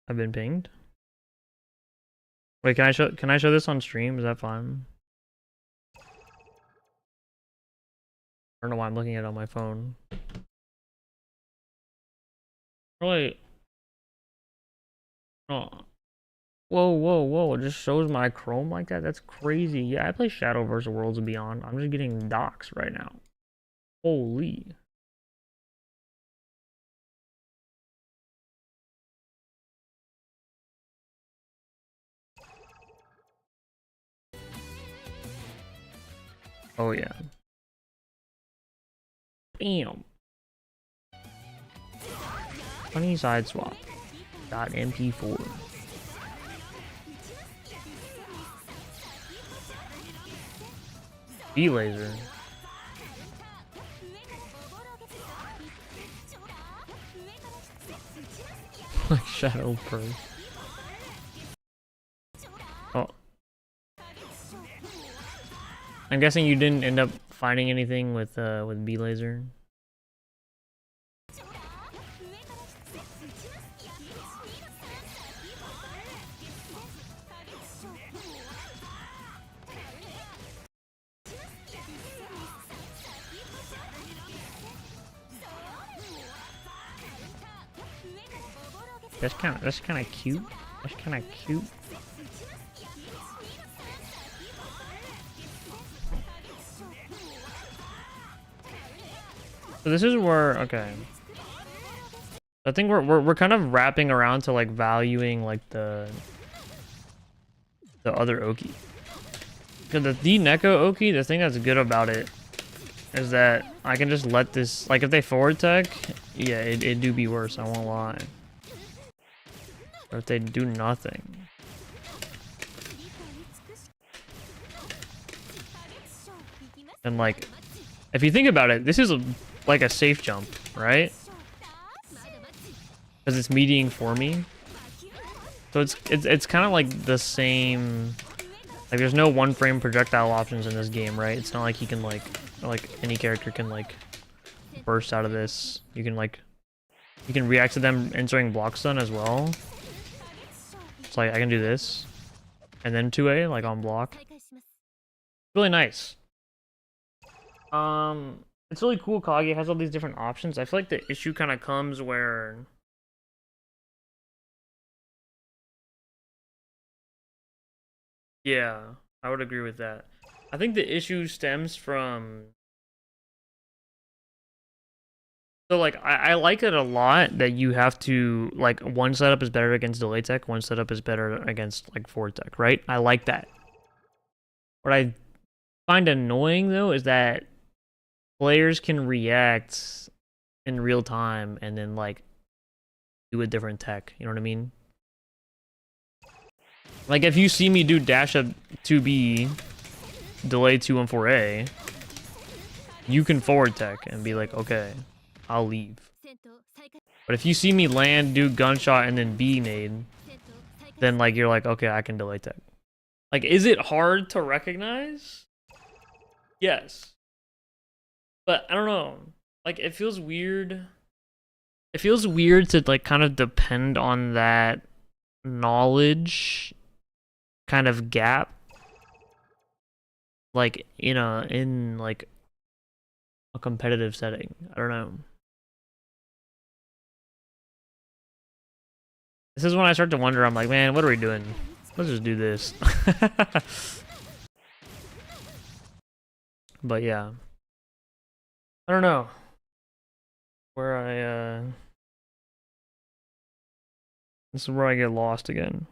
I've been pinged. Wait, can I show this on stream? Is that fine? I don't know why I'm looking at it on my phone. Really? Oh. Whoa, whoa, whoa. It just shows my Chrome like that? That's crazy. Yeah, I play Shadow vs. Worlds of Beyond. I'm just getting docs right now. Holy. Oh, yeah. Bam. Funny side swap. Dot MP4. B-Laser. Like Shadow Pro. Oh. I'm guessing you didn't end up finding anything with B-Laser. That's kind of cute. That's kind of cute. So this is where, okay. I think we're kind of wrapping around to like valuing like the other Oki. Because the Neko Oki, the thing that's good about it is that I can just let this, like if they forward tech, yeah, it do be worse, I won't lie. Or if they do nothing. And like, if you think about it, this is like a safe jump, right? Because it's meeting for me. So it's kind of like the same. Like there's no one frame projectile options in this game, right? It's not like you can like any character can like burst out of this. You can react to them entering block stun as well. It's like I can do this, and then 2A like on block. Really nice. It's really cool. Kage has all these different options. I feel like the issue kind of comes where yeah, I would agree with that. I think the issue stems from so like I like it a lot that you have to like one setup is better against delay tech, one setup is better against like forward tech, right? I like that. What I find annoying though is that players can react in real time and then like do a different tech, you know what I mean? Like if you see me do dash up 2B, delay 214A, you can forward tech and be like, okay, I'll leave. But if you see me land, do gunshot, and then B nade, then like you're like, okay, I can delay tech. Like, is it hard to recognize? Yes. But I don't know. Like, it feels weird. It feels weird to like kind of depend on that knowledge kind of gap. Like, you know, in like a competitive setting. I don't know. This is when I start to wonder, I'm like, man, what are we doing? Let's just do this. But yeah. I don't know. This is where I get lost again.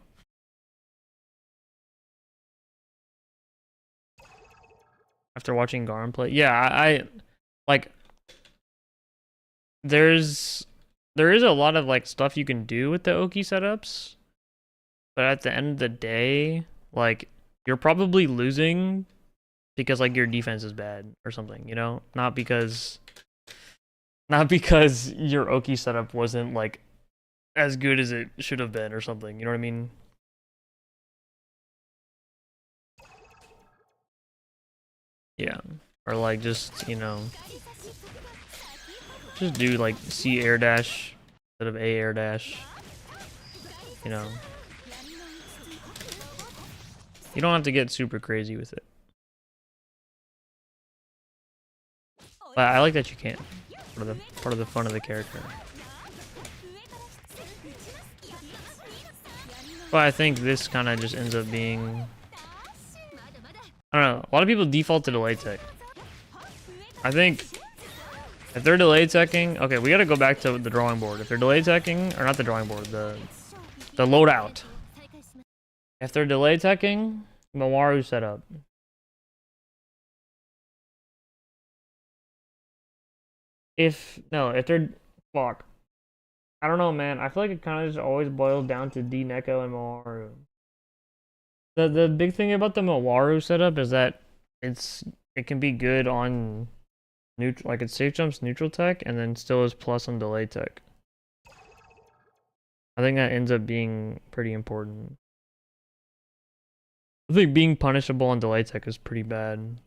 After watching Garm play. Yeah, I like there is a lot of like stuff you can do with the Oki setups. But at the end of the day, like you're probably losing because like your defense is bad or something, you know? Not because your Oki setup wasn't like as good as it should have been or something, you know what I mean? Yeah. Or like just, you know, just do like C air dash instead of A air dash. You know. You don't have to get super crazy with it. But I like that you can. Part of the fun of the character. But I think this kind of just ends up being, I don't know, a lot of people default to delay tech. I think if they're delay teching, okay, we gotta go back to the drawing board. If they're delay teching, or not the drawing board, the loadout. If they're delay teching, Mawaru setup. If they're, fuck. I don't know, man. I feel like it kind of just always boils down to D Neko and Mawaru. The big thing about the Mawaru setup is that it can be good on neutral, like it safe jumps neutral tech and then still is plus on delay tech. I think that ends up being pretty important. I think being punishable on delay tech is pretty bad.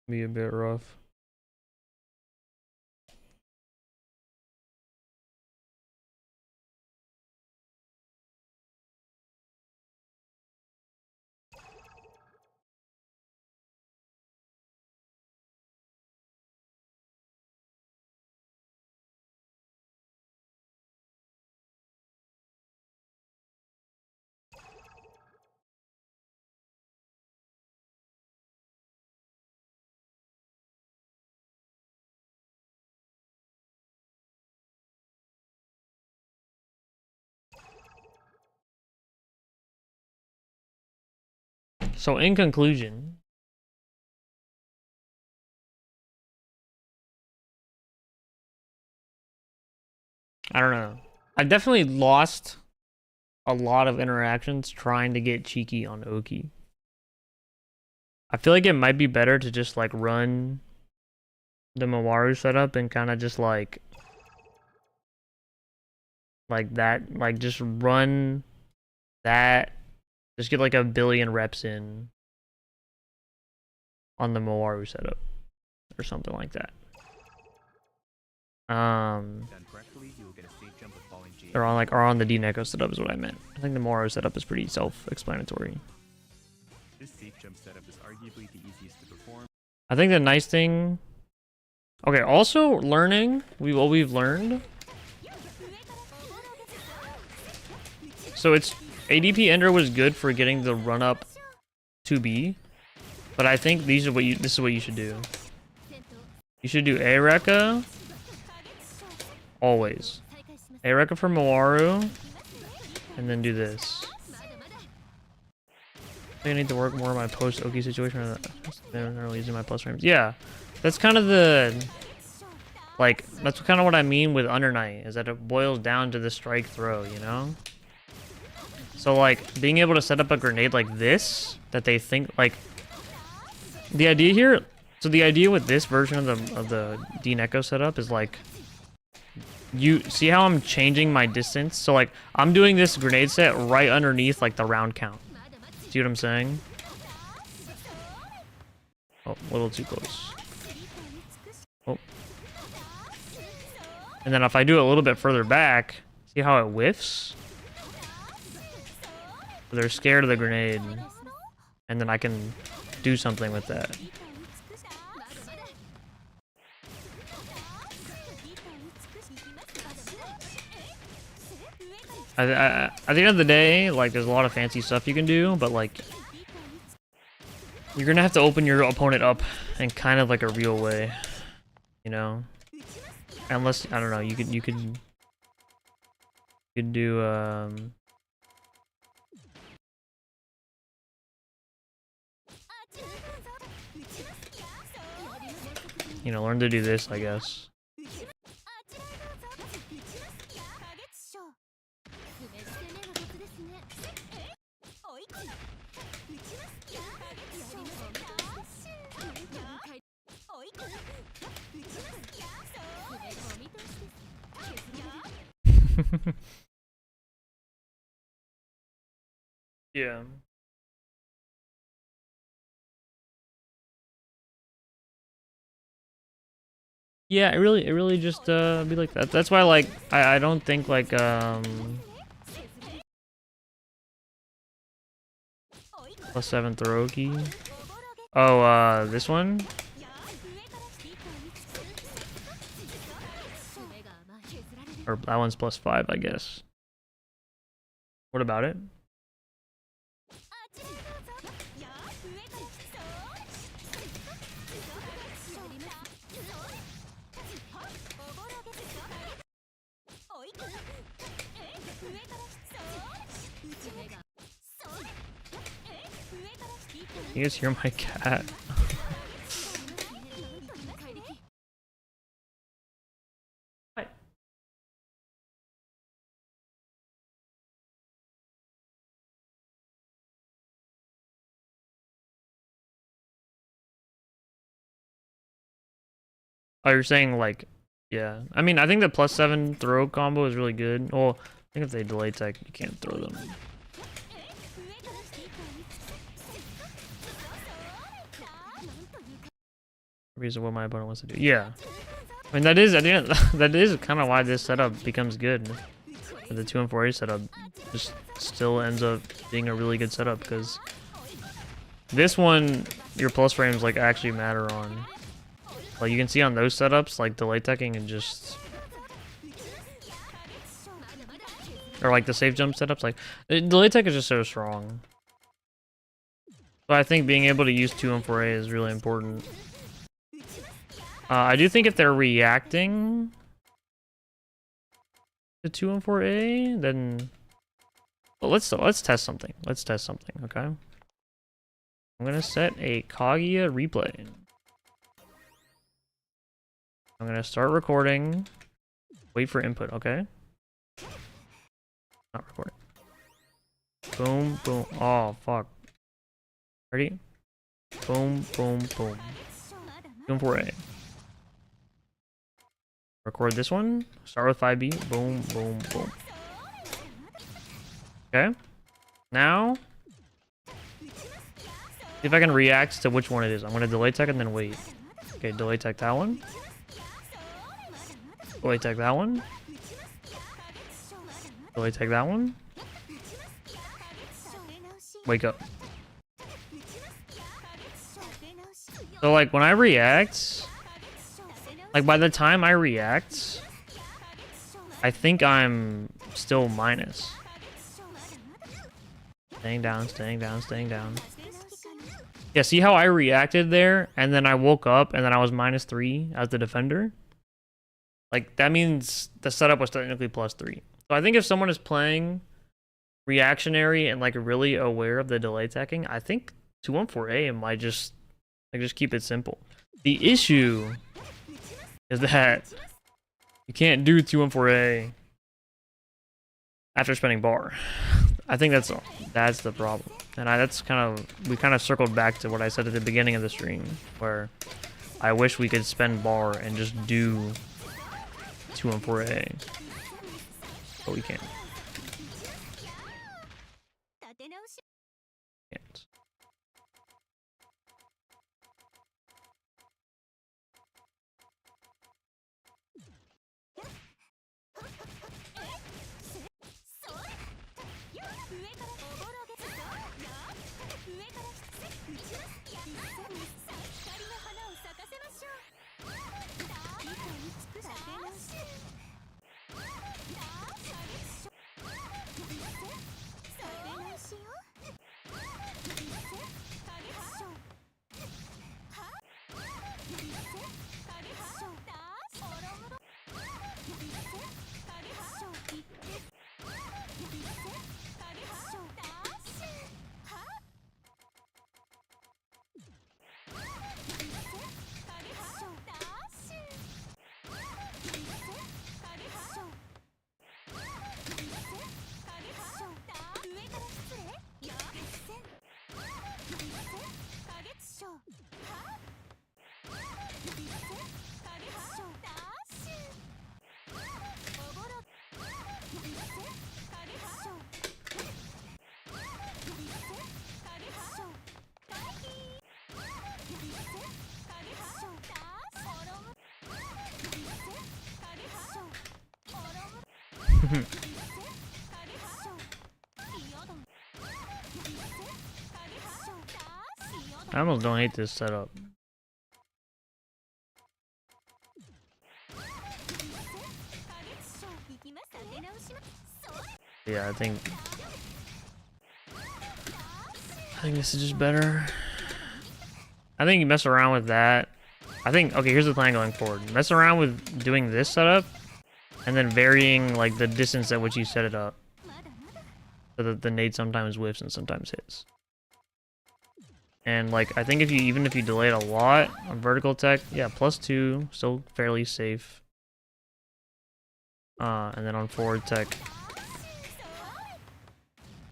Be a bit rough. So in conclusion, I don't know. I definitely lost a lot of interactions trying to get cheeky on Oki. I feel like it might be better to just like run the Mawaru setup and kind of just like that, like just run that, just get like a billion reps in on the Mawaru setup or something like that. Or on the D Neko setup is what I meant. I think the Mawaru setup is pretty self-explanatory. This safe jump setup is arguably the easiest to perform. I think the nice thing, okay, also learning, what we've learned. So it's ADP Ender was good for getting the run up 2B, but I think this is what you should do. You should do A-Rekka always. A-Rekka for Mawaru, and then do this. I think I need to work more on my post-Oki situation. They're really using my plus frames. Yeah, that's kind of that's kind of what I mean with Under Night, is that it boils down to the strike throw, you know? So like being able to set up a grenade like this, that they think like the idea here. So the idea with this version of the D Neko setup is like, you see how I'm changing my distance? So like I'm doing this grenade set right underneath like the round count. See what I'm saying? Oh, a little too close. Oh. And then if I do it a little bit further back, see how it whiffs? They're scared of the grenade, and then I can do something with that. At the end of the day, like, there's a lot of fancy stuff you can do, but like, you're gonna have to open your opponent up in kind of like a real way, you know? Unless, I don't know, you could do you know, learn to do this, I guess. Yeah. Yeah, it really just be like that. That's why like I don't think like +7 throw key. Oh, this one? Or that one's +5, I guess. What about it? You guys hear my cat? What? Oh, you're saying like, yeah. I mean, I think the +7 throw combo is really good. Well, I think if they delay tech, you can't throw them. Reason what my opponent wants to do. Yeah. I mean, that is, at the end, that is kind of why this setup becomes good. The 2 and 4A setup just still ends up being a really good setup because this one, your plus frames like actually matter on. Like you can see on those setups, like delay teching and just, or like the safe jump setups, like delay tech is just so strong. But I think being able to use 2 and 4A is really important. I do think if they're reacting to 2 and 4A, then well, let's test something. Let's test something, okay? I'm gonna set a Kaguya replay. I'm gonna start recording. Wait for input, okay? Not recording. Boom, boom. Oh, fuck. Ready? Boom, boom, boom. 2 and 4A. Record this one. Start with 5B. Boom, boom, boom. Okay. Now, see if I can react to which one it is. I'm gonna delay tech and then wait. Okay, delay tech that one. Delay tech that one. Delay tech that one. Wake up. So like when I react, like by the time I react, I think I'm still minus. Staying down, staying down, staying down. Yeah, see how I reacted there, and then I woke up, and then I was -3 as the defender? Like, that means the setup was technically +3. So I think if someone is playing reactionary and, like, really aware of the delay teching, I think 214A might just, like, just keep it simple. The issue is that you can't do 214A after spending bar. I think that's the problem, and we kind of circled back to what I said at the beginning of the stream, where I wish we could spend bar and just do 2 and 4A, but we can't. Can't. I almost don't hate this setup. Yeah, I think this is just better. I think you mess around with that. I think, okay, here's the plan going forward. Mess around with doing this setup, and then varying like the distance at which you set it up. So that the nade sometimes whiffs and sometimes hits. And like, I think if you, even if you delay it a lot on vertical tech, yeah, +2, still fairly safe. And then on forward tech,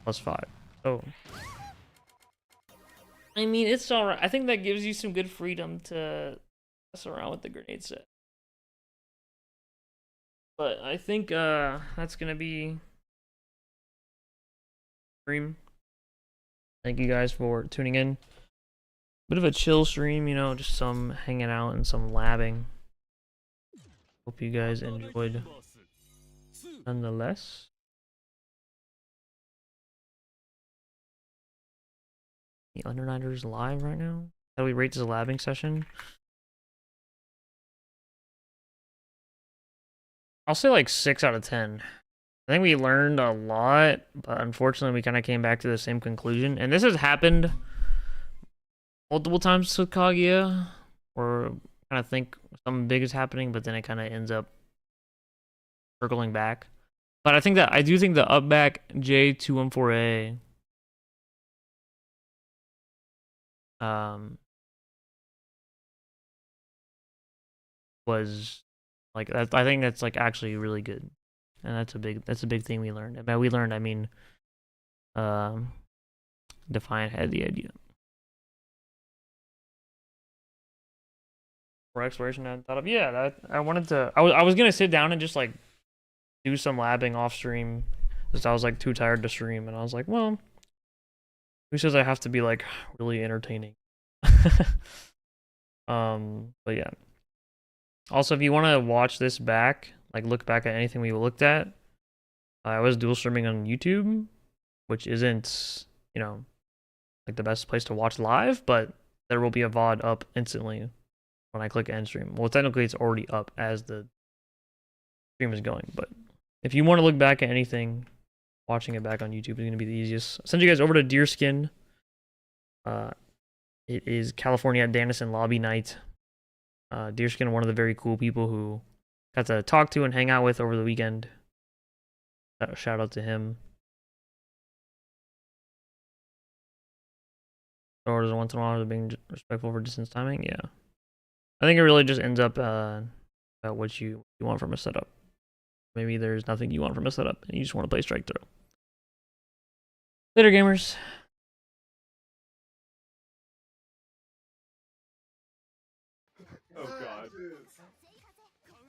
+5. So, I mean, it's alright. I think that gives you some good freedom to mess around with the grenade set. But I think that's gonna be stream. Thank you guys for tuning in. Bit of a chill stream, you know, just some hanging out and some labbing. Hope you guys enjoyed nonetheless. The Undernighters live right now? How do we rate this labbing session? I'll say like 6 out of 10. I think we learned a lot, but unfortunately we kind of came back to the same conclusion. And this has happened multiple times with Kaguya, or kind of think something big is happening, but then it kind of ends up circling back. But I do think the up back J214A was like that. I think that's like actually really good, and that's a big thing we learned. And by we learned, I mean Defiant had the idea. For exploration, I thought of, yeah, that I wanted to. I was gonna sit down and just like do some labbing off stream, because I was like too tired to stream, and I was like, well, who says I have to be like really entertaining? But yeah. Also, if you want to watch this back, like look back at anything we looked at, I was dual streaming on YouTube, which isn't, you know, like the best place to watch live, but there will be a VOD up instantly when I click end stream. Well, technically it's already up as the stream is going, but if you want to look back at anything, watching it back on YouTube is going to be the easiest. I'll send you guys over to Deerskin. It is California at Danielson Lobby Night. Deerskin, one of the very cool people who got to talk to and hang out with over the weekend. Shout out to him. Orders once in a while, being respectful for distance timing. Yeah, I think it really just ends up about what you want from a setup. Maybe there's nothing you want from a setup, and you just want to play strike throw. Later, gamers. Oh god.